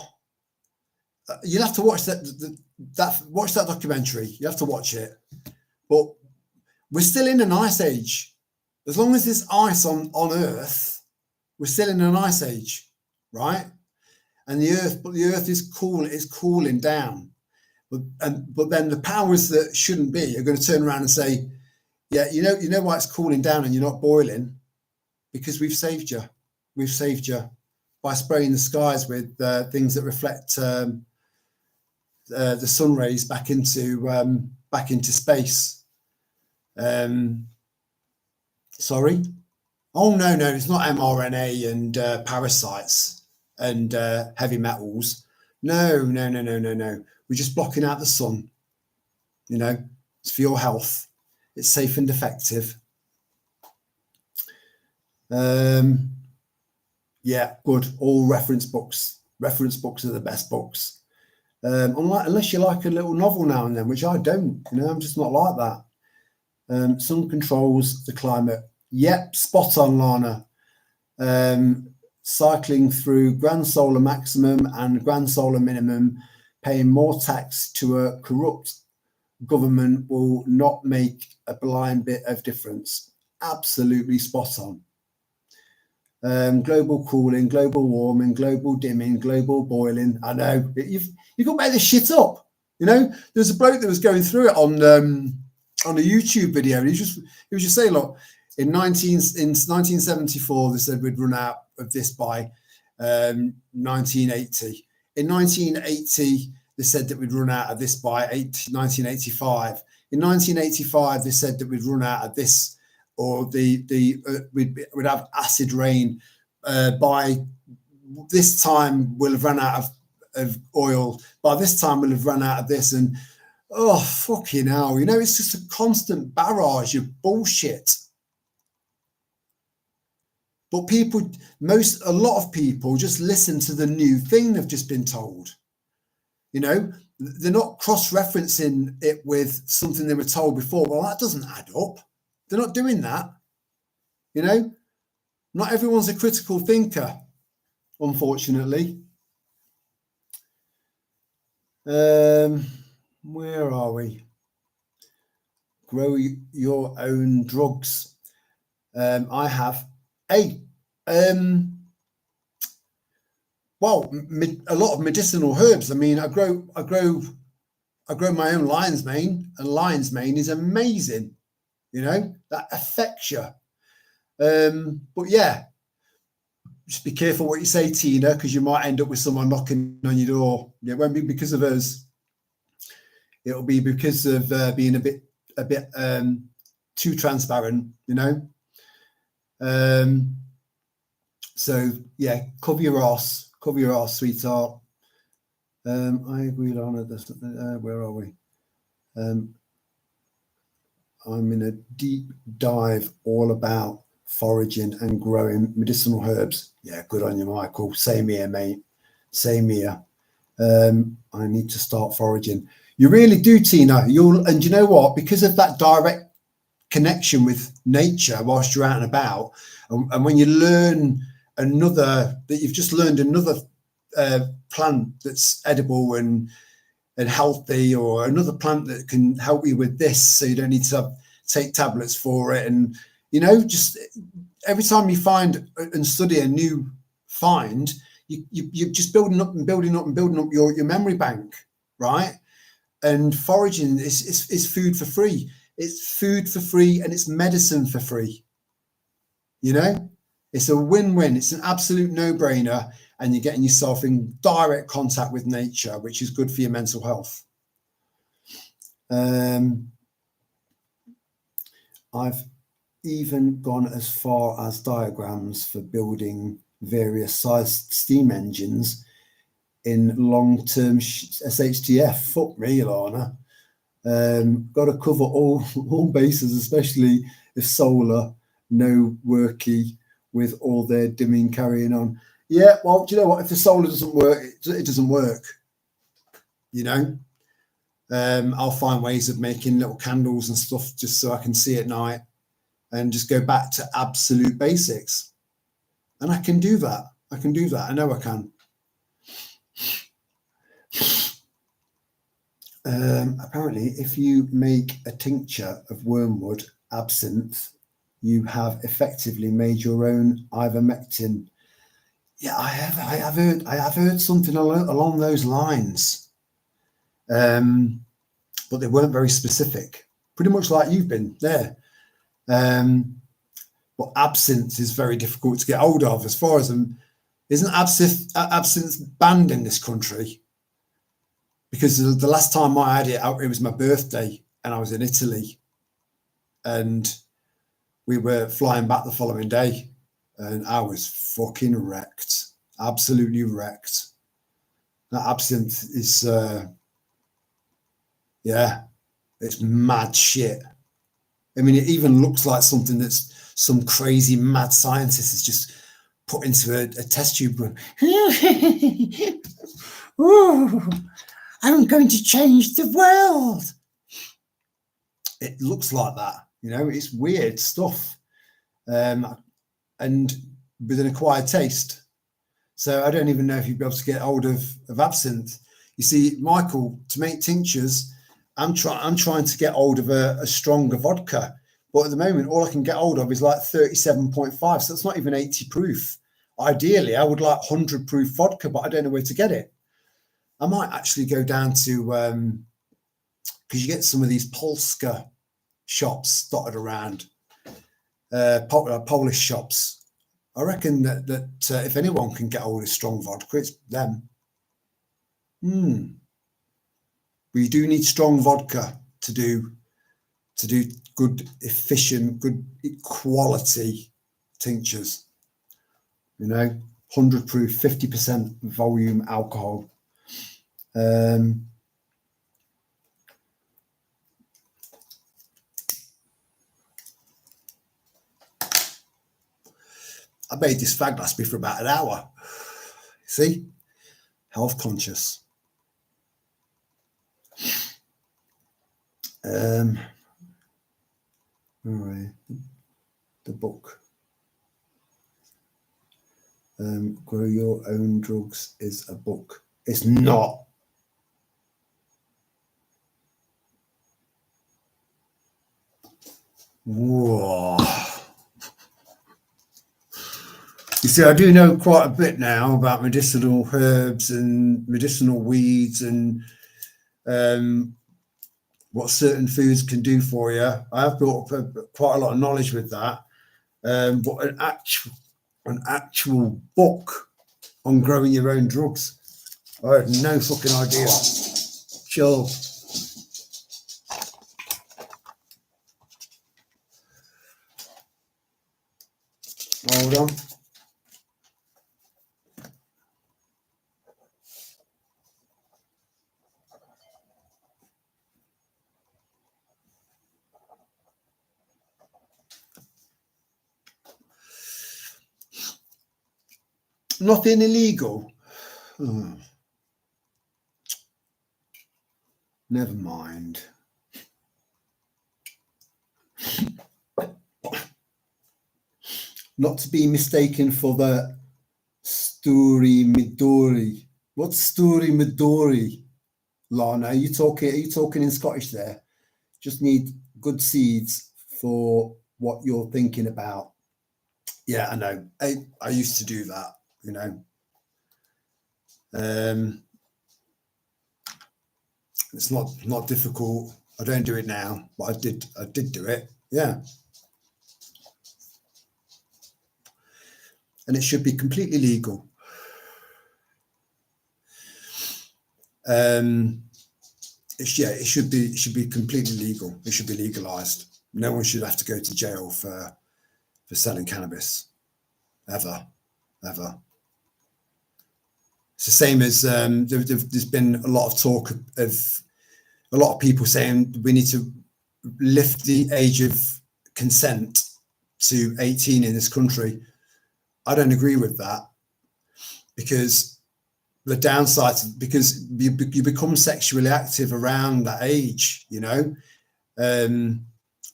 you'll have to watch watch that documentary. You have to watch it. But we're still in an ice age. As long as there's ice on Earth, we're still in an ice age, right? And the Earth is cooling down. But then the powers that shouldn't be are going to turn around and say, yeah, you know why it's cooling down and you're not boiling? Because we've saved you. We've saved you by spraying the skies with things that reflect the sun rays back into space. Sorry? Oh no, it's not mRNA and parasites and heavy metals. No. We're just blocking out the sun. It's for your health. It's safe and effective. Yeah, good. All reference books. Reference books are the best books. Unless you like a little novel now and then, which I don't. I'm just not like that. Sun controls the climate. Yep, spot on, Lana. Cycling through grand solar maximum and grand solar minimum, paying more tax to a corrupt government will not make a blind bit of difference. Absolutely spot on. Global cooling, global warming, global dimming, global boiling. I know you've got to make this shit up. There's a bloke that was going through it on a YouTube video, and he was just saying, look, in 1974 they said we'd run out of this by 1980. In 1980 they said that we'd run out of this by 1985. In 1985 they said that we'd run out of this, or we'd have acid rain. By this time we'll have run out of oil. By this time we'll have run out of this. And oh fucking hell, it's just a constant barrage of bullshit. But a lot of people just listen to the new thing they've just been told. They're not cross-referencing it with something they were told before. Well, that doesn't add up. They're not doing that. Not everyone's a critical thinker, unfortunately. Where are we? Grow your own drugs. I have a lot of medicinal herbs. I mean, I grow my own lion's mane, and lion's mane is amazing. That affects you. But yeah, just be careful what you say, Tina, because you might end up with someone knocking on your door. It won't be because of us. It'll be because of being a bit too transparent, So yeah, cover your ass, sweetheart. I agree, Lana. Where are we? I'm in a deep dive all about foraging and growing medicinal herbs. Yeah, good on you, Michael. Same here, mate. Same here. I need to start foraging. You really do, Tina. And you know what? Because of that direct connection with nature whilst you're out and about, and when you learn that you've just learned another plant that's edible and healthy, or another plant that can help you with this, so you don't need to take tablets for it. And just every time you find and study a new find, you're just building up your memory bank, right? And foraging is food for free. It's food for free and it's medicine for free. It's a win-win. It's an absolute no-brainer, and you're getting yourself in direct contact with nature, which is good for your mental health. I've even gone as far as diagrams for building various sized steam engines in long-term SHTF. Fuck me, Lana. Got to cover all bases, especially if solar no worky with all their dimming carrying on. Yeah, well, do you know what? If the solar doesn't work, it doesn't work. I'll find ways of making little candles and stuff just so I can see at night and just go back to absolute basics. And I can do that. I know I can. Apparently, if you make a tincture of wormwood absinthe, you have effectively made your own ivermectin. Yeah, I have heard something along those lines, but they weren't very specific. Pretty much like you've been there. But absinthe is very difficult to get hold of. As far as isn't absinthe banned in this country? Because the last time I had it was my birthday, and I was in Italy, and we were flying back the following day, and I was fucking wrecked, absolutely wrecked. That absinthe is, it's mad shit. I mean, it even looks like something that's some crazy mad scientist has just put into a test tube. Ooh, I'm going to change the world. It looks like that, it's weird stuff. And with an acquired taste. So I don't even know if you'd be able to get hold of absinthe. You see, Michael, to make tinctures, I'm trying to get hold of a stronger vodka. But at the moment, all I can get hold of is like 37.5. So it's not even 80 proof. Ideally, I would like 100 proof vodka, but I don't know where to get it. I might actually go down to, because you get some of these Polska shops dotted around, Polish shops. I reckon that if anyone can get hold of strong vodka, it's them. But you do need strong vodka to do good, efficient, good quality tinctures. 100 proof, 50% volume alcohol. I made this fag last me for about an hour. See? Health conscious. All right. The book. Grow Your Own Drugs is a book. It's not. Whoa. You see, I do know quite a bit now about medicinal herbs and medicinal weeds and what certain foods can do for you. I have built up quite a lot of knowledge with that. But an actual book on growing your own drugs, I had no fucking idea. Sure. Hold on. Nothing illegal. Oh, never mind. Not to be mistaken for the Story Midori. What's Story Midori, Lana? Are you talking in Scottish there? Just need good seeds for what you're thinking about. Yeah, I know. I used to do that, you know. It's not difficult. I don't do it now, but I did do it. Yeah. And it should be completely legal. It should be completely legal. It should be legalized. No one should have to go to jail for selling cannabis, ever. It's the same as there's been a lot of talk of a lot of people saying we need to lift the age of consent to 18 in this country. I don't agree with that, because the downsides, because you become sexually active around that age, you know.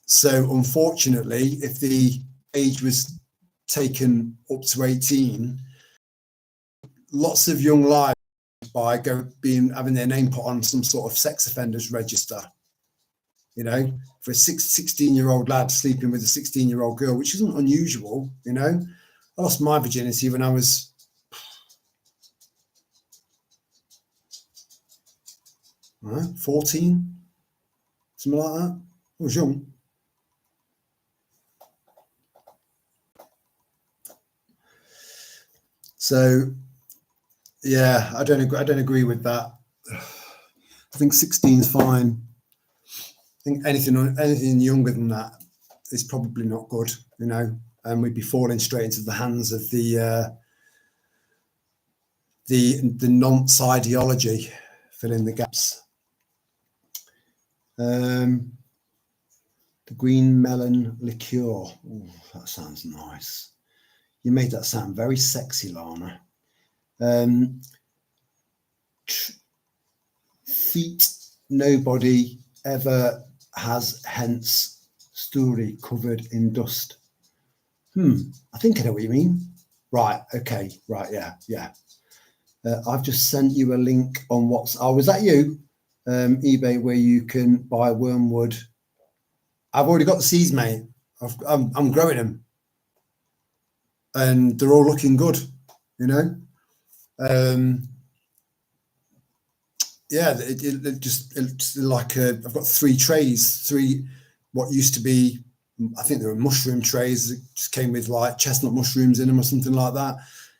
So unfortunately, if the age was taken up to 18, lots of young lives by having their name put on some sort of sex offenders register, you know, for a 16-year-old lad sleeping with a 16-year-old girl, which isn't unusual, you know. I lost my virginity when I was 14, something like that. I was young. So yeah, I don't agree with that. I think 16 is fine. I think anything younger than that is probably not good, you know, and we'd be falling straight into the hands of the nonce ideology, fill in the gaps. The green melon liqueur. Ooh, that sounds nice. You made that sound very sexy, Lana. Feet nobody ever has, hence story covered in dust. I think I know what you mean. Right, okay, right, yeah. I've just sent you a link on WhatsApp. Oh, was that you? eBay, where you can buy wormwood. I've already got the seeds, mate. I'm growing them, and they're all looking good, you know. Yeah, it's like I've got 3 trays, 3 what used to be, I think they were mushroom trays. It just came with like chestnut mushrooms in them or something like that.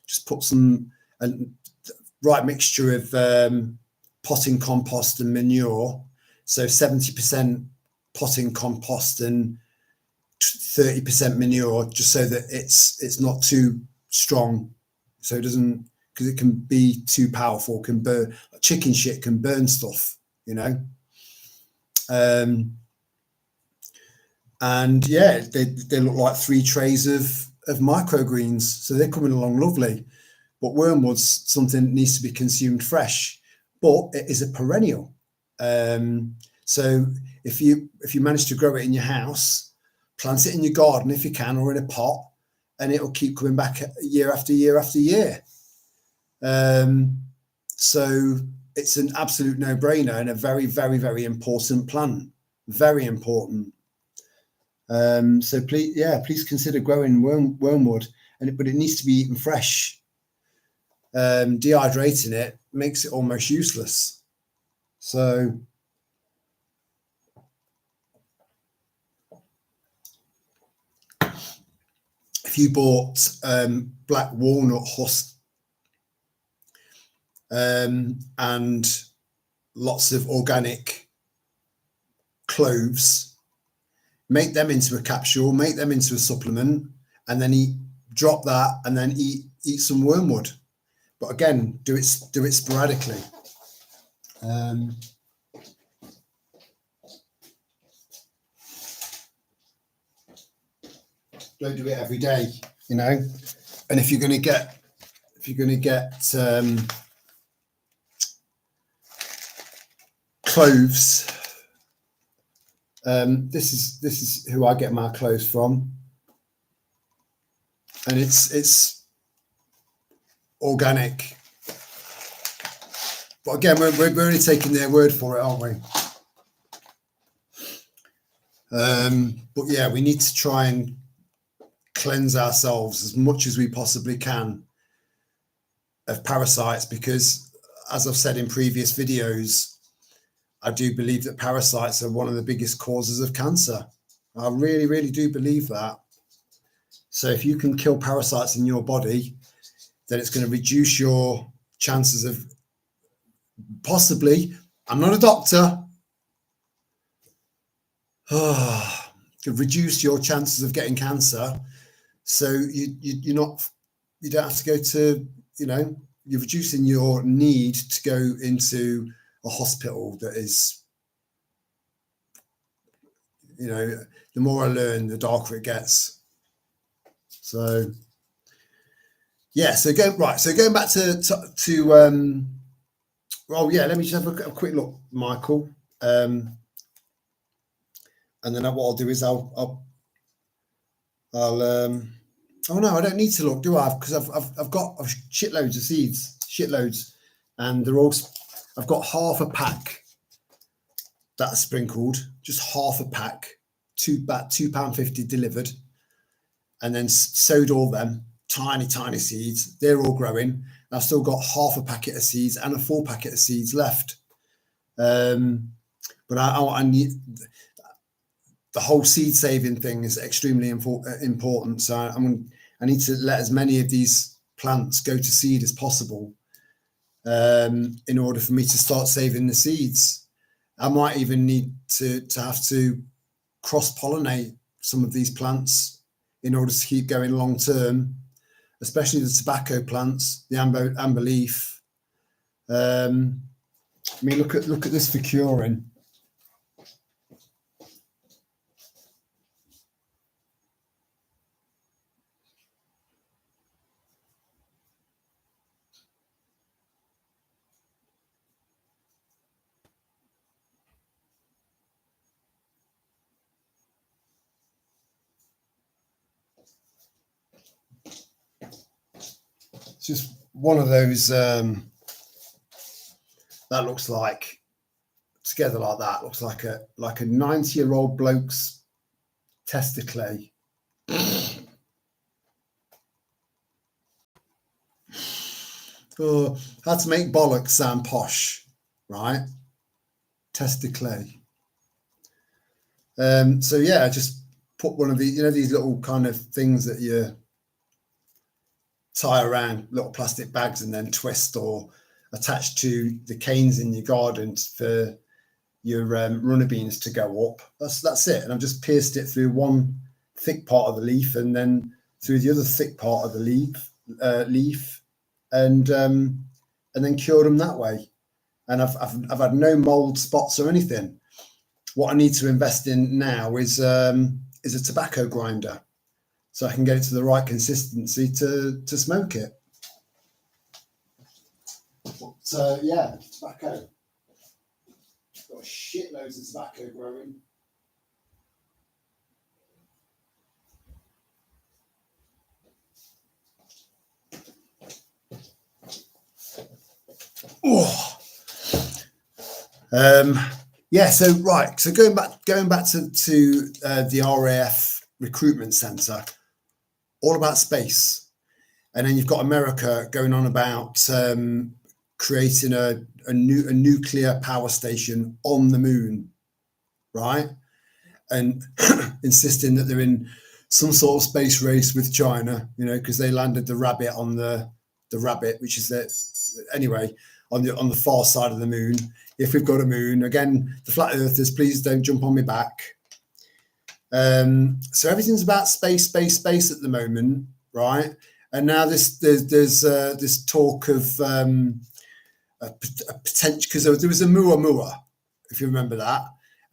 Just put some right mixture of potting compost and manure. So 70% potting compost and 30% manure, just so that it's not too strong, so it doesn't, because it can be too powerful, can burn. Chicken shit can burn stuff, you know. And yeah, they look like 3 trays of microgreens, so they're coming along lovely. But wormwood's something that needs to be consumed fresh, but it is a perennial. So if you manage to grow it in your house, plant it in your garden if you can, or in a pot, and it'll keep coming back year after year after year. So it's an absolute no-brainer, and a very, very, very important plant. Very important. So please consider growing wormwood, but it needs to be eaten fresh. Dehydrating it makes it almost useless. So if you bought black walnut husk and lots of organic cloves, make them into a capsule, make them into a supplement, and then drop that, and then eat some wormwood. But again, do it sporadically. Don't do it every day, you know. And if you're going to get if you're going to get clothes, this is who I get my clothes from, and it's organic. But again, we're only taking their word for it, aren't we? But yeah, we need to try and cleanse ourselves as much as we possibly can of parasites, because as I've said in previous videos, I do believe that parasites are one of the biggest causes of cancer. I really, really do believe that. So if you can kill parasites in your body, then it's going to reduce your chances of possibly, I'm not a doctor, reduce your chances of getting cancer. So you don't have to go to, you're reducing your need to go into a hospital that is, the more I learn, the darker it gets. So yeah, so going back to well, yeah, let me just have a quick look, Michael, and then what I'll do is I'll oh no, I don't need to look, do I? Because I've got shitloads of seeds, and they're all, I've got half a pack that's sprinkled, just half a pack, about £2.50 delivered, and then sowed all them tiny seeds. They're all growing. I've still got half a packet of seeds and a full packet of seeds left. But I need, the whole seed saving thing is extremely important. So I need to let as many of these plants go to seed as possible, in order for me to start saving the seeds. I might even need to have to cross-pollinate some of these plants in order to keep going long term, especially the tobacco plants, the amber leaf. I mean, look at this for curing. It's just one of those that looks like, together like that, looks like a 90-year-old bloke's testicle. Oh, how to make bollocks sound posh, right? Testicle. So yeah, I just put one of these, these little kind of things that you tie around little plastic bags and then twist or attach to the canes in your garden for your runner beans to go up. That's it. And I've just pierced it through one thick part of the leaf and then through the other thick part of the leaf, and then cured them that way. And I've had no mold spots or anything. What I need to invest in now is a tobacco grinder, so I can get it to the right consistency to smoke it. So yeah, tobacco. Got shitloads of tobacco growing. Oh. Yeah, so right. So going back to the RAF recruitment centre, all about space. And then you've got America going on about creating a nuclear power station on the moon, right? And insisting that they're in some sort of space race with China, because they landed the rabbit on the rabbit, which is anyway, on the far side of the moon. If we've got a moon, again, the flat earthers, please don't jump on my back. So everything's about space at the moment, right? And now there's this talk of a potential, because there was a Muamua, if you remember that,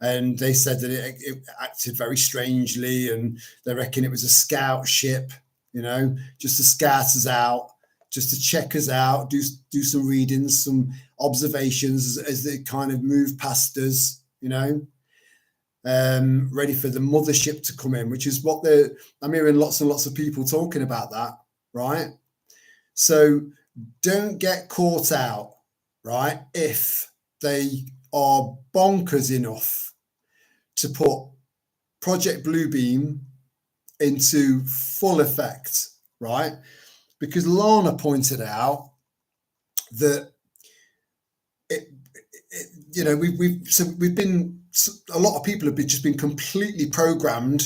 and they said that it acted very strangely, and they reckon it was a scout ship, just to scout us out just to check us out, do some readings, some observations as they kind of move past us, you know, ready for the mothership to come in, which is what I'm hearing lots and lots of people talking about that, right? So don't get caught out, right? If they are bonkers enough to put Project Bluebeam into full effect, right? Because Lana pointed out that you know, we've been, a lot of people have just been completely programmed.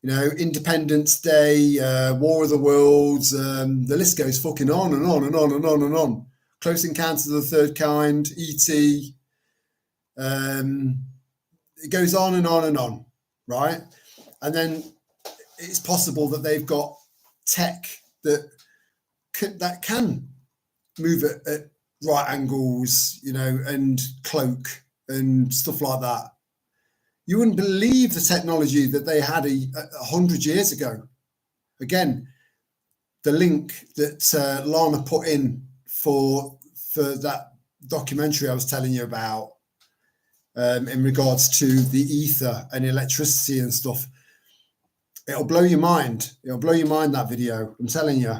You know, Independence Day, War of the Worlds, the list goes fucking on and on and on and on and on. Close Encounters of the Third Kind, E.T. It goes on and on and on, right? And then it's possible that they've got tech that can move at right angles, you know, and cloak and stuff like that. You wouldn't believe the technology that they had 100 years ago. Again, the link that Lana put in for that documentary I was telling you about, in regards to the ether and electricity and stuff, it'll blow your mind. It'll blow your mind, that video, I'm telling you.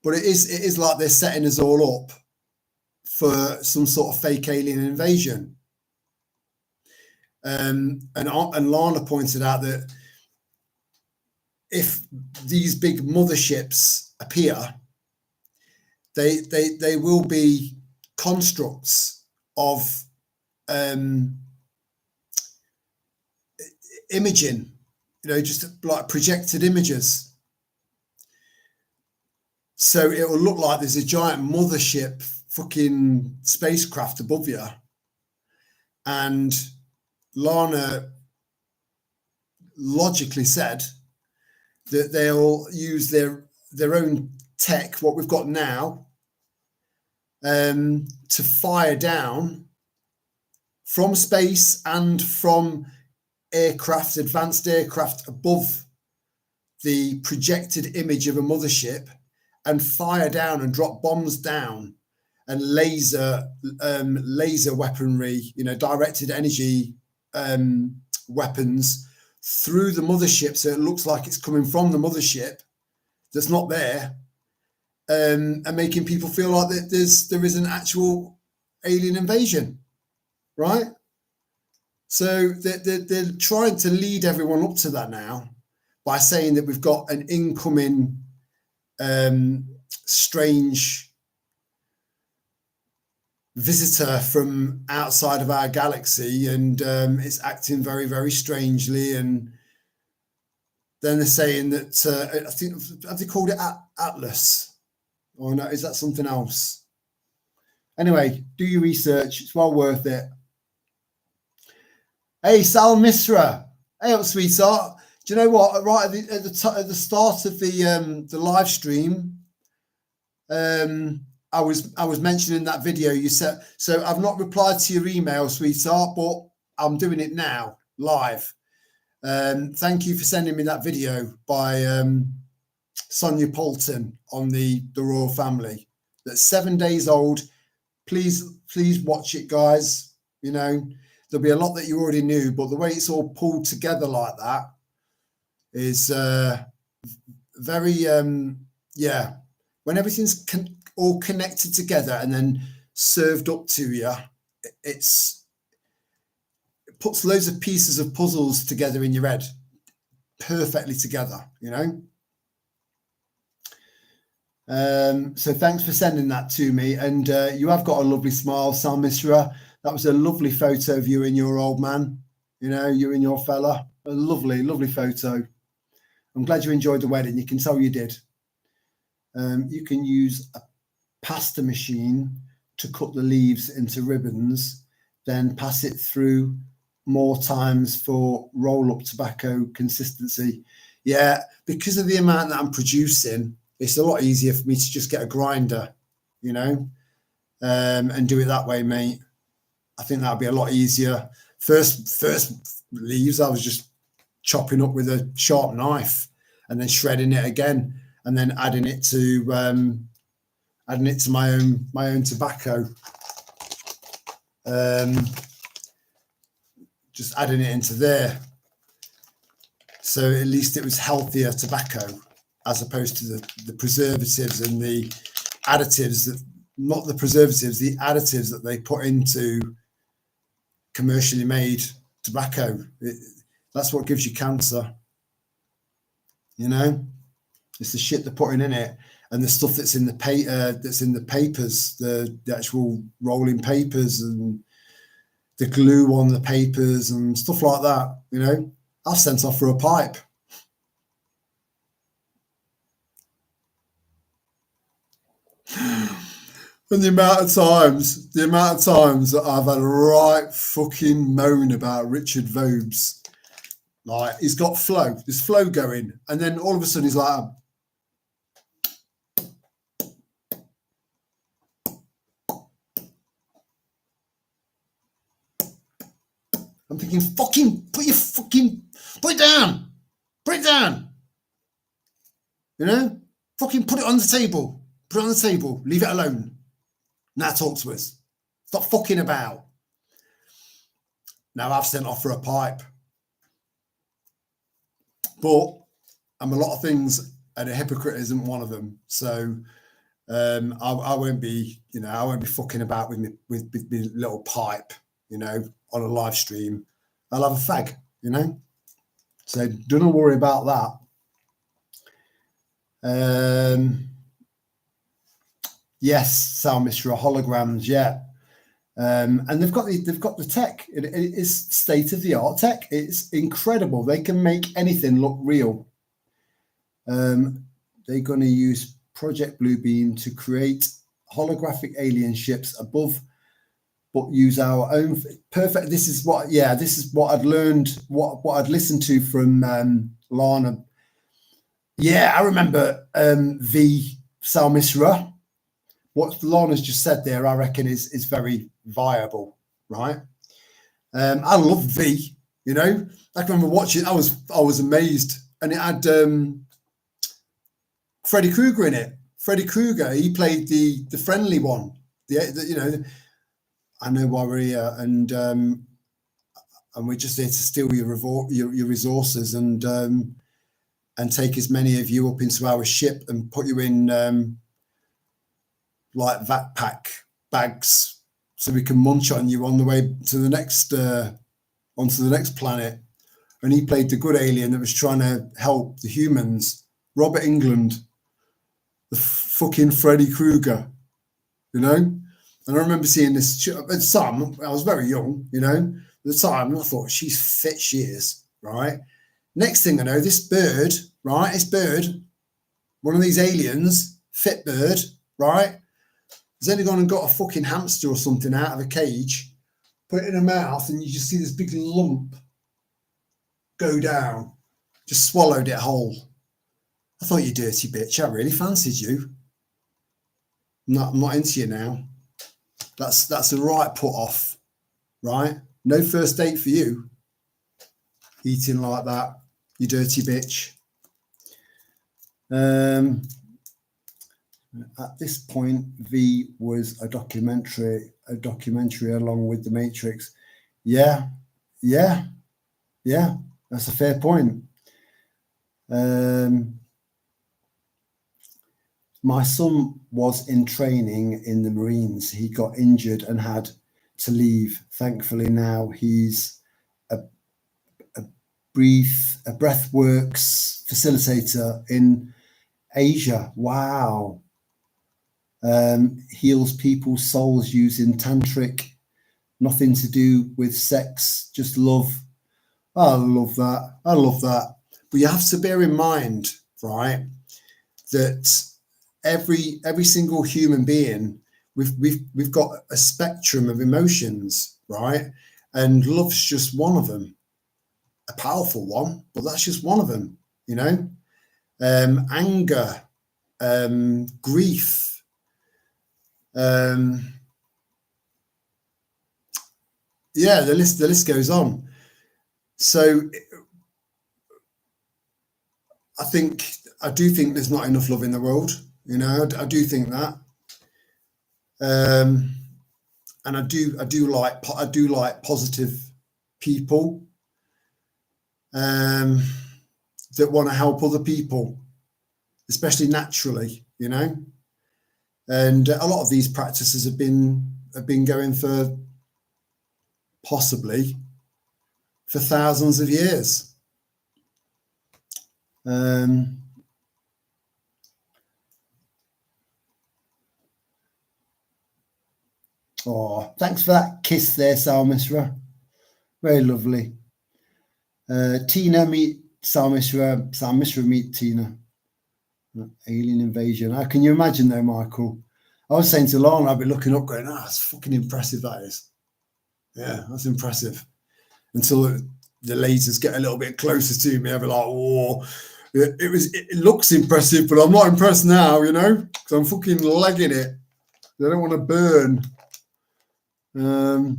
But it is like they're setting us all up for some sort of fake alien invasion. And Lana pointed out that if these big motherships appear, they will be constructs of imaging, you know, just like projected images. So it will look like there's a giant mothership fucking spacecraft above you. And Lana logically said that they'll use their own tech, what we've got now, to fire down from space and from aircraft, advanced aircraft above the projected image of a mothership, and fire down and drop bombs down and laser weaponry, you know, directed energy weapons through the mothership, so it looks like it's coming from the mothership that's not there, and making people feel like that there is an actual alien invasion, right? So they're trying to lead everyone up to that now by saying that we've got an incoming strange visitor from outside of our galaxy, and it's acting very, very strangely. And then they're saying that I think, have they called it Atlas? Or no, is that something else? Anyway, do your research; it's well worth it. Hey, Sal Misra. Hey, up, sweetheart. Do you know what? Right at the start of the live stream, I was mentioning that video you said. So I've not replied to your email, sweetheart, but I'm doing it now live. Thank you for sending me that video by Sonia Poulton on the royal family. That's 7 days old. Please watch it, guys. You know, there'll be a lot that you already knew, but the way it's all pulled together like that is very, yeah. When everything's all connected together and then served up to you, it puts loads of pieces of puzzles together in your head, perfectly together, you know. So thanks for sending that to me. And you have got a lovely smile, Sal Misra. That was a lovely photo of you and your old man, you know, you and your fella. A lovely, lovely photo. I'm glad you enjoyed the wedding. You can tell you did. You can use a pasta machine to cut the leaves into ribbons, then pass it through more times for roll-up tobacco consistency. Yeah, because of the amount that I'm producing, it's a lot easier for me to just get a grinder, you know, and do it that way, mate. I think that'll be a lot easier. First leaves, I was just chopping up with a sharp knife and then shredding it again and then adding it to adding it to my own tobacco. Just adding it into there. So at least it was healthier tobacco, as opposed to the preservatives and the additives that, not the preservatives, the additives that they put into commercially made tobacco. That's what gives you cancer. You know, it's the shit they're putting in it, and the stuff that's in the papers, the actual rolling papers and the glue on the papers and stuff like that. You know, I've sent off for a pipe. And the amount of times that I've had a right fucking moan about Richard Vobes. Like, he's got flow, there's flow going, and then all of a sudden he's like, I'm thinking, put it down, you know, fucking put it on the table, leave it alone. Now talk to us. Stop fucking about. Now I've sent off for a pipe. But I'm a lot of things, and a hypocrite isn't one of them. So I won't be, you know, I won't be fucking about with my little pipe, you know, on a live stream. I'll have a fag, you know. So don't worry about that. Yes, Sal Mishra holograms, yeah. And they've got the tech. It is state of the art tech. It's incredible. They can make anything look real. They're going to use Project Bluebeam to create holographic alien ships above, but use our own perfect. This is what I'd learned. What I'd listened to from Lana. Yeah, I remember V Sal Misra. What Lana's just said there, I reckon, is very viable, right? I love V, you know. I can remember watching. I was amazed, and it had Freddy Krueger in it. Freddy Krueger, he played the friendly one. The you know, I know why we're here, and we're just here to steal your resources and take as many of you up into our ship and put you in. Like vat pack bags, so we can munch on you on the way to the next onto the next planet. And he played the good alien that was trying to help the humans. Robert England, the fucking Freddy Krueger, you know. And I remember seeing this at the time. I was very young, you know. At the time, and I thought, she's fit, she is, right. Next thing I know, this bird, one of these aliens, fit bird, right. He's only gone and got a fucking hamster or something out of a cage, put it in her mouth, and you just see this big lump go down. Just swallowed it whole. I thought, you dirty bitch, I really fancied you. I'm not into you now. That's the right put off, right? No first date for you. Eating like that, you dirty bitch. At this point, V was a documentary along with The Matrix. Yeah, that's a fair point. My son was in training in the Marines. He got injured and had to leave. Thankfully, now he's a breathworks facilitator in Asia. Wow. Heals people's souls using tantric, nothing to do with sex, just love. I love that. But you have to bear in mind, right, that every single human being, we've got a spectrum of emotions, right? And love's just one of them, a powerful one, but that's just one of them, you know. Anger, grief. Yeah, the list goes on. So I do think there's not enough love in the world, you know. I do think that. And I do like positive people that want to help other people, especially naturally, you know. And a lot of these practices have been going for possibly for thousands of years. Oh, thanks for that kiss there, Salmisra. Very lovely. Tina meet Salmisra. Salmisra meet Tina. Alien invasion. How can you imagine though, Michael? I was saying to Lauren, I'd be looking up going, that's fucking impressive, that is. Yeah, that's impressive. Until the lasers get a little bit closer to me, I'll be like, oh, it looks impressive, but I'm not impressed now, you know, because I'm fucking legging it. I don't want to burn. I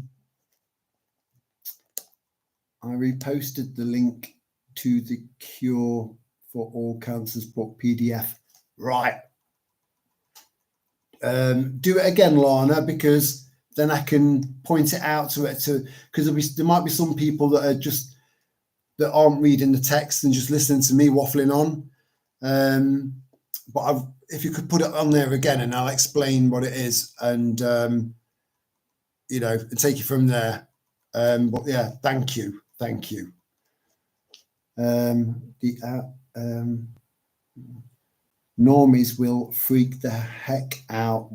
reposted the link to the Cure for All Cancers book PDF. Right. Do it again, Lana, because then I can point it out to it because there might be some people that aren't reading the text and just listening to me waffling on. But if you could put it on there again, and I'll explain what it is, and you know, and take it from there. But yeah, thank you. Normies will freak the heck out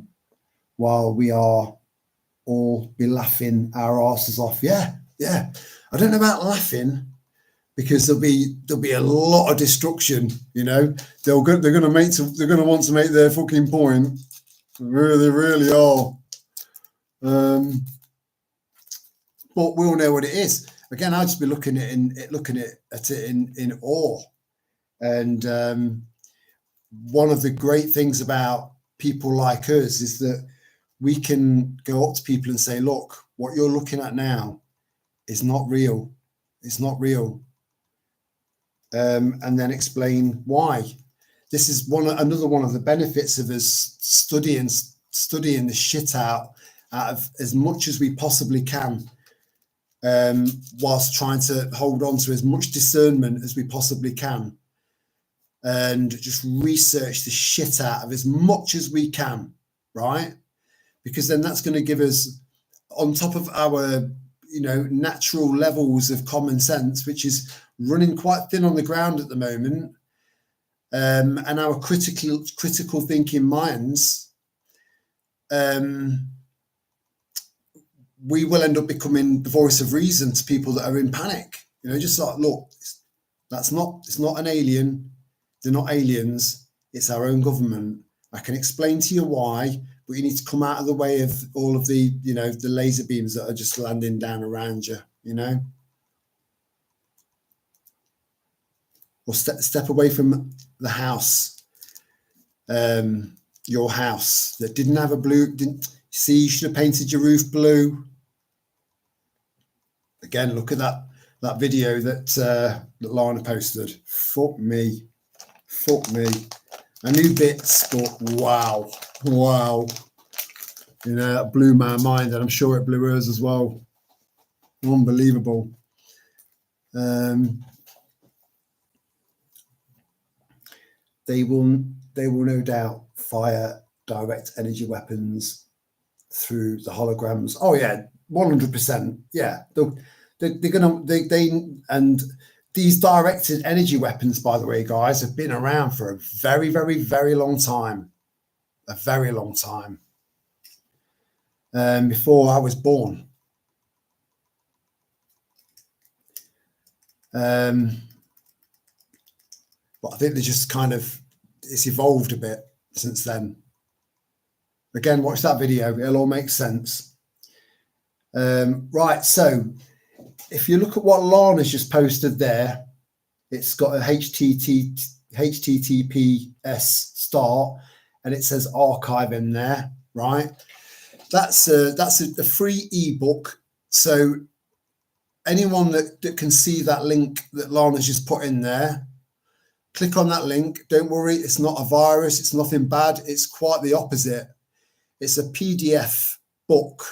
while we are all be laughing our asses off. Yeah. I don't know about laughing, because there'll be a lot of destruction. You know, they're going to want to make their fucking point. They really are. But we all know what it is. Again, I'll just be looking at it in awe. And one of the great things about people like us is that we can go up to people and say, look, what you're looking at now is not real. It's not real. And then explain why. This is another one of the benefits of us studying the shit out of as much as we possibly can, whilst trying to hold on to as much discernment as we possibly can, and just research the shit out of as much as we can, right? Because then that's going to give us, on top of our, you know, natural levels of common sense, which is running quite thin on the ground at the moment, and our critical thinking minds, we will end up becoming the voice of reason to people that are in panic. You know, just like, look, it's not an alien. They're not aliens. It's our own government. I can explain to you why, but you need to come out of the way of all of the, you know, the laser beams that are just landing down around you, you know? Or step away from the house, your house that didn't have a blue, see, you should have painted your roof blue. Again, look at that video that Lana posted. Fuck me. I knew bits, but wow. You know, that blew my mind, and I'm sure it blew hers as well. Unbelievable. They will no doubt fire direct energy weapons through the holograms. Oh yeah, 100%. Yeah, they're gonna and these directed energy weapons, by the way, guys, have been around for a very, very, very long time. A very long time. Before I was born. But I think they just it's evolved a bit since then. Again, watch that video. It'll all make sense. Right, so if you look at what Lana's just posted there, it's got a HTTPS start, and it says archive in there, right? That's a free ebook. So anyone that can see that link that Lana's just put in there, click on that link. Don't worry, it's not a virus. It's nothing bad. It's quite the opposite. It's a PDF book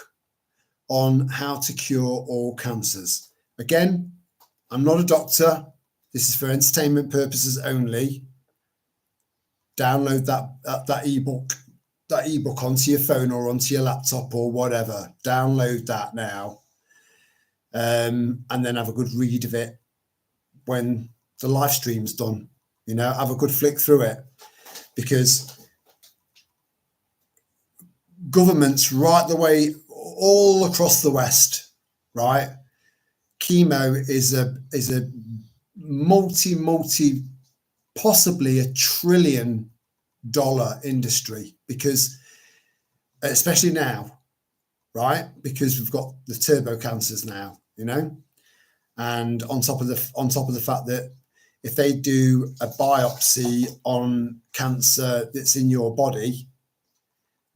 on how to cure all cancers. Again, I'm not a doctor. This is for entertainment purposes only. Download that ebook onto your phone or onto your laptop or whatever. Download that now, and then have a good read of it when the live stream's done. You know, have a good flick through it, because governments right the way all across the West, right? Chemo is a multi, possibly $1 trillion industry, because especially now, right? Because we've got the turbo cancers now, you know, and on top of the fact that if they do a biopsy on cancer that's in your body,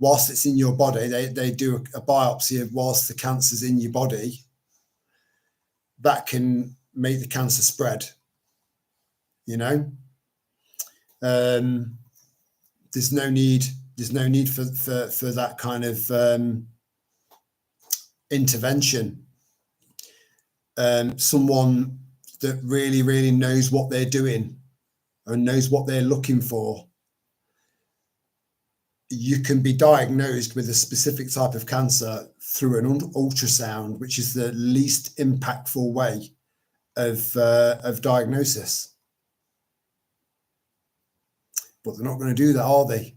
whilst it's in your body, they do a biopsy of whilst the cancer's in your body, that can make the cancer spread, you know. There's no need for that kind of intervention. Someone that really knows what they're doing and knows what they're looking for. You can be diagnosed with a specific type of cancer through an ultrasound, which is the least impactful way of diagnosis. But they're not going to do that, are they?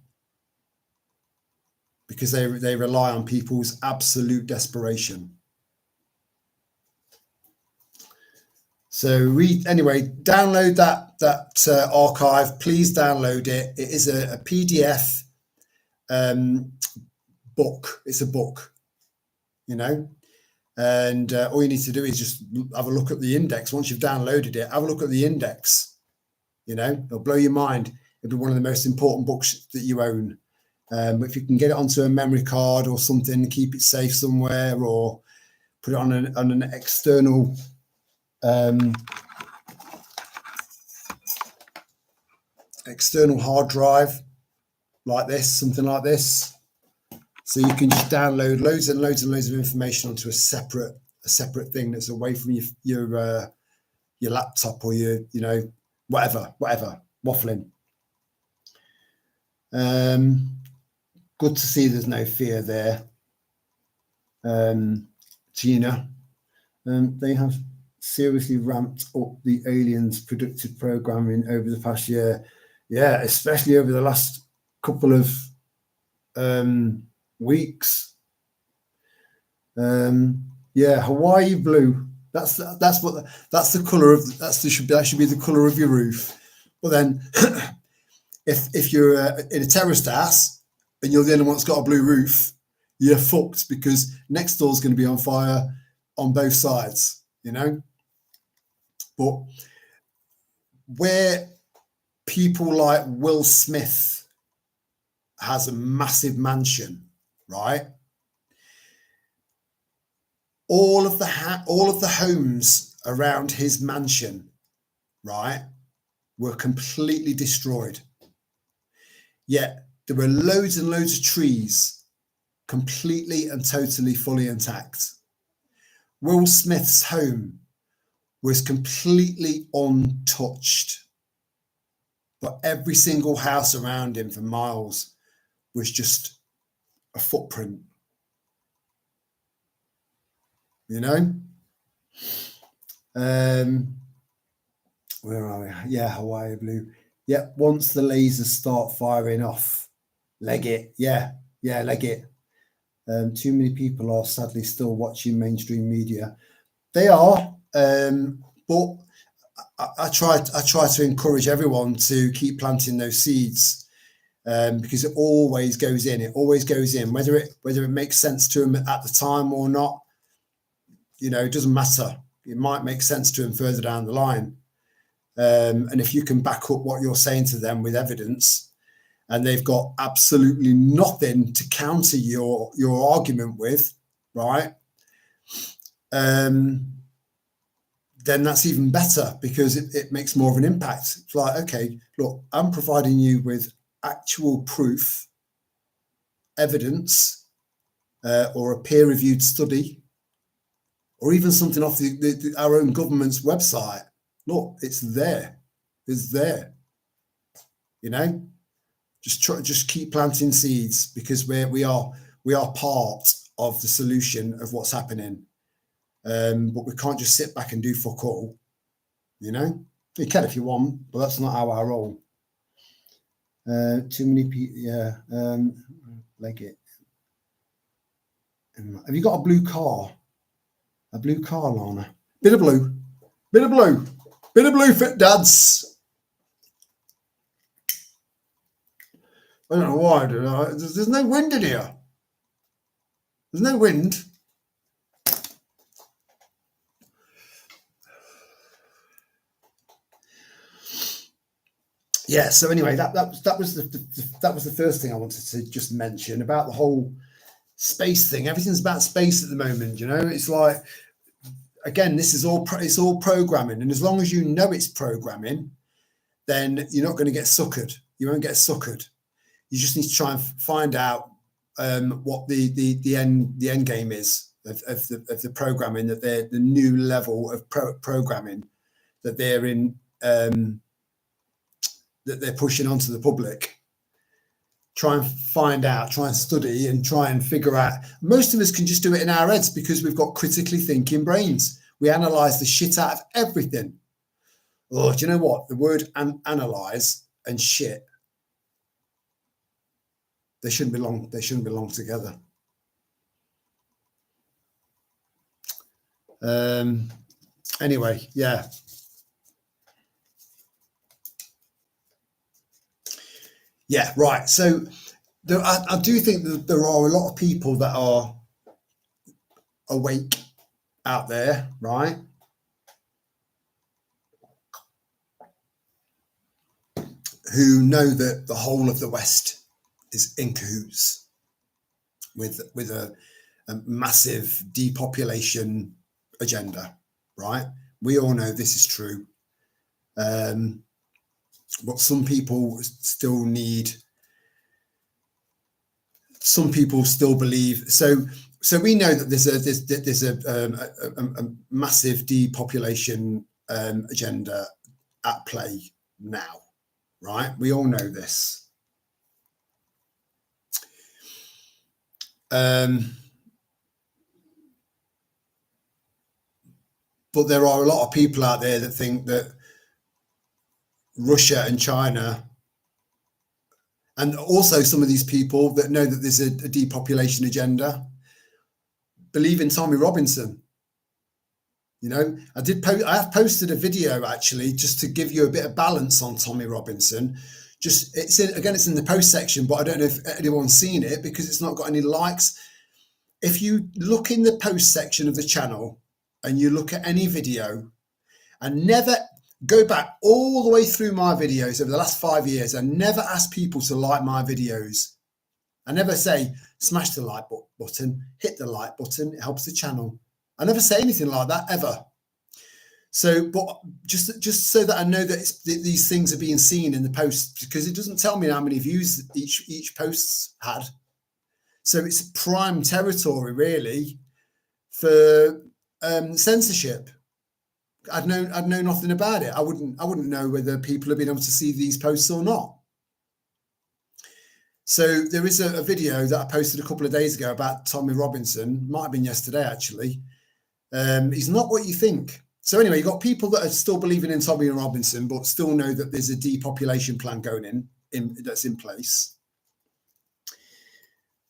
Because they rely on people's absolute desperation. So anyway, download that archive. Please download it. It is a PDF book. It's a book, you know, and all you need to do is just have a look at the index. Once you've downloaded it, have a look at the index. You know, it'll blow your mind. It'll be one of the most important books that you own. If you can get it onto a memory card or something, keep it safe somewhere, or put it on an external external hard drive like this, something like this, so you can just download loads and loads and loads of information onto a separate thing that's away from your laptop or your, you know, whatever waffling. Good to see there's no fear there. Gina, they have seriously ramped up the aliens predictive programming over the past year. Yeah, especially over the last couple of weeks. Yeah, Hawaii blue. That's the color of that should be the color of your roof. Well then, if you're in a terraced house and you're the only one that's got a blue roof, you're fucked, because next door's going to be on fire on both sides, you know. But where people like Will Smith has a massive mansion, right? All of the homes around his mansion, right, were completely destroyed. Yet there were loads and loads of trees completely and totally fully intact. Will Smith's home was completely untouched, but every single house around him for miles was just a footprint. You know? Where are we? Yeah, Hawaii blue. Yeah, once the lasers start firing off, leg it. Yeah, leg it. Too many people are sadly still watching mainstream media. They are, but I try to encourage everyone to keep planting those seeds, because it always goes in. It always goes in, whether it makes sense to them at the time or not. You know, it doesn't matter. It might make sense to them further down the line. And if you can back up what you're saying to them with evidence, and they've got absolutely nothing to counter your argument with, right? Then that's even better, because it makes more of an impact. It's like, okay, look, I'm providing you with actual proof evidence or a peer-reviewed study, or even something off our own government's website. Look, it's there. It's there. You know, just keep planting seeds, because we are part of the solution of what's happening. But we can't just sit back and do fuck all. You know, you can if you want, but that's not our role. Too many people. Yeah, like it. Have you got a blue car? A blue car, Lana? Bit of blue. Bit of blue. Bit of blue fit dads. I don't know why. There's no wind in here. There's no wind. Yeah. So anyway, that was the first thing I wanted to just mention about the whole space thing. Everything's about space at the moment. You know, it's like, again, this is it's all programming, and as long as you know it's programming, then you're not going to get suckered. You won't get suckered. You just need to try and find out what the end game is of the programming, that they're the new level of programming that they're in, that they're pushing onto the public. Try and find out, try and study, and try and figure out. Most of us can just do it in our heads because we've got critically thinking brains. We analyze the shit out of everything. Oh, do you know what? The word analyze and shit, they shouldn't belong together. Anyway, yeah. Yeah, right. So I do think that there are a lot of people that are awake out there, right? Who know that the whole of the West is in cahoots with a massive depopulation agenda, right? We all know this is true. But some people still believe. So we know that there's a massive depopulation agenda at play now, right? We all know this. But there are a lot of people out there that think that Russia and China, and also some of these people that know that there's a depopulation agenda, believe in Tommy Robinson. You know, I have posted a video actually just to give you a bit of balance on Tommy Robinson. It's in the post section, but I don't know if anyone's seen it because it's not got any likes. If you look in the post section of the channel and you look at any video, and never go back all the way through my videos over the last 5 years, I never ask people to like my videos. I never say, smash the like button, hit the like button, it helps the channel. I never say anything like that, ever. So, but just so that I know that these things are being seen in the posts, because it doesn't tell me how many views each post's had. So it's prime territory, really, for censorship. I'd know nothing about it. I wouldn't know whether people have been able to see these posts or not. So there is a video that I posted a couple of days ago about Tommy Robinson. Might have been yesterday, actually. He's not what you think. So anyway, you've got people that are still believing in Tommy Robinson, but still know that there's a depopulation plan going that's in place.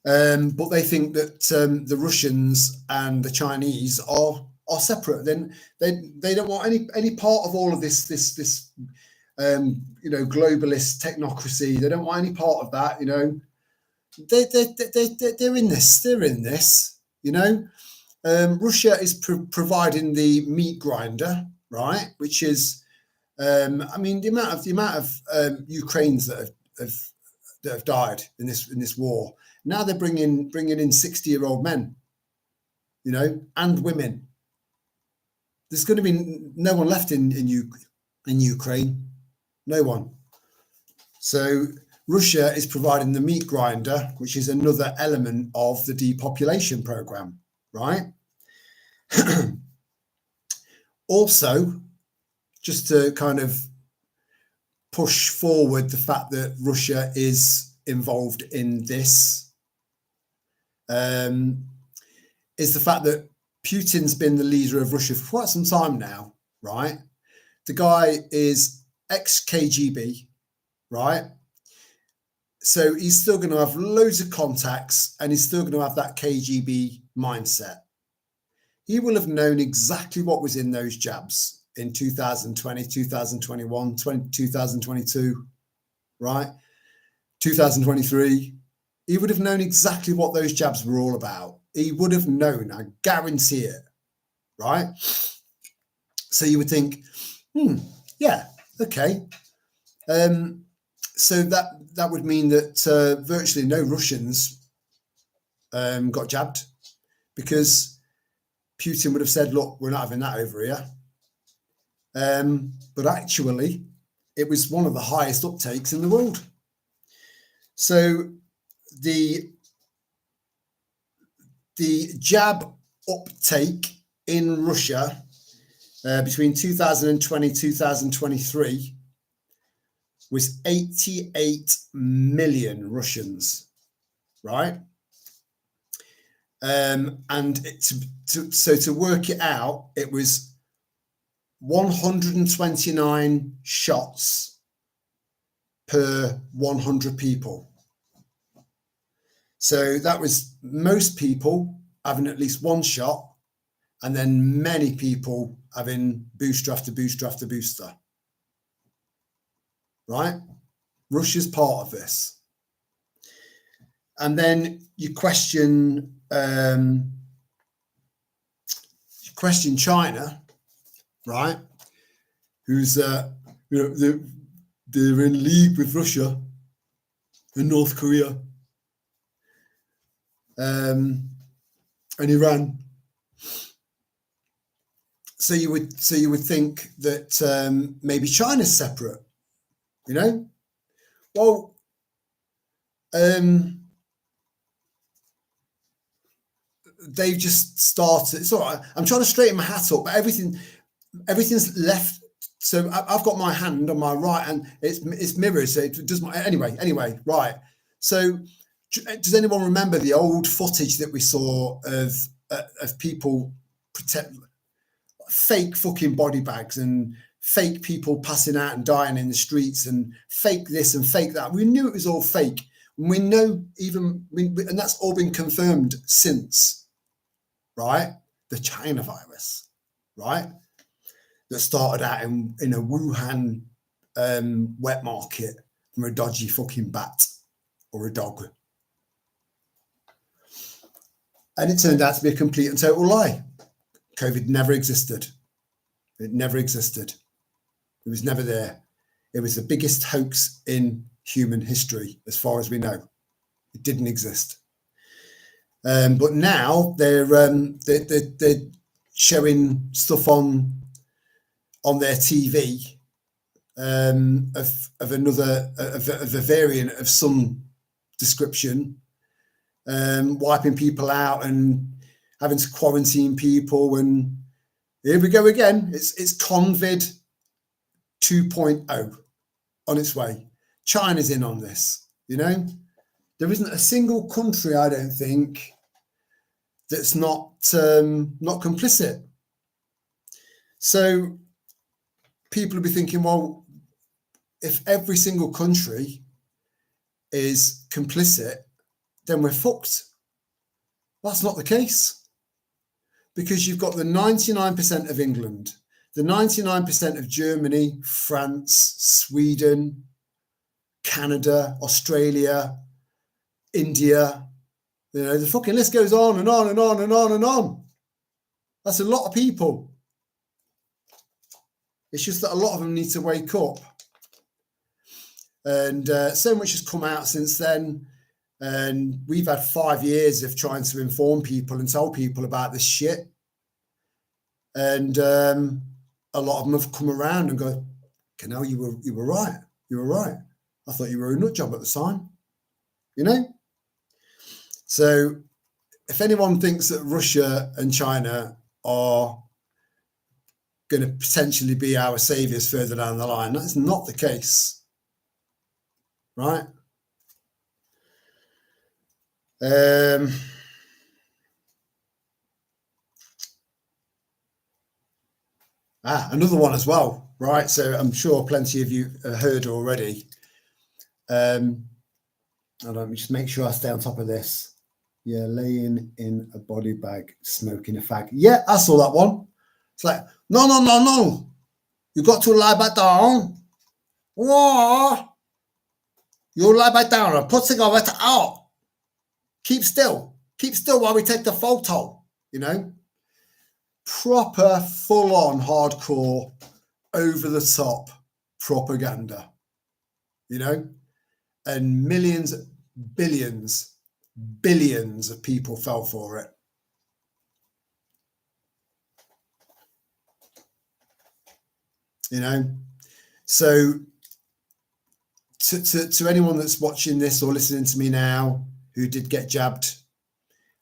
But they think that the Russians and the Chinese are separate. Then they don't want any part of all of this globalist technocracy. They don't want any part of that. You know, they're in this. They're in this. You know, Russia is providing the meat grinder, right? Which is, I mean, the amount of Ukrainians that have died in this war. Now they're bringing in 60-year-old men, you know, and women. There's going to be no one left in Ukraine, no one. So Russia is providing the meat grinder, which is another element of the depopulation program, right? Also, just to kind of push forward the fact that Russia is involved in this, is the fact that Putin's been the leader of Russia for quite some time now, right? The guy is ex-KGB, right? So he's still going to have loads of contacts and he's still going to have that KGB mindset. He will have known exactly what was in those jabs in 2020, 2021, 2022, right? 2023. He would have known exactly what those jabs were all about. He would have known, I guarantee it, right? So you would think, yeah, okay. So that would mean that virtually no Russians got jabbed, because Putin would have said, look, we're not having that over here. But actually, it was one of the highest uptakes in the world. So the jab uptake in Russia between 2020 and 2023 was 88 million Russians, right? And to work it out, it was 129 shots per 100 people. So that was most people having at least one shot, and then many people having booster after booster after booster. Right? Russia's part of this. And then you question China, right? Who's they're in league with Russia and North Korea and Iran. So you would think that maybe China's separate, you know? Well, they've just started. It's all right. I'm trying to straighten my hat up, but everything's left. So I've got my hand on my right, and it's mirrored. So it does my anyway. Right. So does anyone remember the old footage that we saw of people fake fucking body bags and fake people passing out and dying in the streets and fake this and fake that? We knew it was all fake. We know and that's all been confirmed since, right? The China virus, right? That started out in a Wuhan wet market from a dodgy fucking bat or a dog. And it turned out to be a complete and total lie. COVID never existed. It never existed. It was never there. It was the biggest hoax in human history, as far as we know. It didn't exist. But now they're showing stuff on their TV of a variant of some description, wiping people out and having to quarantine people, and here we go again. It's COVID 2.0 on its way. China's in on this, you know. There isn't a single country, I don't think, that's not complicit. So people will be thinking, well, if every single country is complicit, then we're fucked. That's not the case, because you've got the 99% of England, the 99% of Germany, France, Sweden, Canada, Australia, India. You know, the fucking list goes on and on and on and on and on. That's a lot of people. It's just that a lot of them need to wake up. And so much has come out since then. And we've had 5 years of trying to inform people and tell people about this shit. And a lot of them have come around and go, you know, you were right. You were right. I thought you were a nut job at the time, you know? So if anyone thinks that Russia and China are going to potentially be our saviors further down the line, that's not the case, right? Another one as well, right? So I'm sure plenty of you have heard already. Hold on, let me just make sure I stay on top of this. Yeah, laying in a body bag, smoking a fag. Yeah, I saw that one. It's like, no. You got to lie back down. Whoa. You lie back down and put cigarette out. Keep still. Keep still while we take the photo, you know? Proper, full-on, hardcore, over-the-top propaganda, you know? And millions, billions of people fell for it. You know, so to anyone that's watching this or listening to me now who did get jabbed,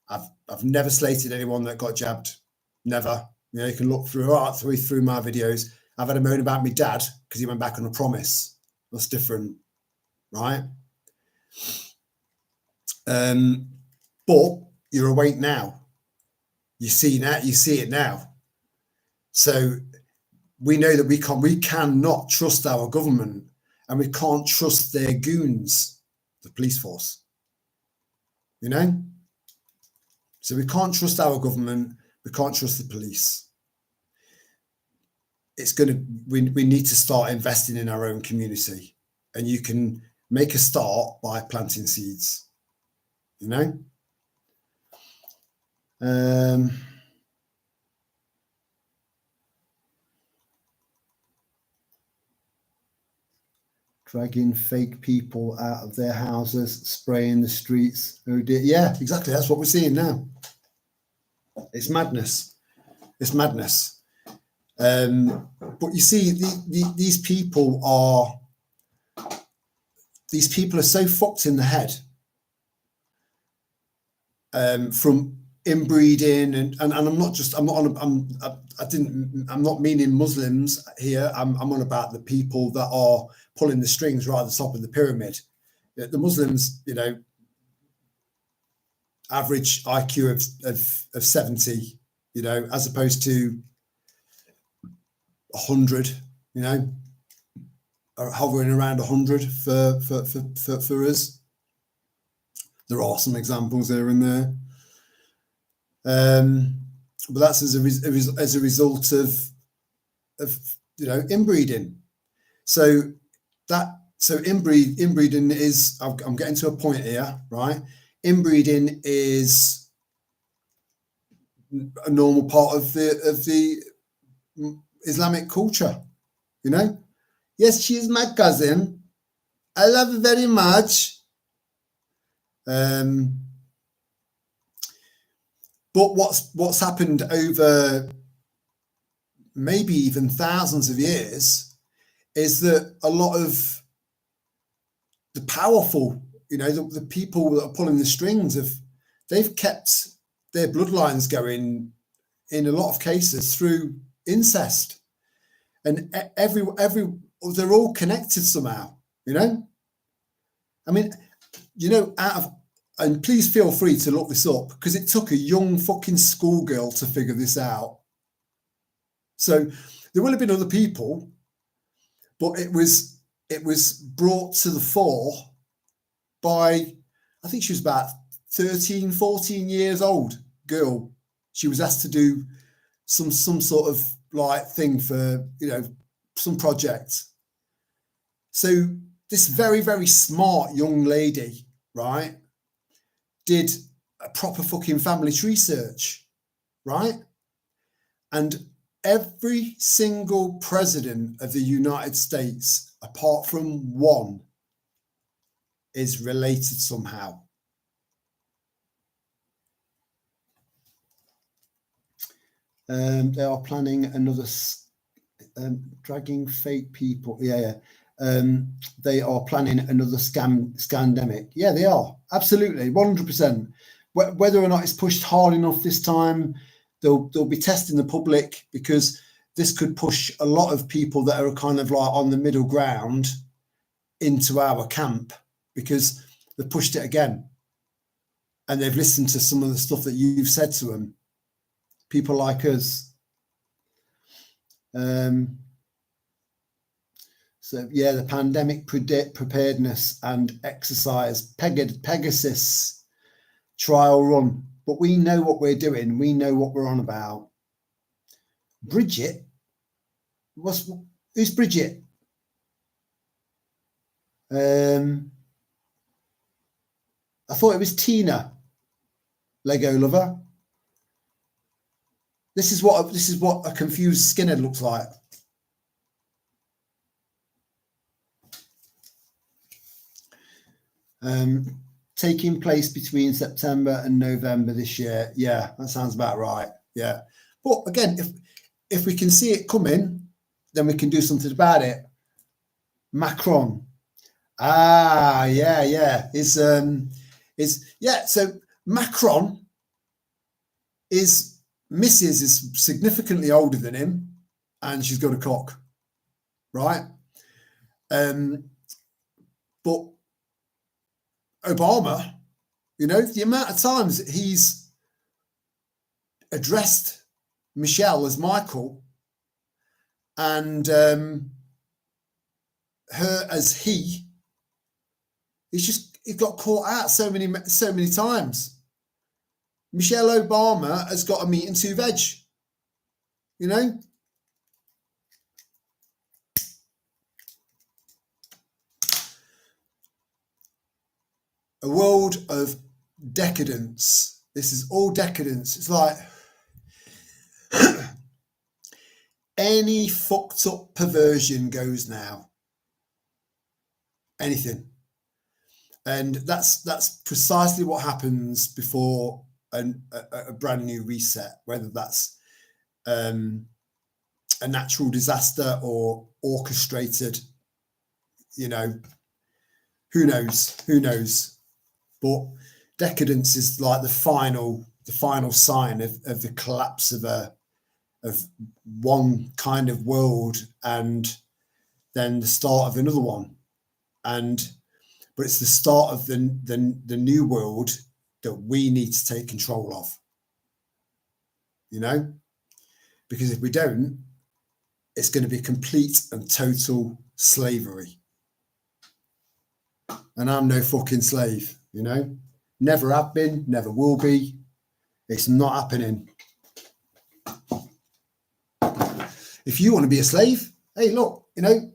I've never slated anyone that got jabbed, never. You know, you can look through my videos. I've had a moan about my dad because he went back on a promise. That's different, right? But you're awake now. You see it now. So we know that we cannot trust our government, and we can't trust their goons, the police force. You know? So we can't trust our government, we can't trust the police. We need to start investing in our own community, and you can make a start by planting seeds, you know? Dragging fake people out of their houses, spraying the streets. Oh dear. Yeah, exactly. That's what we're seeing now. It's madness. It's madness. But you see, these people are so fucked in the head from inbreeding, and I'm not meaning Muslims here. I'm on about the people that are pulling the strings right at the top of the pyramid. The Muslims, you know, average IQ of 70, you know, as opposed to 100, you know, hovering around 100 for us. There are some examples here and there, but that's as a result of you know, inbreeding. So inbreeding is, I'm getting to a point here, right? Inbreeding is a normal part of the Islamic culture, you know. Yes, she is my cousin. I love her very much. But what's happened over maybe even thousands of years is that a lot of the powerful, you know, the people that are pulling the strings they've kept their bloodlines going in a lot of cases through incest, and they're all connected somehow, you know. I mean, you know, and please feel free to look this up, because it took a young fucking schoolgirl to figure this out. So there will have been other people, but it was brought to the fore by, I think she was about 13, 14 years old girl. She was asked to do some sort of like thing for, you know, some project. So this very, very smart young lady, right, did a proper fucking family tree search, right? And every single president of the United States, apart from one, is related somehow. They are planning another dragging fake people. Yeah. they are planning another scandemic. Yeah, they are. Absolutely, 100%. Whether or not it's pushed hard enough this time, they'll be testing the public, because this could push a lot of people that are kind of like on the middle ground into our camp, because they've pushed it again. And they've listened to some of the stuff that you've said to them. People like us. So yeah, the pandemic preparedness and exercise Pegasus trial run. But we know what we're doing. We know what we're on about. Bridget? Who's Bridget? I thought it was Tina, Lego lover. This is what a confused skinhead looks like. Taking place between September and November this year. Yeah, that sounds about right. Yeah. But again, if we can see it coming, then we can do something about it. Macron. Yeah. So Macron is Mrs. is significantly older than him, and she's got a cock, right? But Obama, the amount of times that he's addressed Michelle as Michael and her as he, he got caught out so many times. Michelle Obama has got a meat and two veg, A world of decadence. This is all decadence. It's like any fucked up perversion goes now. Anything. And that's precisely what happens before a brand new reset, whether that's a natural disaster or orchestrated, who knows. But decadence is like the final sign of the collapse of one kind of world, and then the start of another one. But it's the start of the new world that we need to take control of. Because if we don't, it's going to be complete and total slavery. And I'm no fucking slave, Never have been, never will be. It's not happening. If you want to be a slave, hey, look, you've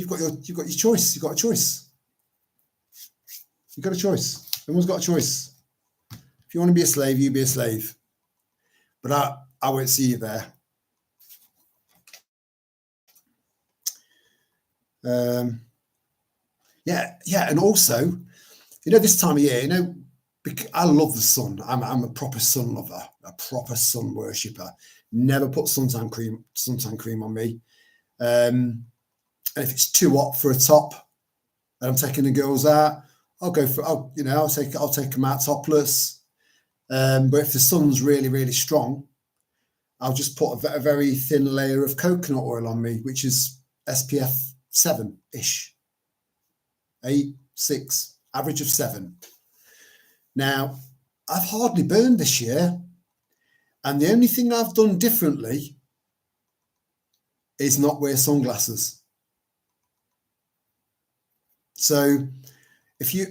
got your choice. You've got a choice. You've got a choice. Everyone's got a choice. If you want to be a slave, you be a slave. But I won't see you there. And also, this time of year, I love the sun. I'm a proper sun lover, a proper sun worshipper. Never put suntan cream on me. And if it's too hot for a top, and I'm taking the girls out, I'll take them out topless. But if the sun's really, really strong, I'll just put a very thin layer of coconut oil on me, which is SPF 7-ish. 8, 6, average of 7. Now, I've hardly burned this year, and the only thing I've done differently is not wear sunglasses. So if you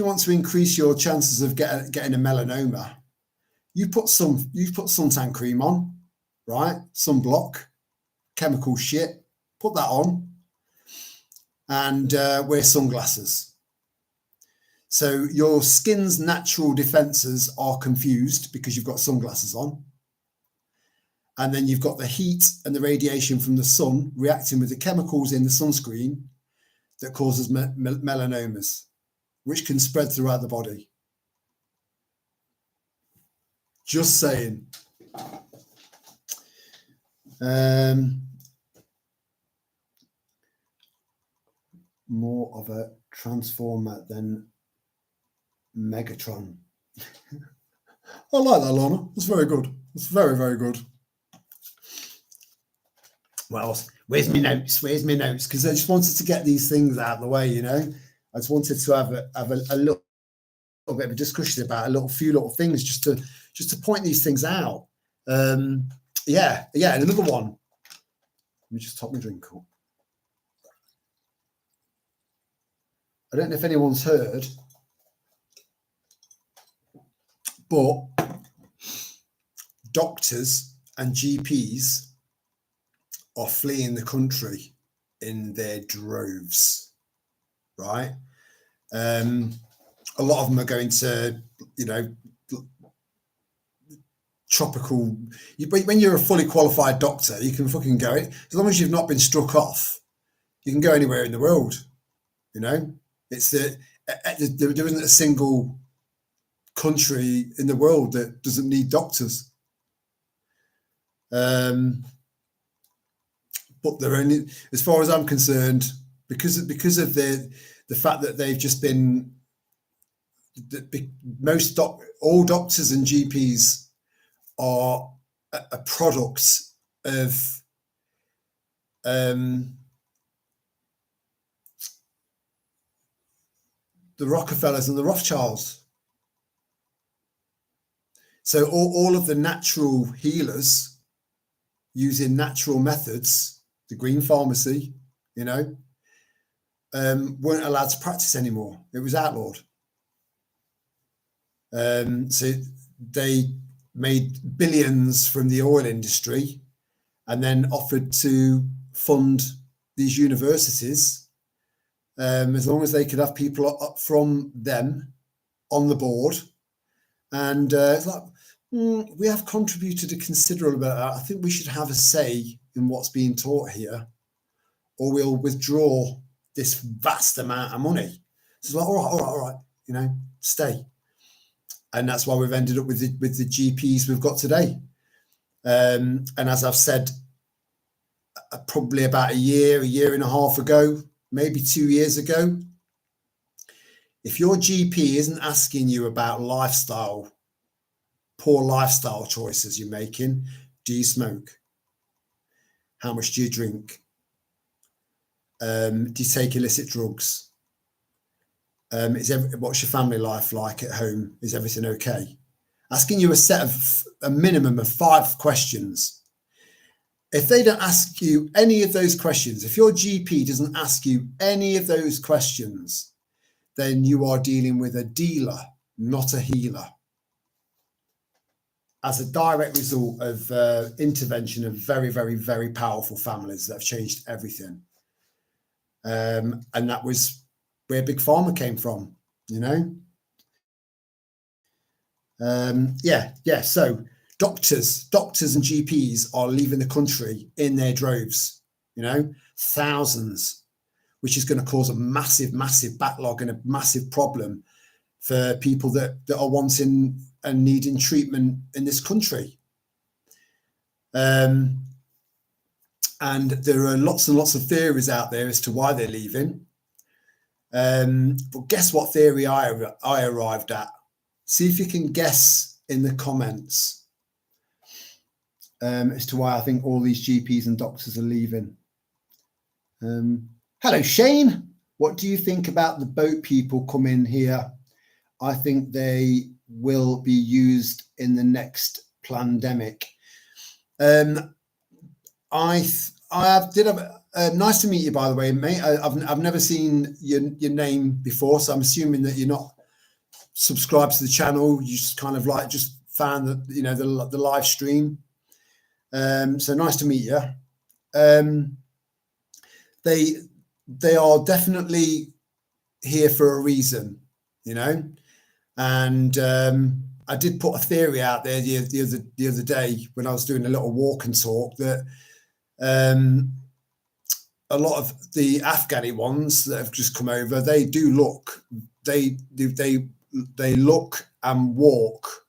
want to increase your chances of getting a melanoma, you put suntan cream on, right? Sunblock, chemical shit, put that on, and wear sunglasses. So your skin's natural defenses are confused because you've got sunglasses on. And then you've got the heat and the radiation from the sun reacting with the chemicals in the sunscreen that causes melanomas, which can spread throughout the body. Just saying. More of a transformer than Megatron. I like that, Lana. That's very good. That's very, very good. What else? Where's my notes? Where's my notes? Because I just wanted to get these things out of the way, you know. I just wanted to have a little bit of a discussion about a few little things just to point these things out. Yeah, and another one. Let me just top my drink up. I don't know if anyone's heard, but doctors and GPs are fleeing the country in their droves, right? A lot of them are going to, you know, tropical. When you're a fully qualified doctor, you can fucking go. As long as you've not been struck off, you can go anywhere in the world. You know, it's there isn't a single country in the world that doesn't need doctors. But they're only, as far as I'm concerned, because of the fact that they've just been all doctors and GPs are a product of the Rockefellers and the Rothschilds. So all of the natural healers using natural methods, the green pharmacy, you know, weren't allowed to practice anymore. It was outlawed. So they made billions from the oil industry and then offered to fund these universities as long as they could have people up from them on the board. And it's like, we have contributed a considerable amount. I think we should have a say in what's being taught here, or we'll withdraw this vast amount of money. So it's like, all right, you know, stay. And that's why we've ended up with the GPs we've got today. And as I've said, probably about a year and a half ago, maybe 2 years ago, if your GP isn't asking you about poor lifestyle choices you're making, do you smoke? How much do you drink? Do you take illicit drugs? What's your family life like at home? Is everything okay? Asking you a minimum of 5 questions. If they don't ask you any of those questions, if your GP doesn't ask you any of those questions, then you are dealing with a dealer, not a healer. As a direct result of intervention of very, very, very powerful families that have changed everything. And that was where Big Pharma came from, you know? So doctors and GPs are leaving the country in their droves, you know, thousands, which is going to cause a massive, massive backlog and a massive problem for people that are wanting and needing treatment in this country. And there are lots and lots of theories out there as to why they're leaving. But guess what theory I arrived at? See if you can guess in the comments as to why I think all these GPs and doctors are leaving. Hello, Shane. What do you think about the boat people coming here? I think they will be used in the next pandemic. Nice to meet you, by the way, mate. I've never seen your name before, so I'm assuming that you're not subscribed to the channel. You just kind of like just found the live stream. So nice to meet you. They are definitely here for a reason, you know. And I did put a theory out there the other day when I was doing a little walk and talk that a lot of the Afghani ones that have just come over, they look and walk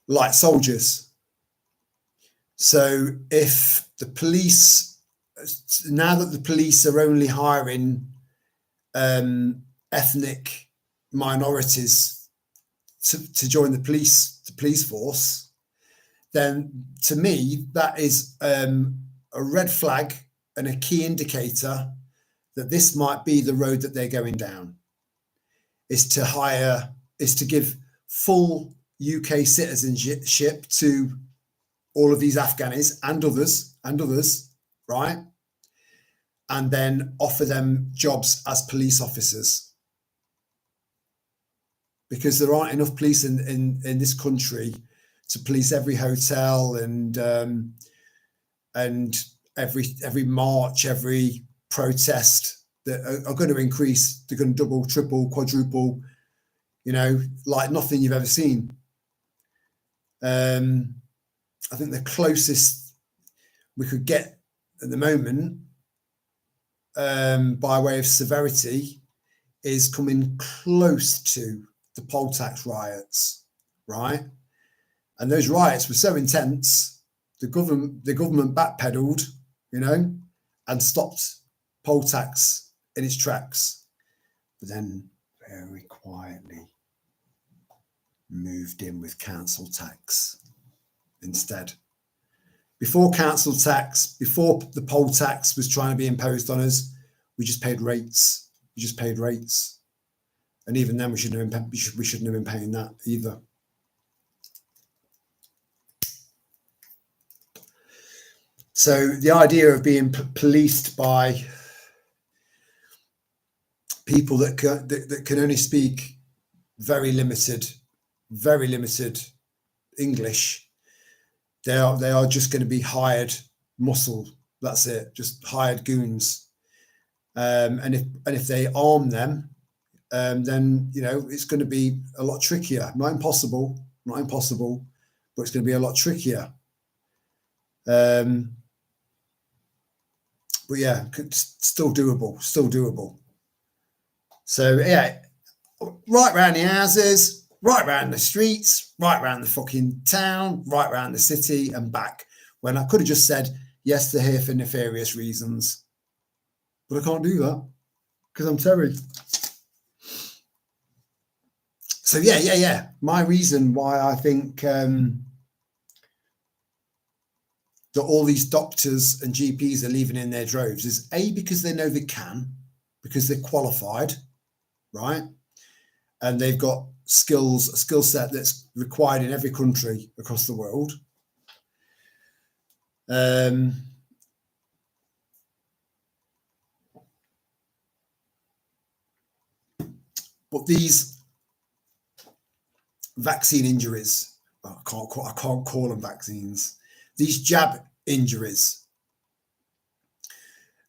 like soldiers. So if the police, now that the police are only hiring ethnic minorities to join the police force, then to me that is a red flag and a key indicator that this might be the road that they're going down. Is to give full UK citizenship to all of these Afghanis and others, right? And then offer them jobs as police officers. Because there aren't enough police in this country to police every hotel and every march, every protest that are going to increase. They're going to double, triple, quadruple, like nothing you've ever seen. I think the closest we could get at the moment, by way of severity, is coming close to the poll tax riots, right? And those riots were so intense, the government backpedaled, and stopped poll tax in its tracks, but then very quietly moved in with council tax instead. Before council tax, before the poll tax was trying to be imposed on us, we just paid rates. And even then we shouldn't have been paying that either. So the idea of being policed by people that can only speak very limited English, they are just going to be hired muscle. That's it, just hired goons. And if they arm them, then it's going to be a lot trickier. Not impossible, but it's going to be a lot trickier. But yeah, still doable. So yeah, right round the houses, right round the streets, right round the fucking town, right round the city and back. When I could have just said, yes, they're here for nefarious reasons. But I can't do that because I'm Terry. So yeah. My reason why I think that all these doctors and GPs are leaving in their droves is A, because they know they can, because they're qualified, right? And they've got a skill set that's required in every country across the world. But these vaccine injuries, I can't call them vaccines. These jab injuries,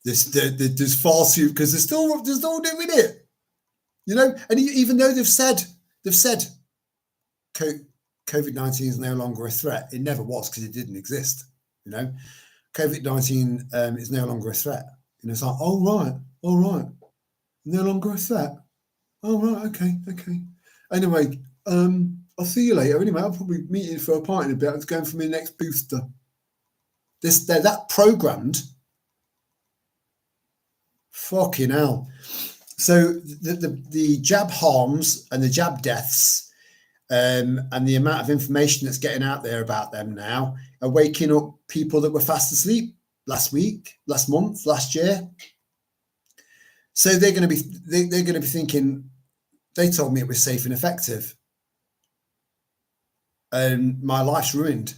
there's far too, because they're still doing it, And even though they've said COVID-19 is no longer a threat, it never was because it didn't exist. COVID-19 is no longer a threat. It's like, all right, no longer a threat. Oh right, okay. Anyway, I'll see you later. Anyway, I'll probably meet you for a pint in a bit. I was going for my next booster. They're that programmed. Fucking hell. So the jab harms and the jab deaths, and the amount of information that's getting out there about them now are waking up people that were fast asleep last week, last month, last year. So they're going to be thinking, they told me it was safe and effective, and my life's ruined.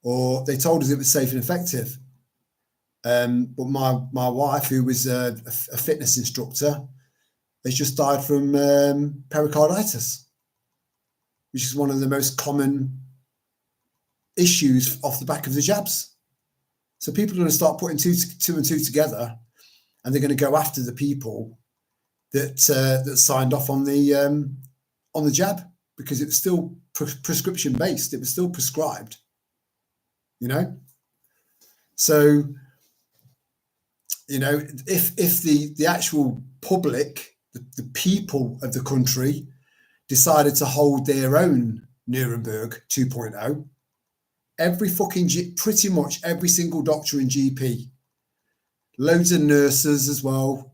Or they told us it was safe and effective, but my wife, who was a fitness instructor, has just died from pericarditis, which is one of the most common issues off the back of the jabs. So people are going to start putting two and two together, and they're going to go after the people that signed off on the jab, because it was still prescription based. It was still prescribed, So, if the actual public, the people of the country, decided to hold their own Nuremberg 2.0, pretty much every single doctor and GP, loads of nurses as well,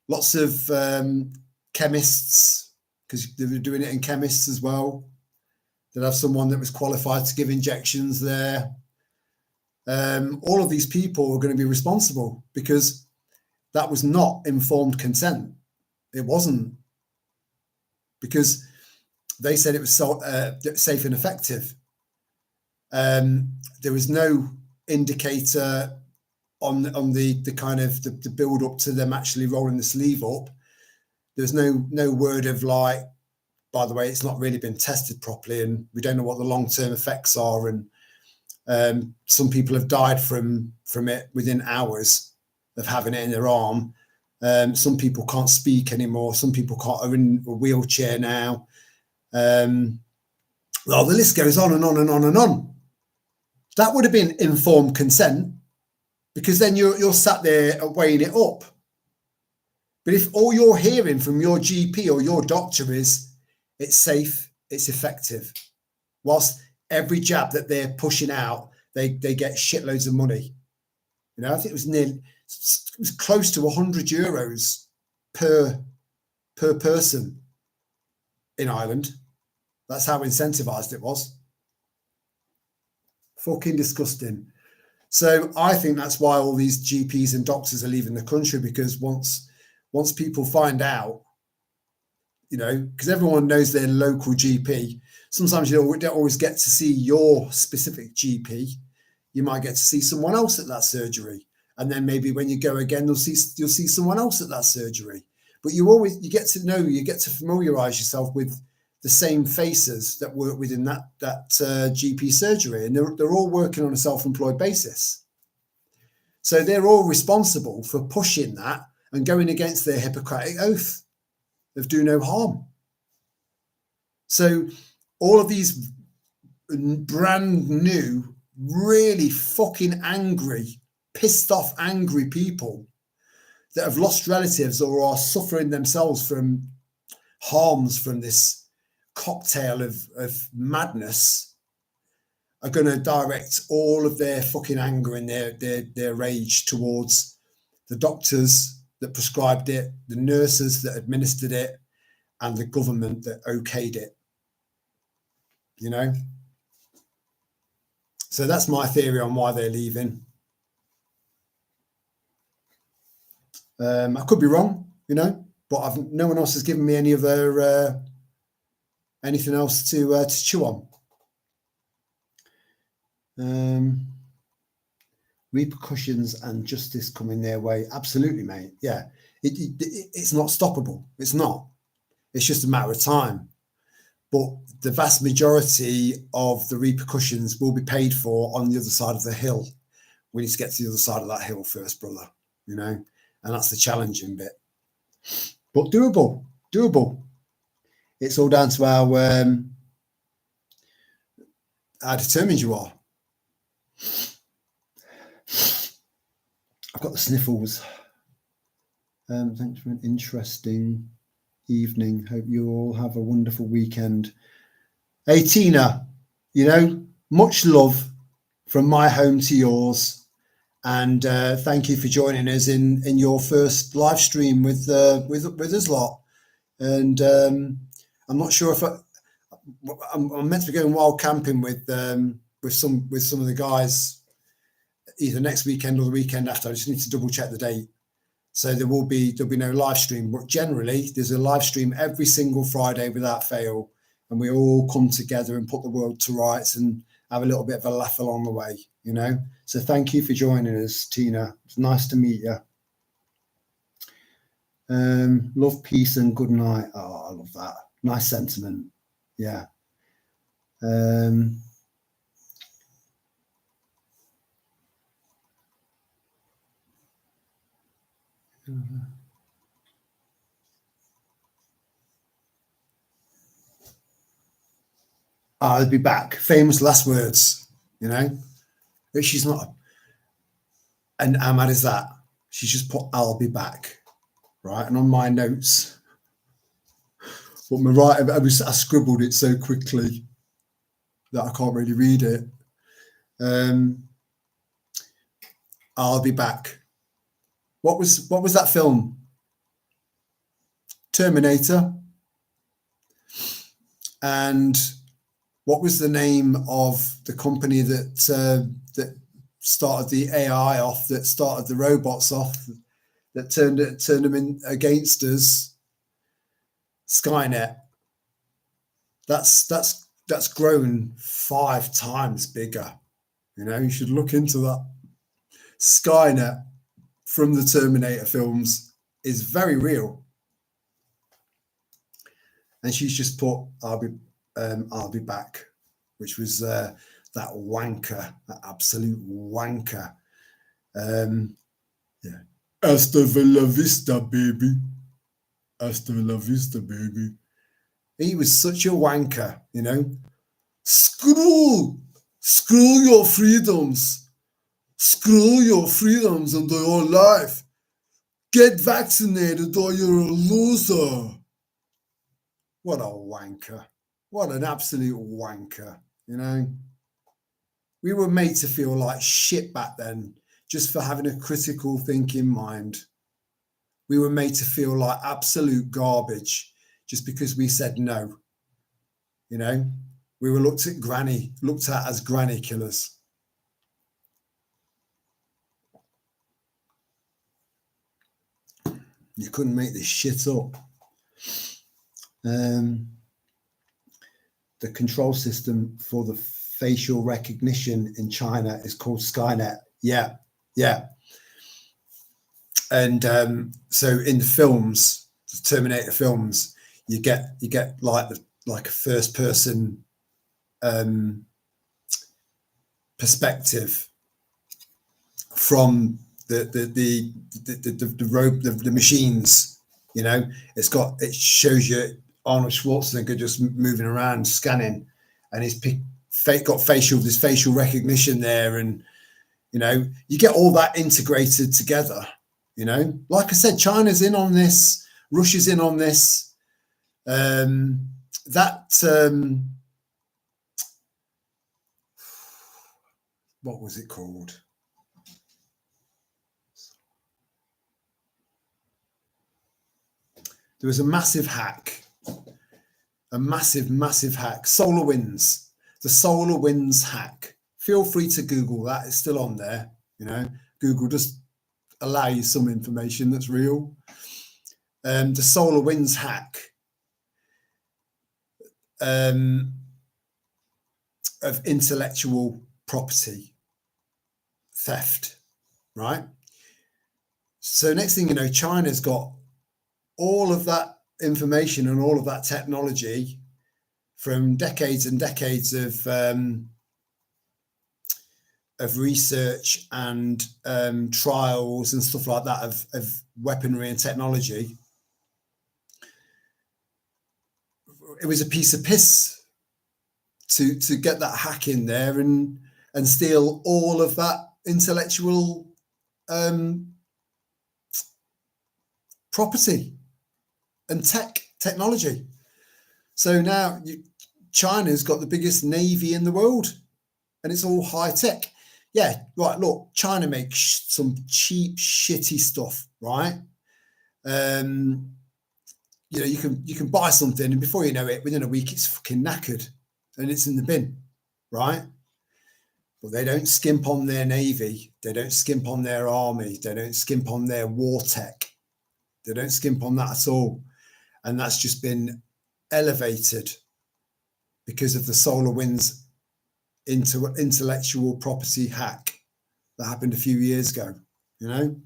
lots of chemists, because they were doing it in chemists as well. They'd have someone that was qualified to give injections there. All of these people are going to be responsible because that was not informed consent. It wasn't, because they said it was safe and effective. There was no indicator on the kind of the build up to them actually rolling the sleeve up. There's no word of like, by the way, it's not really been tested properly, and we don't know what the long-term effects are. And some people have died from it within hours of having it in their arm. Some people can't speak anymore. Some people are in a wheelchair now. Well, the list goes on and on and on and on. That would have been informed consent, because then you're sat there weighing it up. But if all you're hearing from your GP or your doctor is it's safe, it's effective, whilst every jab that they're pushing out, they get shitloads of money. You know, I think it was close to €100 per person in Ireland. That's how incentivized it was. Fucking disgusting. So I think that's why all these GPs and doctors are leaving the country, because once people find out, you know, because everyone knows their local GP. Sometimes you don't always get to see your specific GP. You might get to see someone else at that surgery, and then maybe when you go again, you'll see someone else at that surgery. But you get to familiarize yourself with the same faces that work within that GP surgery, and they're all working on a self-employed basis. So they're all responsible for pushing that and going against their Hippocratic oath of do no harm. So all of these brand new, really fucking angry, pissed off, angry people that have lost relatives or are suffering themselves from harms from this cocktail of madness are going to direct all of their fucking anger and their rage towards the doctors that prescribed it, the nurses that administered it, and the government that okayed it. You know? So that's my theory on why they're leaving. I could be wrong, you know, but no one else has given me any of their anything else to chew on. Repercussions and justice coming their way. Absolutely, mate. Yeah, it's not stoppable. It's not. It's just a matter of time. But the vast majority of the repercussions will be paid for on the other side of the hill. We need to get to the other side of that hill first, brother. You know, and that's the challenging bit. But doable. It's all down to how determined you are. I've got the sniffles. Thanks for an interesting evening. Hope you all have a wonderful weekend. Hey, Tina, you know, much love from my home to yours. And thank you for joining us in your first live stream with us lot. And I'm not sure if I'm meant to be going wild camping with some of the guys either next weekend or the weekend after. I just need to double check the date. So there'll be no live stream, but generally there's a live stream every single Friday without fail, and we all come together and put the world to rights and have a little bit of a laugh along the way, you know. So thank you for joining us, Tina. It's nice to meet you. Love, peace, and good night. Oh, I love that. Nice sentiment. Yeah. I'll be back. Famous last words, you know. But she's not. And how mad is that? She's just put, I'll be back. Right. And on my notes, I scribbled it so quickly. that I can't really read it. I'll be back. What was that film? Terminator. And what was the name of the company that that started the AI off, that started the robots off, that turned them in against us? Skynet. That's grown 5 times bigger. You know, you should look into that. Skynet from the Terminator films is very real. And she's just put, I'll be back, which was that wanker, that absolute wanker. Yeah. Hasta la vista, baby. Hasta la vista, baby. He was such a wanker, you know. Screw your freedoms. Screw your freedoms and your life. Get vaccinated or you're a loser. What a wanker. What an absolute wanker, you know. We were made to feel like shit back then just for having a critical thinking mind. We were made to feel like absolute garbage just because we said no. You know, we were looked at as granny killers. You couldn't make this shit up. The control system for the facial recognition in China is called Skynet. Yeah. And so in the films, the Terminator films, you get like a first person perspective from the machines. You know, it shows you Arnold Schwarzenegger just moving around scanning, and he's got this facial recognition there, and you know, you get all that integrated together. You know, like I said, China's in on this, Russia's in on this. What was it called? There was a massive hack. A massive hack. SolarWinds. The SolarWinds hack. Feel free to Google that. It's still on there. You know, Google does allow you some information that's real. The SolarWinds hack of intellectual property theft, right? So next thing you know, China's got all of that information and all of that technology from decades and decades of research and trials and stuff like that of weaponry and technology. It was a piece of piss to get that hack in there and steal all of that intellectual property and technology. So now China's got the biggest navy in the world, and it's all high tech. Yeah, right. Look, China makes some cheap, shitty stuff, right? You know, you can buy something, and before you know it, within a week, it's fucking knackered, and it's in the bin, right? But they don't skimp on their navy. They don't skimp on their army. They don't skimp on their war tech. They don't skimp on that at all. And that's just been elevated because of the SolarWinds intellectual property hack that happened a few years ago, you know?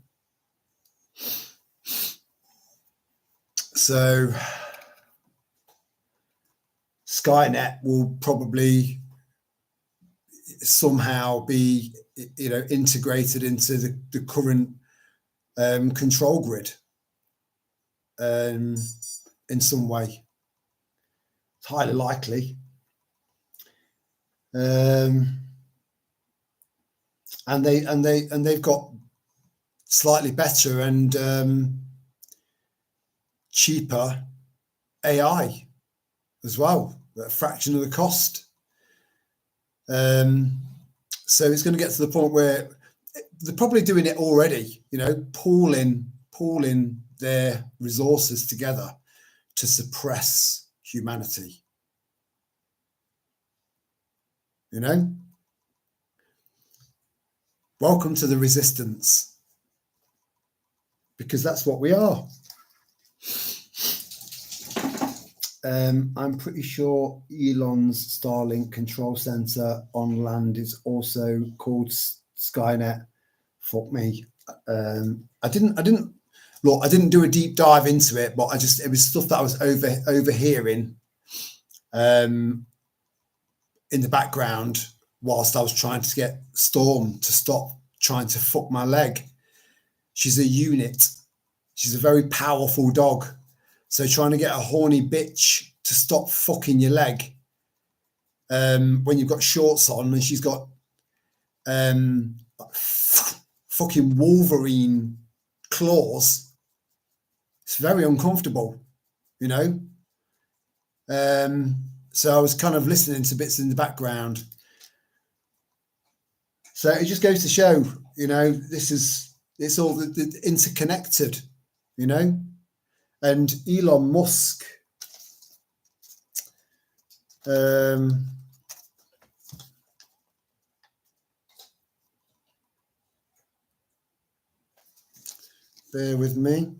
So Skynet will probably somehow be, you know, integrated into the current control grid in some way. It's highly likely. And they've got slightly better and cheaper AI as well, at a fraction of the cost. So it's going to get to the point where they're probably doing it already, you know, pooling their resources together to suppress humanity. You know, welcome to the resistance, because that's what we are. I'm pretty sure Elon's Starlink control center on land is also called Skynet. Fuck me. I didn't do a deep dive into it, but it was stuff that I was overhearing in the background whilst I was trying to get Storm to stop trying to fuck my leg. She's a unit. She's a very powerful dog. So trying to get a horny bitch to stop fucking your leg when you've got shorts on and she's got fucking Wolverine claws, it's very uncomfortable, you know. So I was kind of listening to bits in the background. So it just goes to show, you know, it's all interconnected, you know. And Elon Musk, bear with me.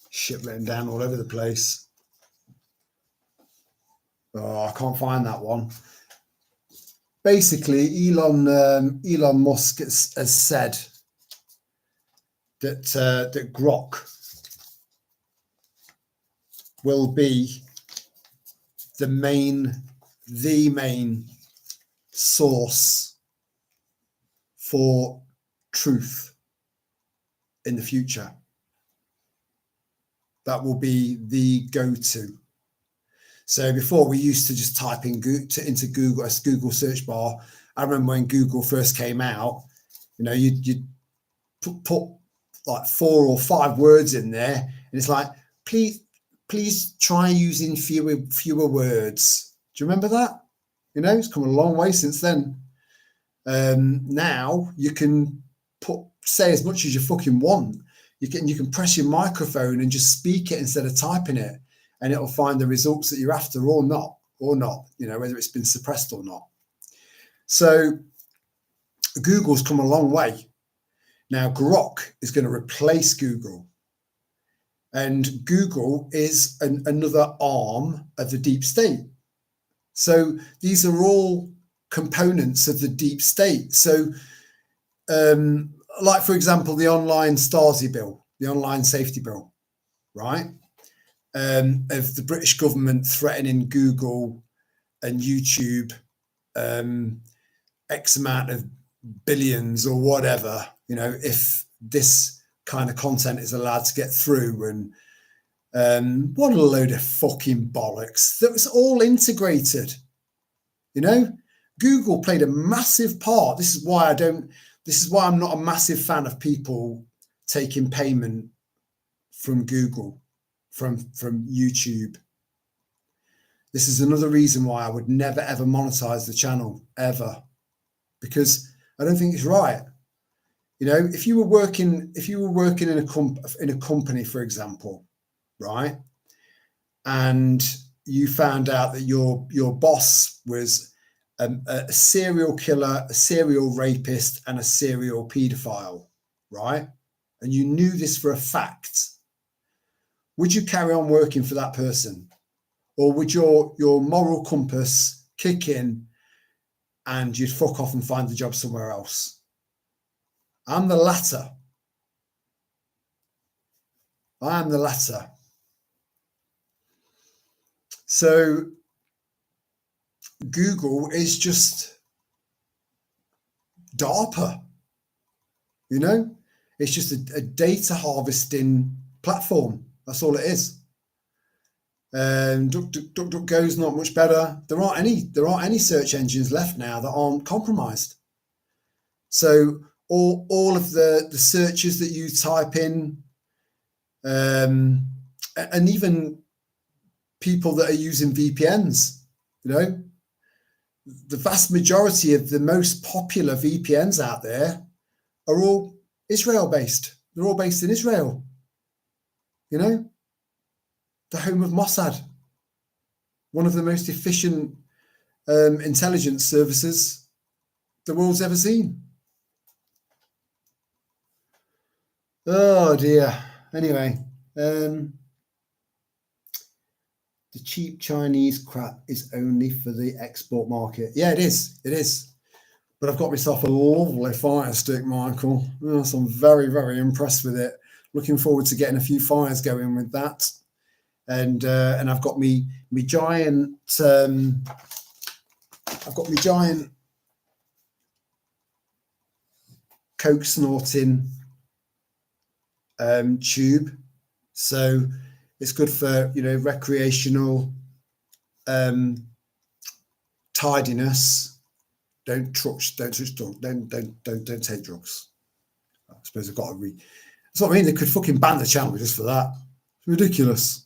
Shit written down all over the place. Oh, I can't find that one. Basically, Elon Musk has said that that Grok will be the main source for truth in the future. That will be the go-to. So before we used to just type in into Google, as Google search bar. I remember when Google first came out, you know, you'd put like 4 or 5 words in there, and it's like, please try using fewer words. Do you remember that? You know, it's come a long way since then. Now you can say as much as you fucking want. You can press your microphone and just speak it instead of typing it, and it'll find the results that you're after or not, you know, whether it's been suppressed or not. So Google's come a long way. Now Grok is going to replace Google, and Google is another arm of the deep state. So these are all components of the deep state. So like, for example, the online Stasi bill, the online safety bill, right? Of the British government threatening Google and YouTube X amount of billions or whatever, you know, if this kind of content is allowed to get through. And what a load of fucking bollocks. That was all integrated, you know. Google played a massive part. This is why I'm not a massive fan of people taking payment from Google, from YouTube. This is another reason why I would never ever monetize the channel ever, because I don't think it's right. You know, if you were working in a company, for example, right, and you found out that your boss was a serial killer, a serial rapist, and a serial paedophile, right, and you knew this for a fact, would you carry on working for that person? Or would your moral compass kick in and you'd fuck off and find the job somewhere else? I'm the latter. I am the latter. So Google is just DARPA, you know? It's just a data harvesting platform. That's all it is. DuckDuckGo is not much better. There aren't any search engines left now that aren't compromised. So all of the searches that you type in, and even people that are using VPNs, you know, the vast majority of the most popular VPNs out there are all Israel based. They're all based in Israel, you know, the home of Mossad, one of the most efficient intelligence services the world's ever seen. Oh dear. Anyway, the cheap Chinese crap is only for the export market. Yeah, it is. It is. But I've got myself a lovely fire stick, Michael. Oh, so I'm very, very impressed with it. Looking forward to getting a few fires going with that. And I've got me giant. I've got me giant coke snorting tube, so it's good for, you know, recreational tidiness. Don't touch drugs. Don't take drugs. I suppose I've got to that's what I mean. They could fucking ban the channel just for that. It's ridiculous.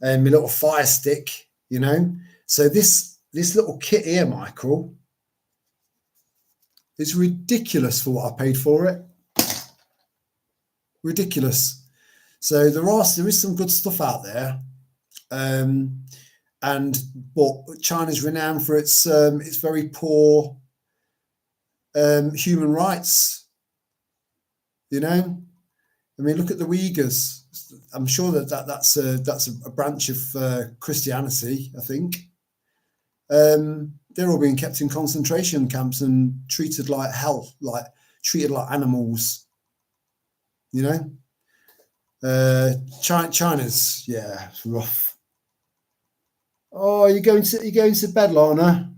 And my little fire stick, you know. So this little kit here, Michael, is ridiculous for what I paid for it. Ridiculous. So there is some good stuff out there, but China's renowned for its very poor human rights. You know, I mean, look at the Uyghurs. I'm sure that's a branch of Christianity, I think. They're all being kept in concentration camps and treated like hell, treated like animals. You know, China's, yeah, it's rough. Oh, you're going to bed, Lorna?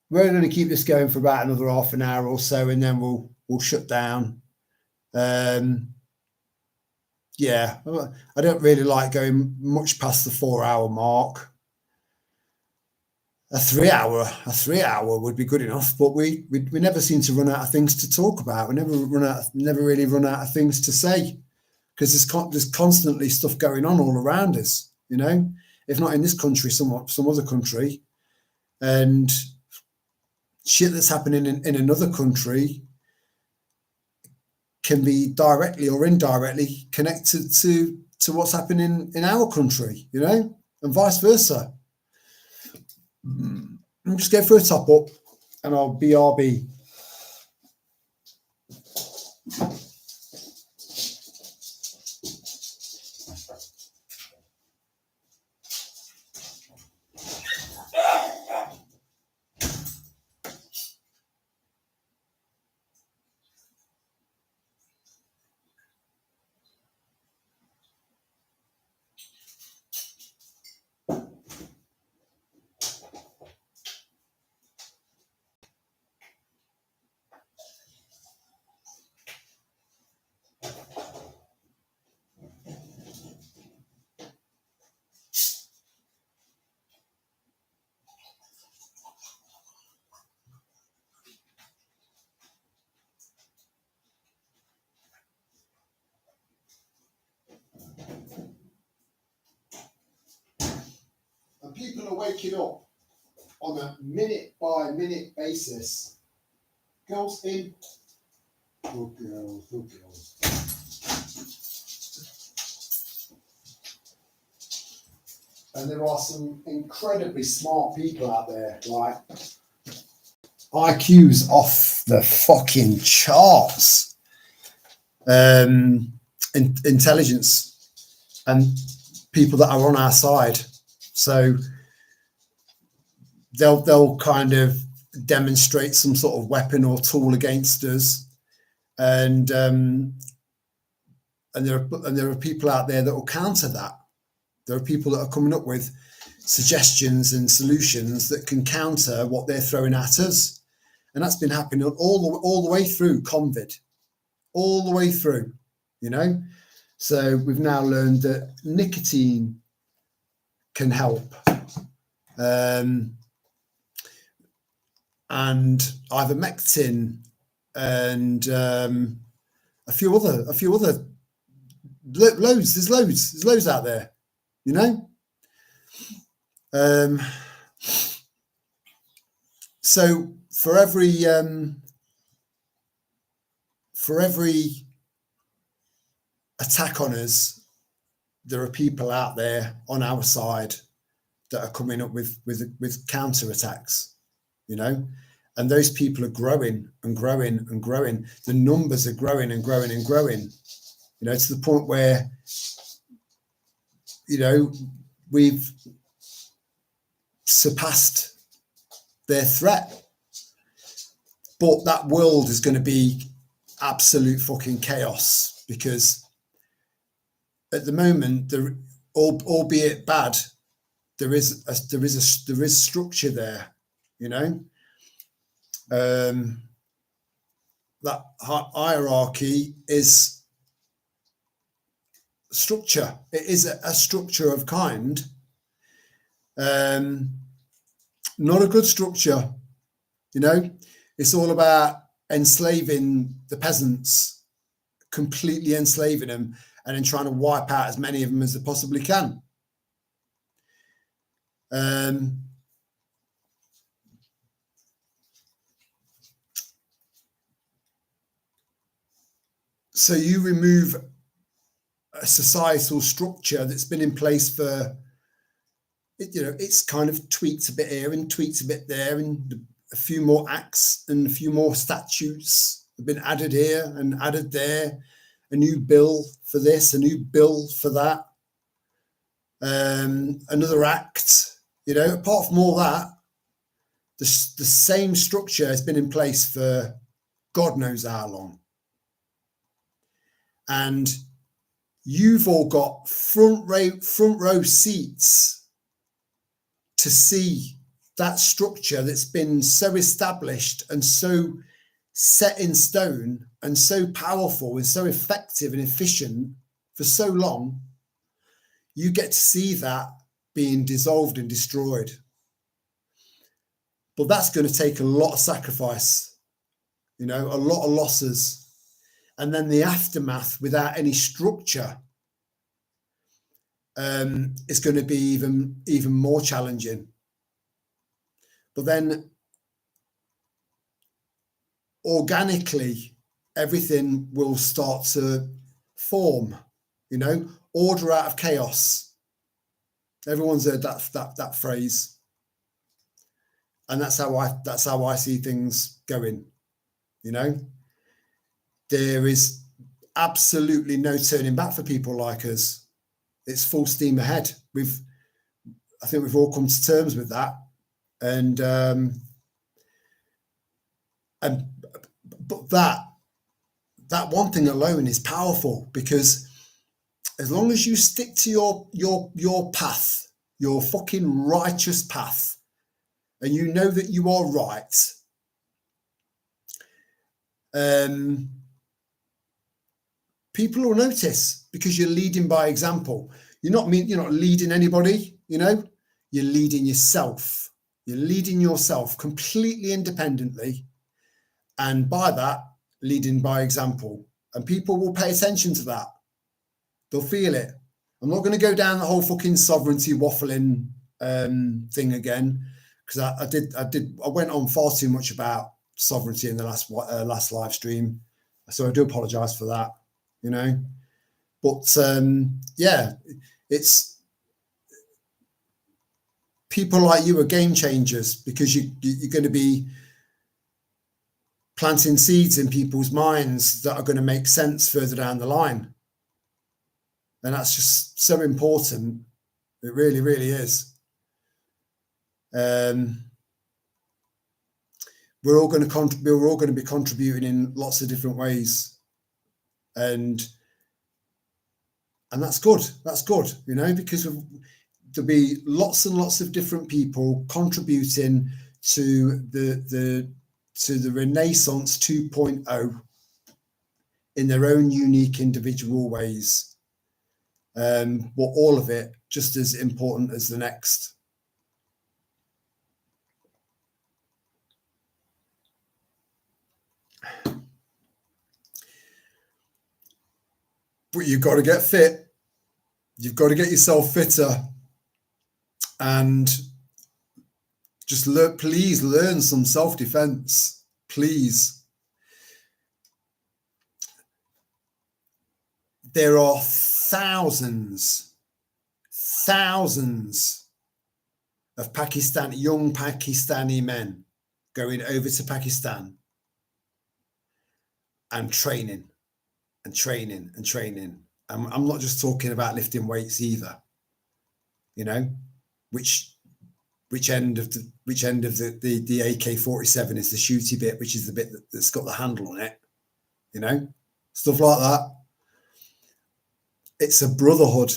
We're going to keep this going for about another half an hour or so, and then we'll shut down. Yeah, I don't really like going much past the 4-hour mark. A three hour would be good enough, but we never seem to run out of things to talk about. We never really run out of things to say, because there's constantly stuff going on all around us, you know, if not in this country, some other country, and shit that's happening in another country can be directly or indirectly connected to what's happening in our country, you know, and vice versa. I'll just go for a top up and I'll BRB. And people are waking up on a minute by minute basis. Girls in. Good girls, good girls. And there are some incredibly smart people out there, like IQ's off the fucking charts. Intelligence and people that are on our side. So they'll kind of demonstrate some sort of weapon or tool against us, and there are people out there that will counter that. There are people that are coming up with suggestions and solutions that can counter what they're throwing at us, and that's been happening all the way through COVID, all the way through, you know. So we've now learned that nicotine can help, and ivermectin, and a few other There's loads out there, you know. So for every attack on us, there are people out there on our side that are coming up with counter attacks, you know, and those people are growing and growing and growing. The numbers are growing and growing and growing, you know, to the point where, you know, we've surpassed their threat. But that world is going to be absolute fucking chaos, because at the moment, albeit bad, there is structure there, you know. That hierarchy is structure. It is a structure of kind. Not a good structure, you know. It's all about enslaving the peasants, completely enslaving them, and then trying to wipe out as many of them as they possibly can. So you remove a societal structure that's been in place for, you know, it's kind of tweaked a bit here and tweaked a bit there, and a few more acts and a few more statutes have been added here and added there, a new bill for this, a new bill for that, another act, you know. Apart from all that, the same structure has been in place for God knows how long. And you've all got front row seats to see that structure that's been so established and so set in stone and so powerful and so effective and efficient for so long. You get to see that being dissolved and destroyed. But that's going to take a lot of sacrifice, you know, a lot of losses. And then the aftermath without any structure is going to be even more challenging. But then organically, everything will start to form, you know, order out of chaos. Everyone's heard that phrase. And that's how I see things going, you know. There is absolutely no turning back for people like us. It's full steam ahead. I think we've all come to terms with that. But that one thing alone is powerful, because as long as you stick to your path, your fucking righteous path, and you know that you are right, people will notice, because you're leading by example. You're not leading anybody, you know. You're leading yourself. You're leading yourself completely independently, and by that, leading by example. And people will pay attention to that. They'll feel it. I'm not going to go down the whole fucking sovereignty waffling thing again, because I went on far too much about sovereignty in the last live stream, so I do apologise for that, you know. But yeah, it's people like you are game changers, because you're going to be planting seeds in people's minds that are going to make sense further down the line. And that's just so important. It really, really is. We're all going to be contributing in lots of different ways, and that's good. That's good, you know, because there'll be lots and lots of different people contributing to the Renaissance 2.0 in their own unique individual ways. But all of it just as important as the next. but you've got to get fit. You've got to get yourself fitter, and just please learn some self-defense, please. There are thousands of young Pakistani men going over to Pakistan and training. I'm not just talking about lifting weights either. You know, which end of the AK-47 is the shooty bit, which is the bit that's got the handle on it. You know, stuff like that. It's a brotherhood,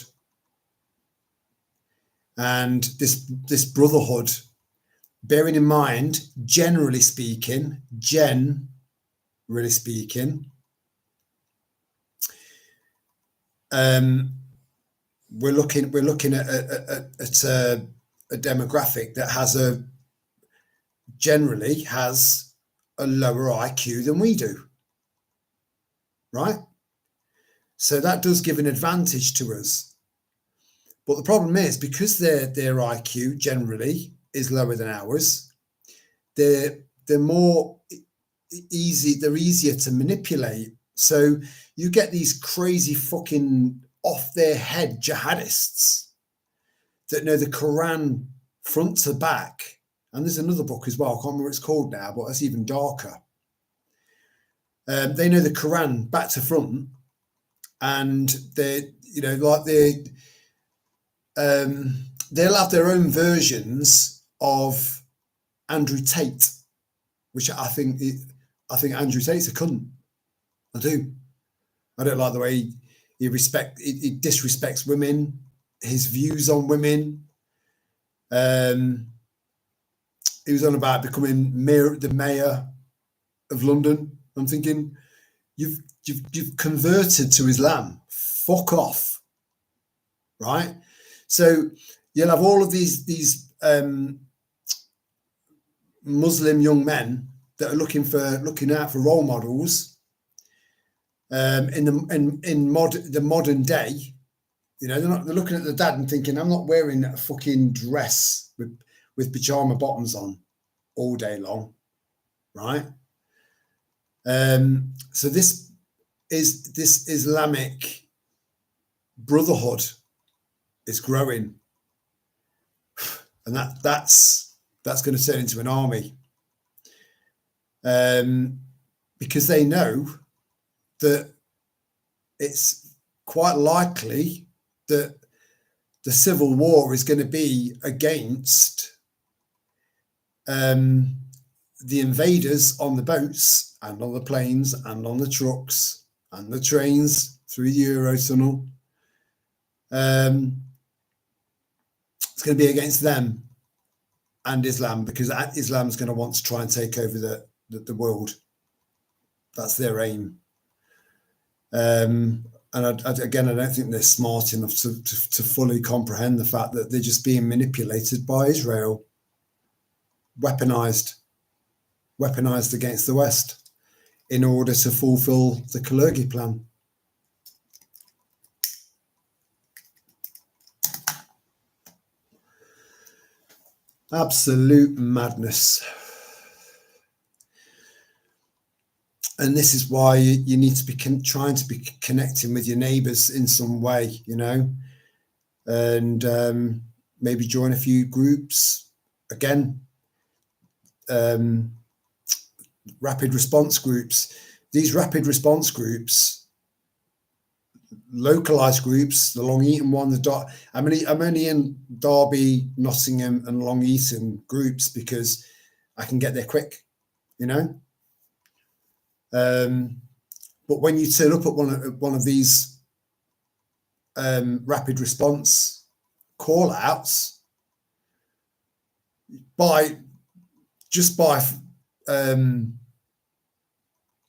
and this brotherhood, bearing in mind, generally speaking, we're looking at a demographic that generally has a lower IQ than we do, right? So that does give an advantage to us. But the problem is, because their IQ generally is lower than ours, they're easier to manipulate. So you get these crazy fucking off their head jihadists that know the Quran front to back. And there's another book as well, I can't remember what it's called now, but it's even darker. They know the Quran back to front, and they'll have their own versions of Andrew Tate, which I think Andrew Tate's a cunt. I do. I don't like the way he disrespects women, his views on women. He was on about becoming the mayor of London. I'm thinking, you've converted to Islam. Fuck off, right? So you'll have all of these Muslim young men that are looking out for role models in the modern day. You know, they're looking at the dad and thinking, I'm not wearing a fucking dress with pajama bottoms on all day long, right? So this Islamic brotherhood is growing, and that's going to turn into an army, because they know that it's quite likely that the civil war is going to be against the invaders on the boats and on the planes and on the trucks and the trains through the Eurotunnel. It's going to be against them and Islam, because Islam's going to want to try and take over the world. That's their aim. And I don't think they're smart enough to fully comprehend the fact that they're just being manipulated by Israel, weaponized against the West in order to fulfill the Kalergi plan. Absolute madness. And this is why you need to be trying to be connecting with your neighbours in some way, you know, and maybe join a few groups. Again, rapid response groups. These rapid response groups, localised groups, the Long Eaton one, I'm only in Derby, Nottingham and Long Eaton groups because I can get there quick, you know. But when you turn up at one of these rapid response call outs, by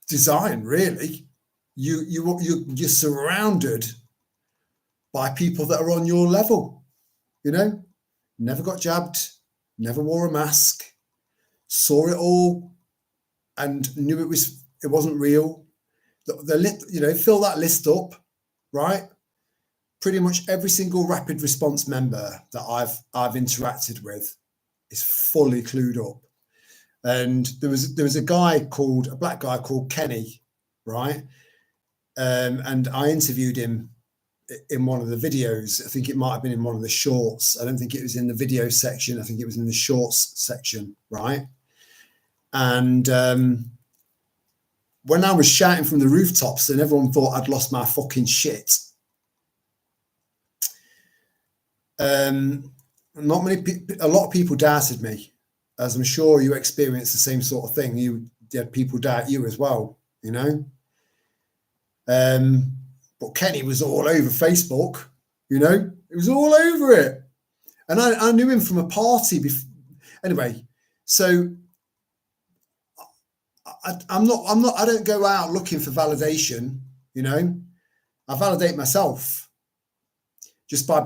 design, really, you're surrounded by people that are on your level, you know, never got jabbed, never wore a mask, saw it all and knew it wasn't real. Fill that list up, right? Pretty much every single rapid response member that I've interacted with is fully clued up. And there was a black guy called Kenny, right? And I interviewed him in one of the videos. I think it might have been in one of the shorts. I don't think it was in the video section. I think it was in the shorts section, right? And when I was shouting from the rooftops and everyone thought I'd lost my fucking shit, a lot of people doubted me, as I'm sure you experienced the same sort of thing. You had people doubt you as well, you know. But Kenny was all over Facebook, you know. It was all over it, and I knew him from a party before. Anyway, so I don't go out looking for validation, you know. I validate myself just by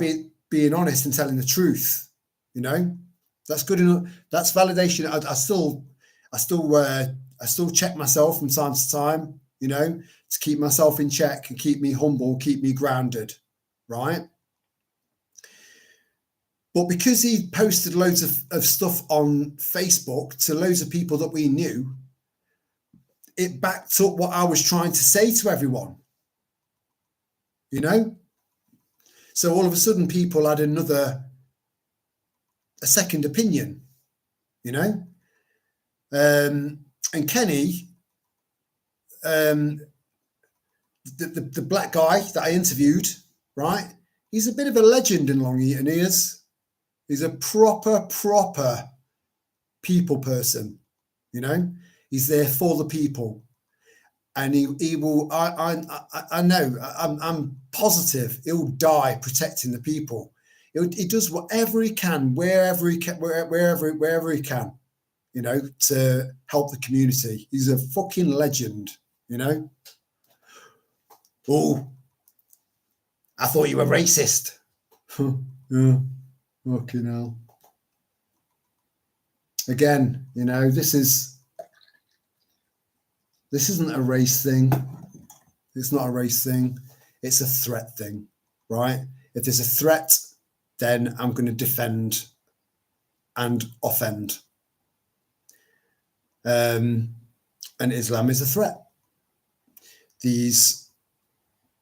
being honest and telling the truth, you know. That's good enough. That's validation. I still check myself from time to time, you know, to keep myself in check and keep me humble, keep me grounded, right? But because he posted loads of stuff on Facebook to loads of people that we knew, it backed up what I was trying to say to everyone, you know? So all of a sudden people had a second opinion, you know? And Kenny, the black guy that I interviewed, right? He's a bit of a legend in Long Eaton. He is. He's a proper people person, you know? He's there for the people. And he will, I know, I'm positive he'll die protecting the people. He does whatever he can, wherever he can, you know, to help the community. He's a fucking legend, you know. Oh, I thought you were racist. Yeah, fucking hell. Again, you know, this isn't a race thing. It's not a race thing. It's a threat thing, right? If there's a threat, then I'm going to defend and offend. And Islam is a threat. These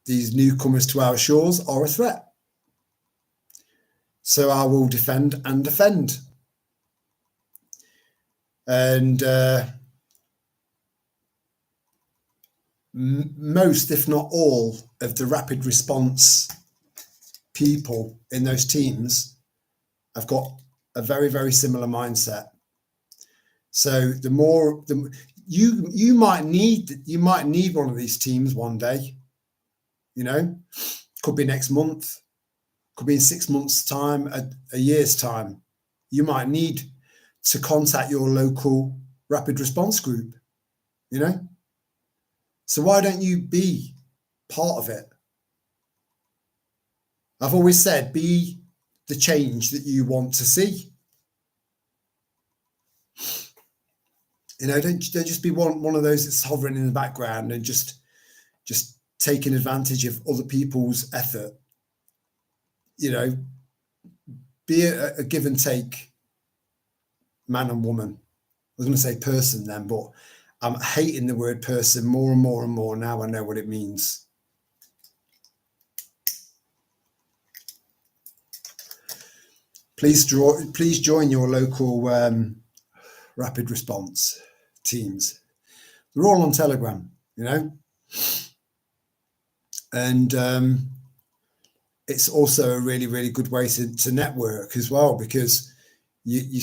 newcomers to our shores are a threat. So I will defend and defend. And most, if not all, of the rapid response people in those teams have got a very, very similar mindset. So you might need one of these teams one day, you know, could be next month, could be in 6 months' time, a year's time. You might need to contact your local rapid response group, you know. So why don't you be part of it? I've always said, be the change that you want to see. You know, don't just be one of those that's hovering in the background and just taking advantage of other people's effort. You know, be a give and take man and woman. I was going to say person then, but I'm hating the word person more and more and more now. I know what it means. Please join your local rapid response teams. They're all on Telegram, you know, and it's also a really, really good way to network as well, because you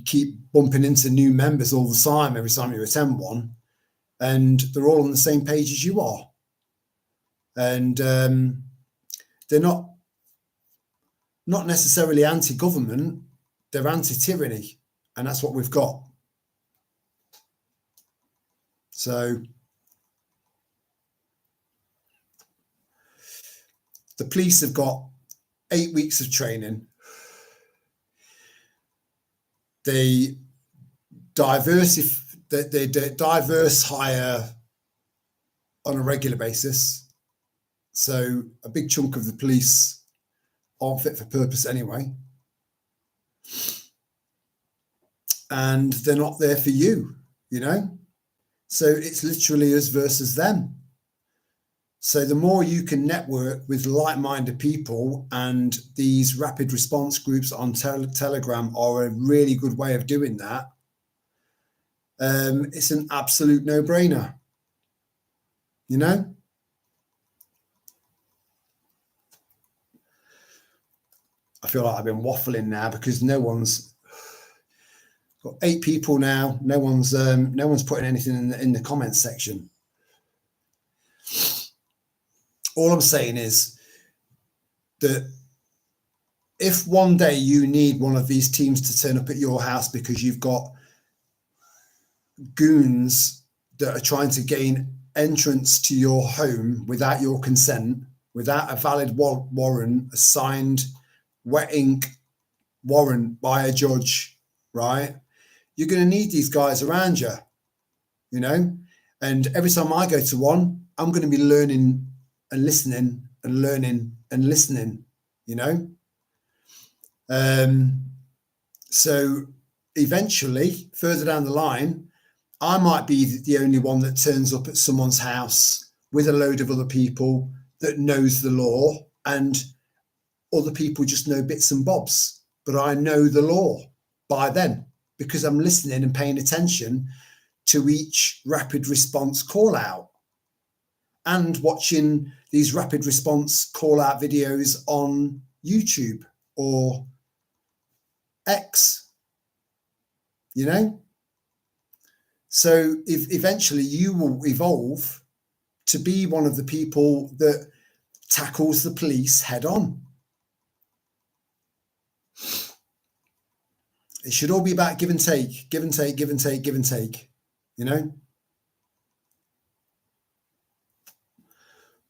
keep bumping into new members all the time every time you attend one, and they're all on the same page as you are, and they're not necessarily anti-government, they're anti-tyranny, and that's what we've got. So the police have got 8 weeks of training. They diverse hire on a regular basis. So a big chunk of the police aren't fit for purpose anyway. And they're not there for you, you know? So it's literally us versus them. So the more you can network with like-minded people, and these rapid response groups on Telegram are a really good way of doing that. It's an absolute no-brainer, you know? I feel like I've been waffling now because no one's got 8 people now. No one's putting anything in the comments section. All I'm saying is that if one day you need one of these teams to turn up at your house because you've got goons that are trying to gain entrance to your home without your consent, without a valid warrant, a signed wet ink warrant by a judge, right? You're going to need these guys around you, you know? And every time I go to one, I'm going to be learning and listening and learning and listening, you know? So eventually, further down the line, I might be the only one that turns up at someone's house with a load of other people that knows the law, and other people just know bits and bobs. But I know the law by then because I'm listening and paying attention to each rapid response call out and watching these rapid response call out videos on YouTube or X, you know? So if eventually you will evolve to be one of the people that tackles the police head on. It should all be about give and take, give and take, give and take, give and take, you know?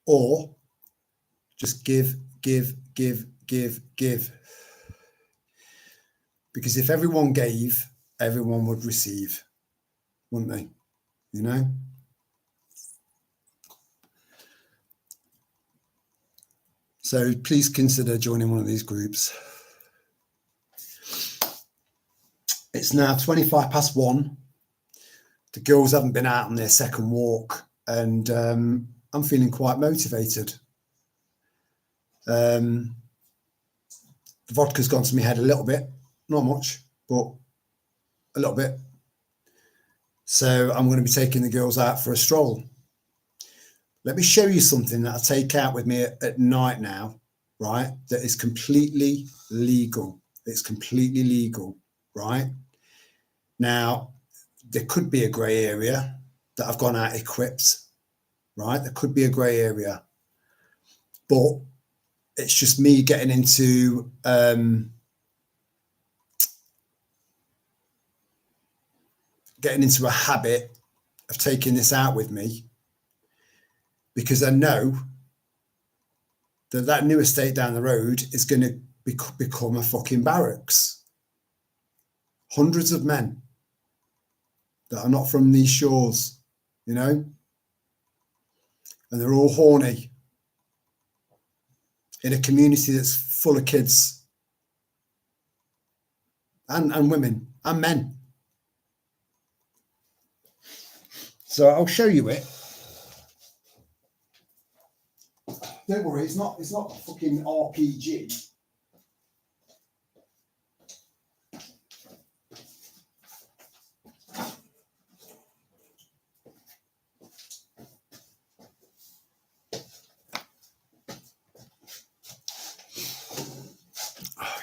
Or just give. Because if everyone gave, everyone would receive, wouldn't they? You know? So please consider joining one of these groups. It's now 1:25. The girls haven't been out on their second walk, and I'm feeling quite motivated. The vodka's gone to my head a little bit, not much, but a little bit. So I'm going to be taking the girls out for a stroll. Let me show you something that I take out with me at night now, right? That is completely legal. It's completely legal, right? Now, there could be a grey area that I've gone out equipped, right? There could be a grey area, but it's just me getting into a habit of taking this out with me, because I know that new estate down the road is going to become a fucking barracks. Hundreds of men that are not from these shores, you know, and they're all horny in a community that's full of kids and women and men. So I'll show you it. Don't worry, it's not a fucking RPG.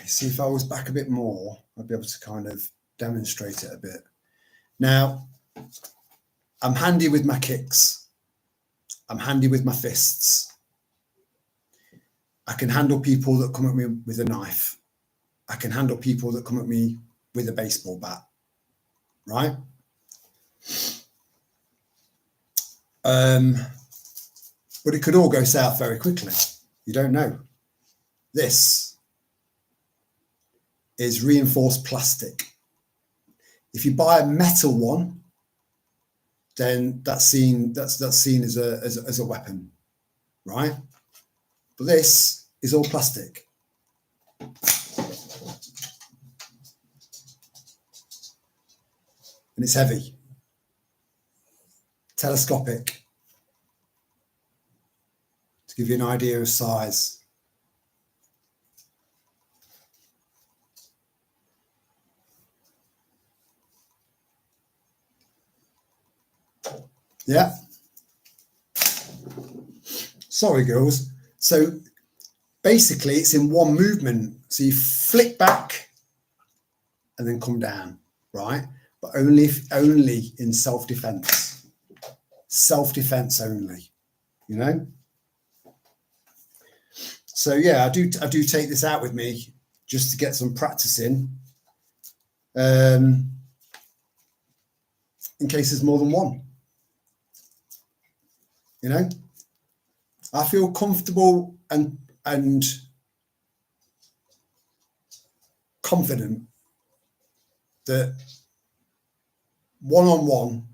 You see, if I was back a bit more, I'd be able to kind of demonstrate it a bit. Now, I'm handy with my kicks. I'm handy with my fists. I can handle people that come at me with a knife. I can handle people that come at me with a baseball bat, right? But it could all go south very quickly. You don't know. This is reinforced plastic. If you buy a metal one, then that's seen as a weapon, right? But this is all plastic. And it's heavy. Telescopic. To give you an idea of size. Yeah. Sorry, girls. So basically it's in one movement. So you flick back and then come down, right? But only in self-defense. Self-defense only, you know? So yeah, I do take this out with me just to get some practice in case there's more than one. You know, I feel comfortable and confident that one-on-one,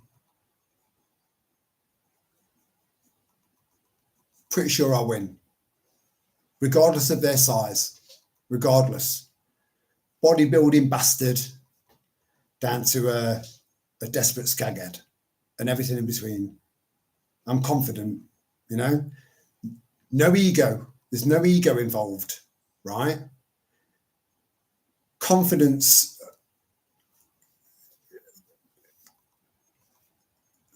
pretty sure I'll win, regardless of their size, regardless. Bodybuilding bastard down to a desperate skaghead and everything in between. I'm confident, you know, no ego. There's no ego involved, right? Confidence,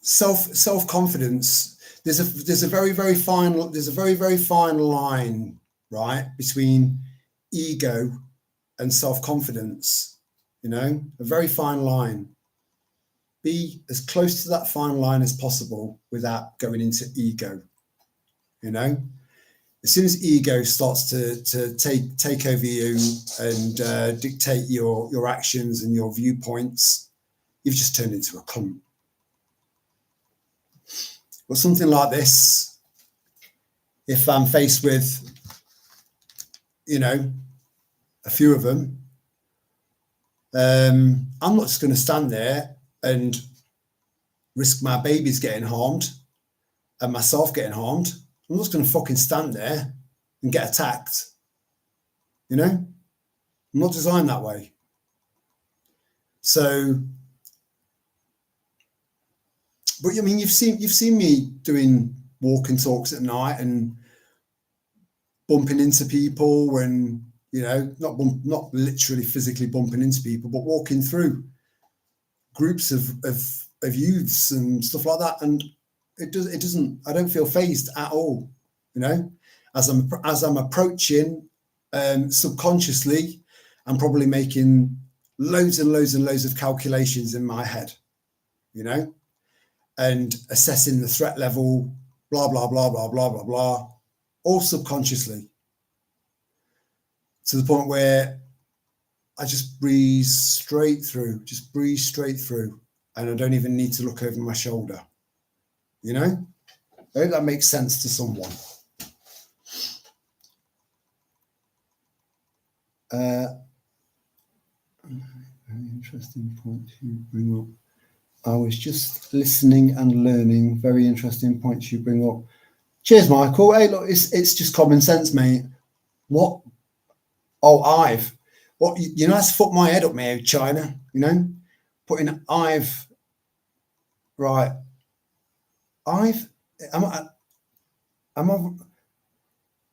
self-confidence. There's a very fine line, right, between ego and self-confidence. You know, a very fine line. Be as close to that fine line as possible without going into ego. You know, as soon as ego starts to take over you and dictate your actions and your viewpoints, you've just turned into a cunt. But something like this, if I'm faced with, you know, a few of them, I'm not just going to stand there and risk my babies getting harmed and myself getting harmed. I'm just going to fucking stand there and get attacked. You know, I'm not designed that way. So, but I mean, you've seen me doing walking talks at night and bumping into people, and you know, not literally physically bumping into people, but walking through groups of youths and stuff like that, and it doesn't. I don't feel phased at all. You know, as I'm approaching, subconsciously, I'm probably making loads and loads and loads of calculations in my head. You know, and assessing the threat level, blah blah blah blah blah blah blah, all subconsciously, to the point where I just breeze straight through, and I don't even need to look over my shoulder. You know, I hope that makes sense to someone. Very interesting point you bring up. I was just listening and learning. Very interesting points you bring up. Cheers, Michael. Hey, look, it's just common sense, mate. What? Oh, what? You know, that's fucked my head up, mate, China. You know, putting right. Am I?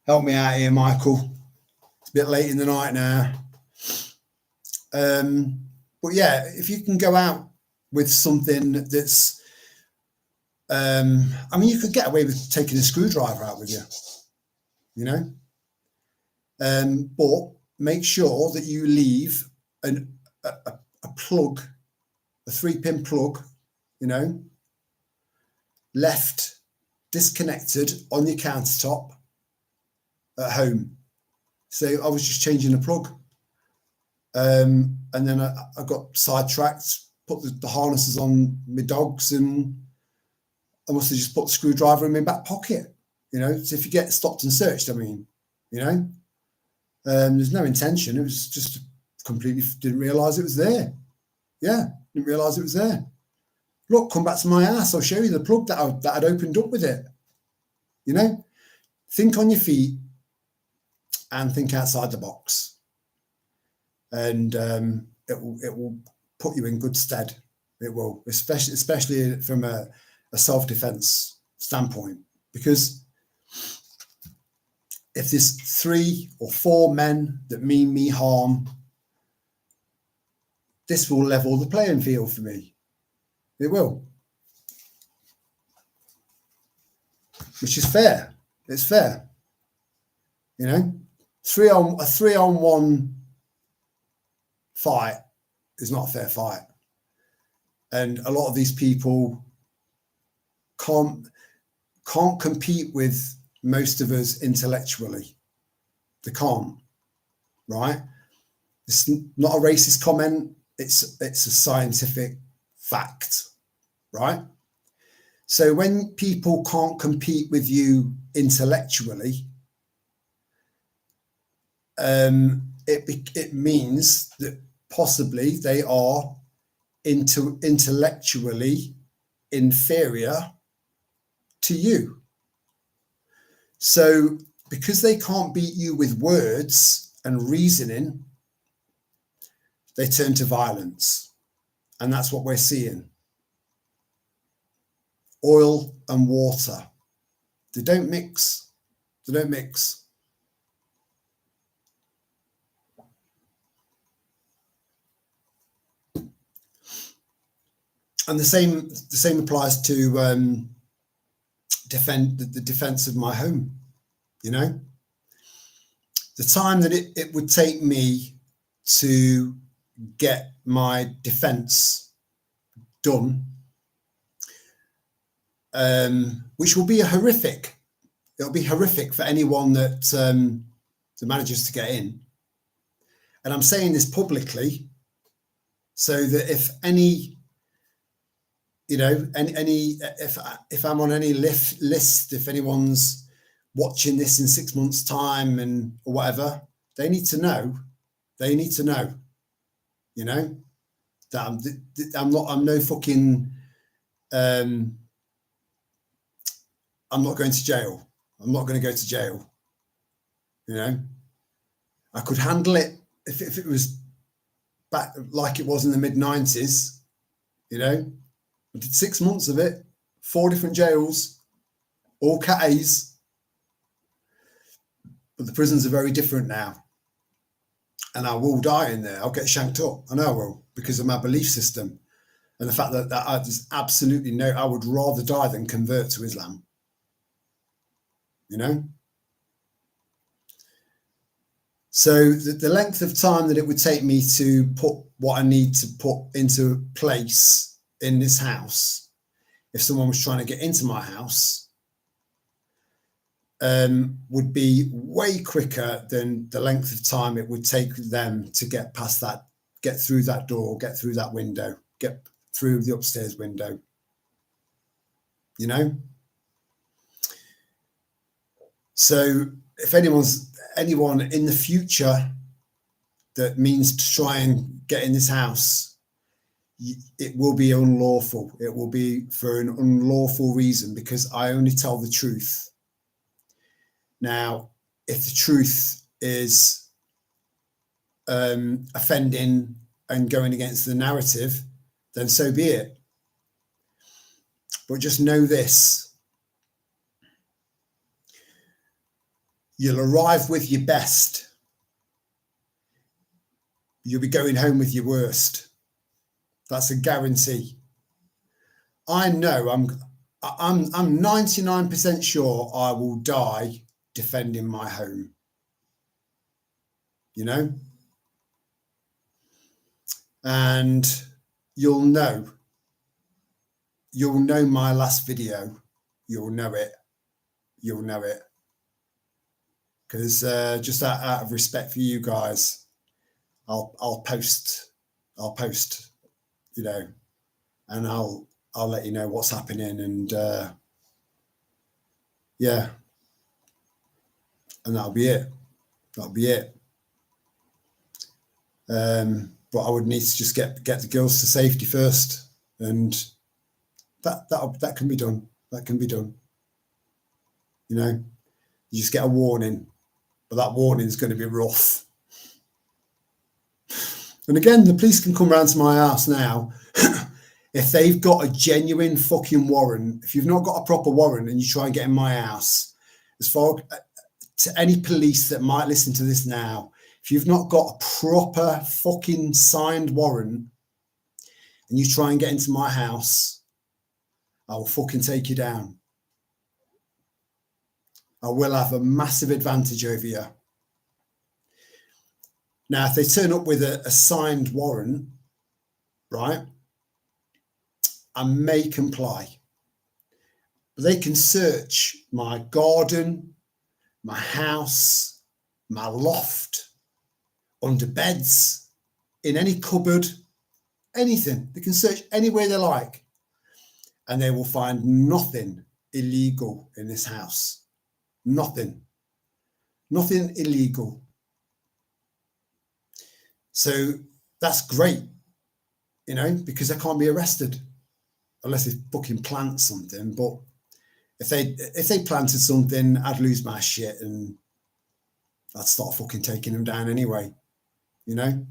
Help me out here, Michael. It's a bit late in the night now. But yeah, if you can go out with something that's, I mean, you could get away with taking a screwdriver out with you, you know, but make sure that you leave a plug, a 3-pin plug, you know, left disconnected on your countertop at home. So I was just changing the plug, and then I got sidetracked, put the harnesses on my dogs, and I must have just put the screwdriver in my back pocket, you know. So if you get stopped and searched, I mean, you know, there's no intention. It was just completely didn't realise it was there. Yeah, didn't realise it was there. Look, come back to my ass. I'll show you the plug that I'd opened up with it. You know, think on your feet. and think outside the box, and it will put you in good stead. It will, especially from a self-defense standpoint, because if there's 3 or 4 men that mean me harm, this will level the playing field for me. It will, which is fair. It's fair, you know. A 3-on-1 fight is not a fair fight, and a lot of these people can't compete with most of us intellectually. They can't, right? It's not a racist comment. It's a scientific fact, right? So when people can't compete with you intellectually, it means that possibly they are intellectually inferior to you. So because they can't beat you with words and reasoning, they turn to violence. And that's what we're seeing. Oil and water, they don't mix. They don't mix. And the same applies to the defense of my home. You know, the time that it would take me to get my defense done, which will be horrific. It'll be horrific for anyone that manages to get in. And I'm saying this publicly so that if any, you know, if I'm on any list, if anyone's watching this in 6 months' time and or whatever, they need to know. They need to know, you know, that I'm no fucking, I'm not going to jail. I'm not going to go to jail. You know, I could handle it if it was back like it was in the mid-90s, you know. I did 6 months of it, 4 different jails, all Cat A's. But the prisons are very different now. And I will die in there. I'll get shanked up. I know I will, because of my belief system. And the fact that I just absolutely know I would rather die than convert to Islam. You know? So the length of time that it would take me to put what I need to put into place in this house, if someone was trying to get into my house, would be way quicker than the length of time it would take them to get past that, get through that door, get through that window, get through the upstairs window. You know? So if anyone in the future that means to try and get in this house, it will be unlawful. It will be for an unlawful reason, because I only tell the truth. Now, if the truth is offending and going against the narrative, then so be it. But just know this. You'll arrive with your best. You'll be going home with your worst. That's a guarantee. I know I'm 99% sure I will die defending my home. You know? And you'll know my last video. You'll know it. You'll know it. Because just out of respect for you guys, I'll post, you know, and I'll let you know what's happening, and yeah, and that'll be it. That'll be it. But I would need to just get the girls to safety first, and that can be done. That can be done. You know, you just get a warning. but that warning is going to be rough. And again, the police can come round to my house now if they've got a genuine fucking warrant. If you've not got a proper warrant and you try and get in my house, as far to any police that might listen to this now, if you've not got a proper fucking signed warrant and you try and get into my house, I will fucking take you down. I will have a massive advantage over you. Now, if they turn up with a signed warrant, right, I may comply. But they can search my garden, my house, my loft, under beds, in any cupboard, anything. They can search anywhere they like, and they will find nothing illegal in this house. Nothing illegal. So that's great, you know, because they can't be arrested unless they fucking plant something. But if they planted something, I'd lose my shit and I'd start fucking taking them down anyway, you know.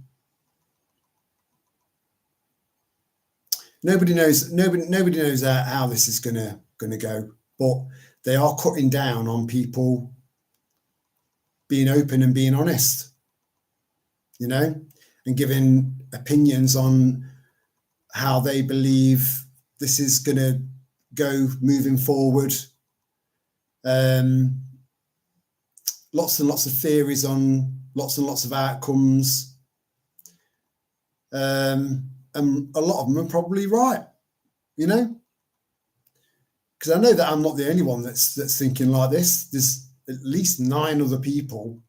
Nobody knows how this is gonna go, but they are cutting down on people being open and being honest, you know, and giving opinions on how they believe this is going to go moving forward. Lots and lots of theories on lots and lots of outcomes. And a lot of them are probably right, you know, because I know that I'm not the only one that's thinking like this. There's at least 9 other people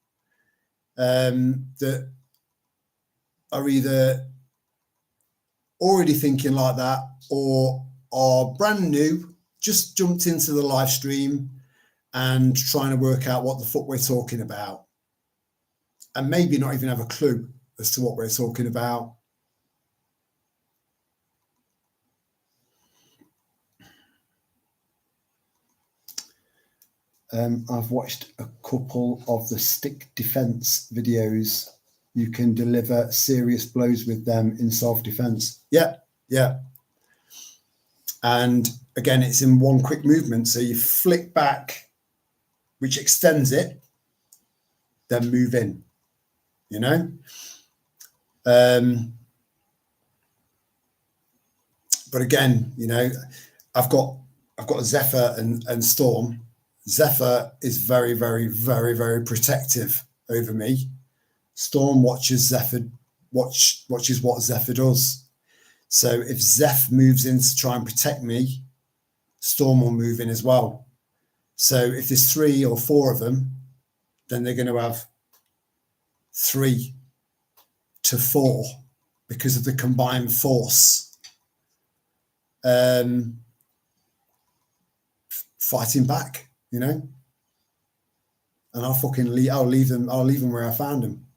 that are either already thinking like that or are brand new, just jumped into the live stream and trying to work out what the fuck we're talking about, and maybe not even have a clue as to what we're talking about. I've watched a couple of the stick defense videos. You can deliver serious blows with them in self-defense. Yeah. And again, it's in one quick movement. So you flick back, which extends it, then move in, you know? But again, you know, I've got Zephyr and Storm. Zephyr is very, very, very, very protective over me. Storm watches watches what Zephyr does. So if Zeph moves in to try and protect me, Storm will move in as well. So if there's 3 or 4 of them, then they're going to have 3 to 4 because of the combined force fighting back, you know. And I'll leave them where I found them.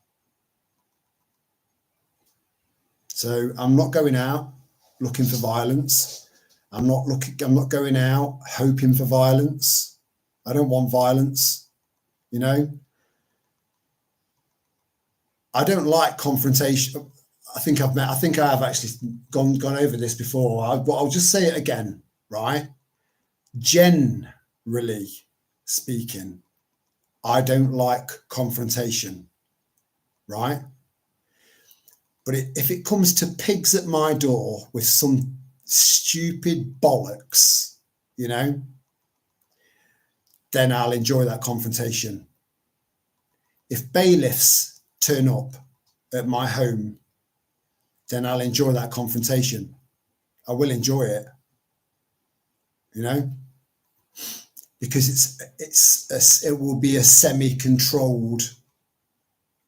So I'm not going out looking for violence. I'm not going out hoping for violence. I don't want violence, you know. I don't like confrontation. I think I have actually gone over this before. I'll just say it again, right? Generally speaking, I don't like confrontation, right? But if it comes to pigs at my door with some stupid bollocks, you know, then I'll enjoy that confrontation. If bailiffs turn up at my home, then I'll enjoy that confrontation. I will enjoy it, you know, because it will be a semi-controlled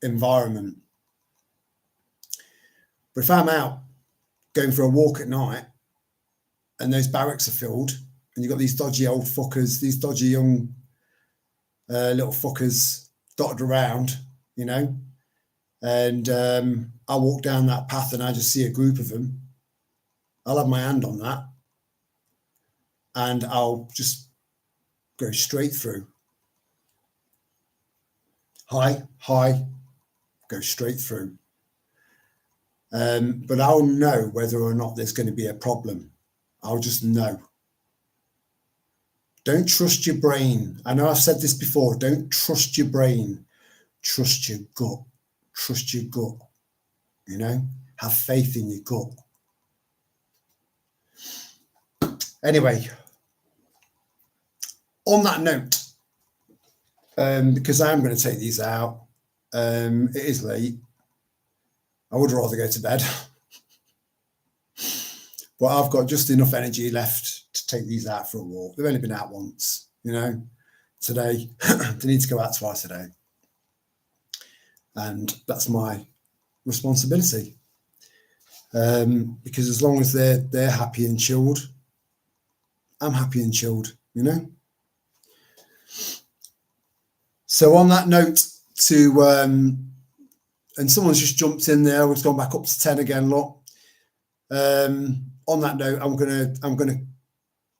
environment. But if I'm out going for a walk at night and those barracks are filled and you've got these dodgy old fuckers, these dodgy young little fuckers dotted around, you know, and I walk down that path and I just see a group of them, I'll have my hand on that and I'll just go straight through. high, go straight through. But I'll know whether or not there's going to be a problem. I'll just know. Don't trust your brain. I know I've said this before. Don't trust your brain. Trust your gut. Trust your gut. You know, have faith in your gut. Anyway, on that note, because I'm going to take these out, it is late. I would rather go to bed. But I've got just enough energy left to take these out for a walk. They've only been out once, you know. Today, they need to go out twice a day. And that's my responsibility. Because as long as they're happy and chilled, I'm happy and chilled, you know. So on that note, and someone's just jumped in there. We've gone back up to 10 again, look. On that note, I'm gonna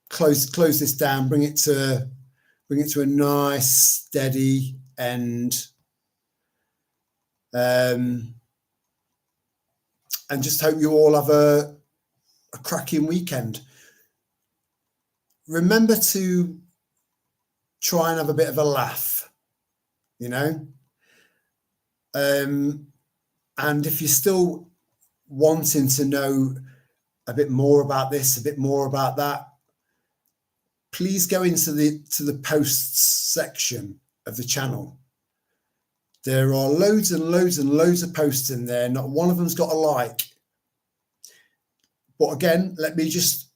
close this down, bring it to a nice steady end, and just hope you all have a cracking weekend. Remember to try and have a bit of a laugh, you know. And if you're still wanting to know a bit more about this, a bit more about that, please go into the posts section of the channel. There are loads and loads and loads of posts in there. Not one of them's got a like. But again, let me just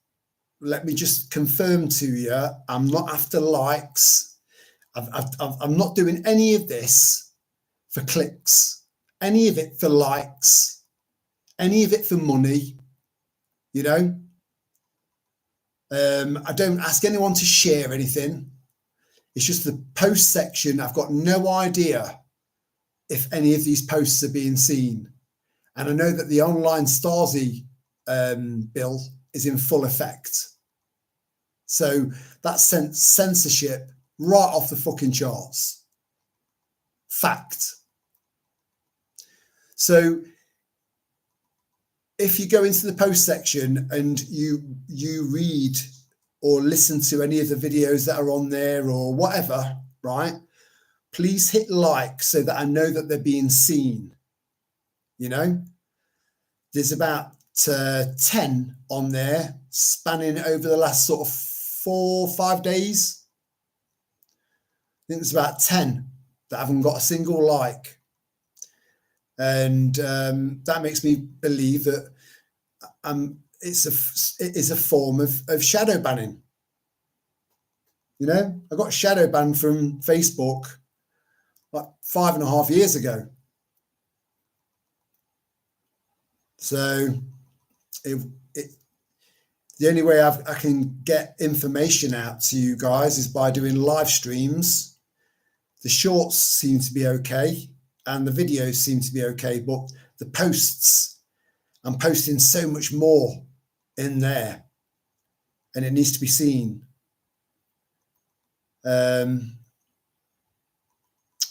confirm to you, I'm not after likes. I'm not doing any of this for clicks, any of it for likes, any of it for money, you know. I don't ask anyone to share anything. It's just the post section. I've got no idea if any of these posts are being seen. And I know that the online Stasi bill is in full effect. So that's censorship right off the fucking charts. Fact. So if you go into the post section and you read or listen to any of the videos that are on there or whatever, right, please hit like so that I know that they're being seen. You know, there's about 10 on there spanning over the last sort of 4 or 5 days. I think there's about 10 that haven't got a single like. And that makes me believe that it is a form of shadow banning. You know, I got shadow banned from Facebook like 5.5 years ago. So the only way I can get information out to you guys is by doing live streams. The shorts seem to be okay and the videos seem to be okay, but the posts, I'm posting so much more in there and it needs to be seen.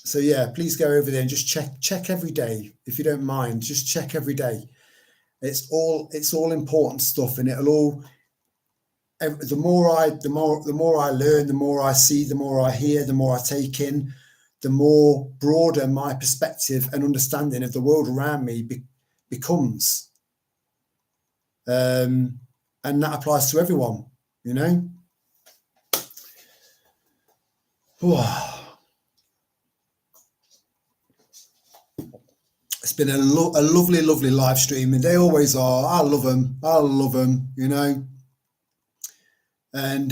So yeah, please go over there and just check every day. If you don't mind, just check every day. It's all important stuff, and it'll all, the more I learn, the more I see, the more I hear, the more I take in, the more broader my perspective and understanding of the world around me becomes. And that applies to everyone, you know. It's been a lovely, lovely live stream, and they always are. I love them, you know. And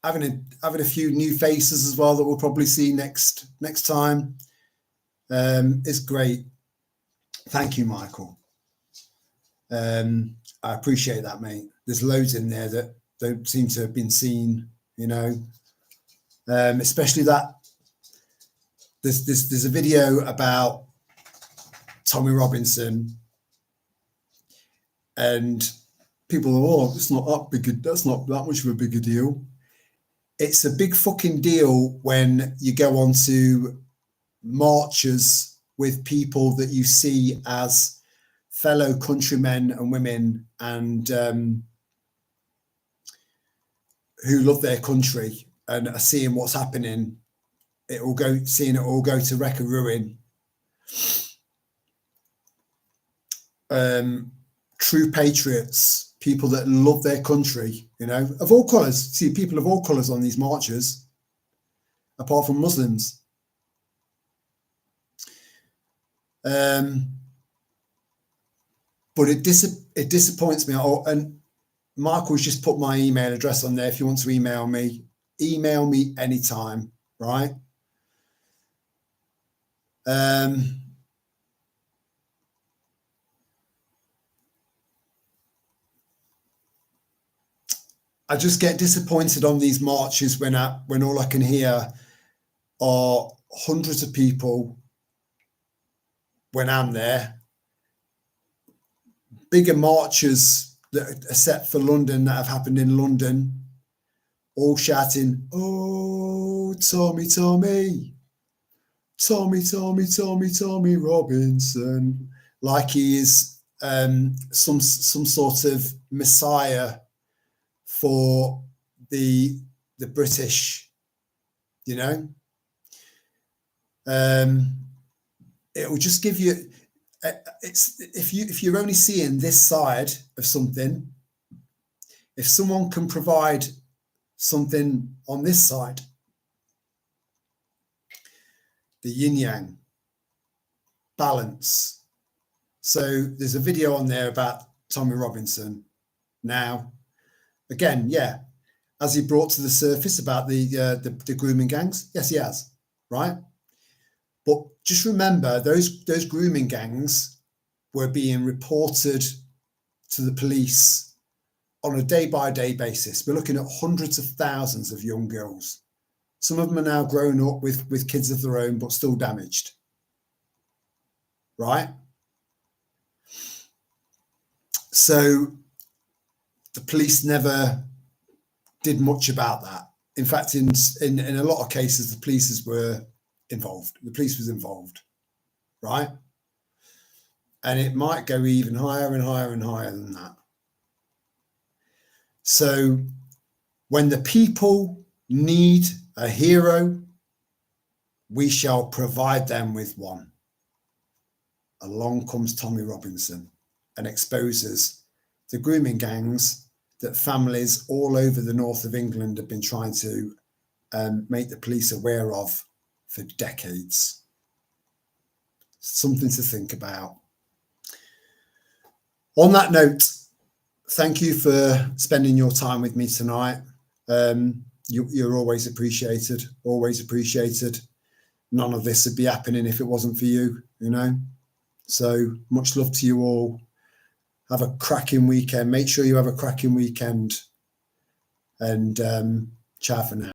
having a few new faces as well that we'll probably see next time is great. Thank you, Michael. I appreciate that, mate. There's loads in there that don't seem to have been seen, you know. Especially that there's a video about Tommy Robinson, and people are, it's not that big. That's not that much of a bigger deal. It's a big fucking deal when you go on to marches with people that you see as fellow countrymen and women, and who love their country and are seeing what's happening, seeing it all go to wreck and ruin. True patriots, people that love their country, you know, of all colours. See people of all colours on these marches, apart from Muslims. But it disappoints me. Oh, and Michael's just put my email address on there. If you want to email me anytime, right? I just get disappointed on these marches when all I can hear are hundreds of people when I'm there. Bigger marches that are set for London, that have happened in London, all shouting, "Oh, Tommy, Tommy, Tommy, Tommy, Tommy, Tommy Robinson," like he is some sort of messiah for the British, you know. It will just give you, it's if you're only seeing this side of something, if someone can provide something on this side, the yin yang balance. So there's a video on there about Tommy Robinson. Now, again, yeah, has he brought to the surface about the grooming gangs? Yes, he has, right? But just remember, those grooming gangs were being reported to the police on a day-by-day basis. We're looking at hundreds of thousands of young girls. Some of them are now grown up with kids of their own, but still damaged, right? So the police never did much about that. In fact, in a lot of cases, the police were involved. The police was involved, right? And it might go even higher and higher and higher than that. So when the people need a hero, we shall provide them with one. Along comes Tommy Robinson and exposes the grooming gangs that families all over the north of England have been trying to make the police aware of for decades. Something to think about. On that note, thank you for spending your time with me tonight. You're always appreciated, always appreciated. None of this would be happening if it wasn't for you, you know. So much love to you all. Have a cracking weekend. Make sure you have a cracking weekend. And ciao for now.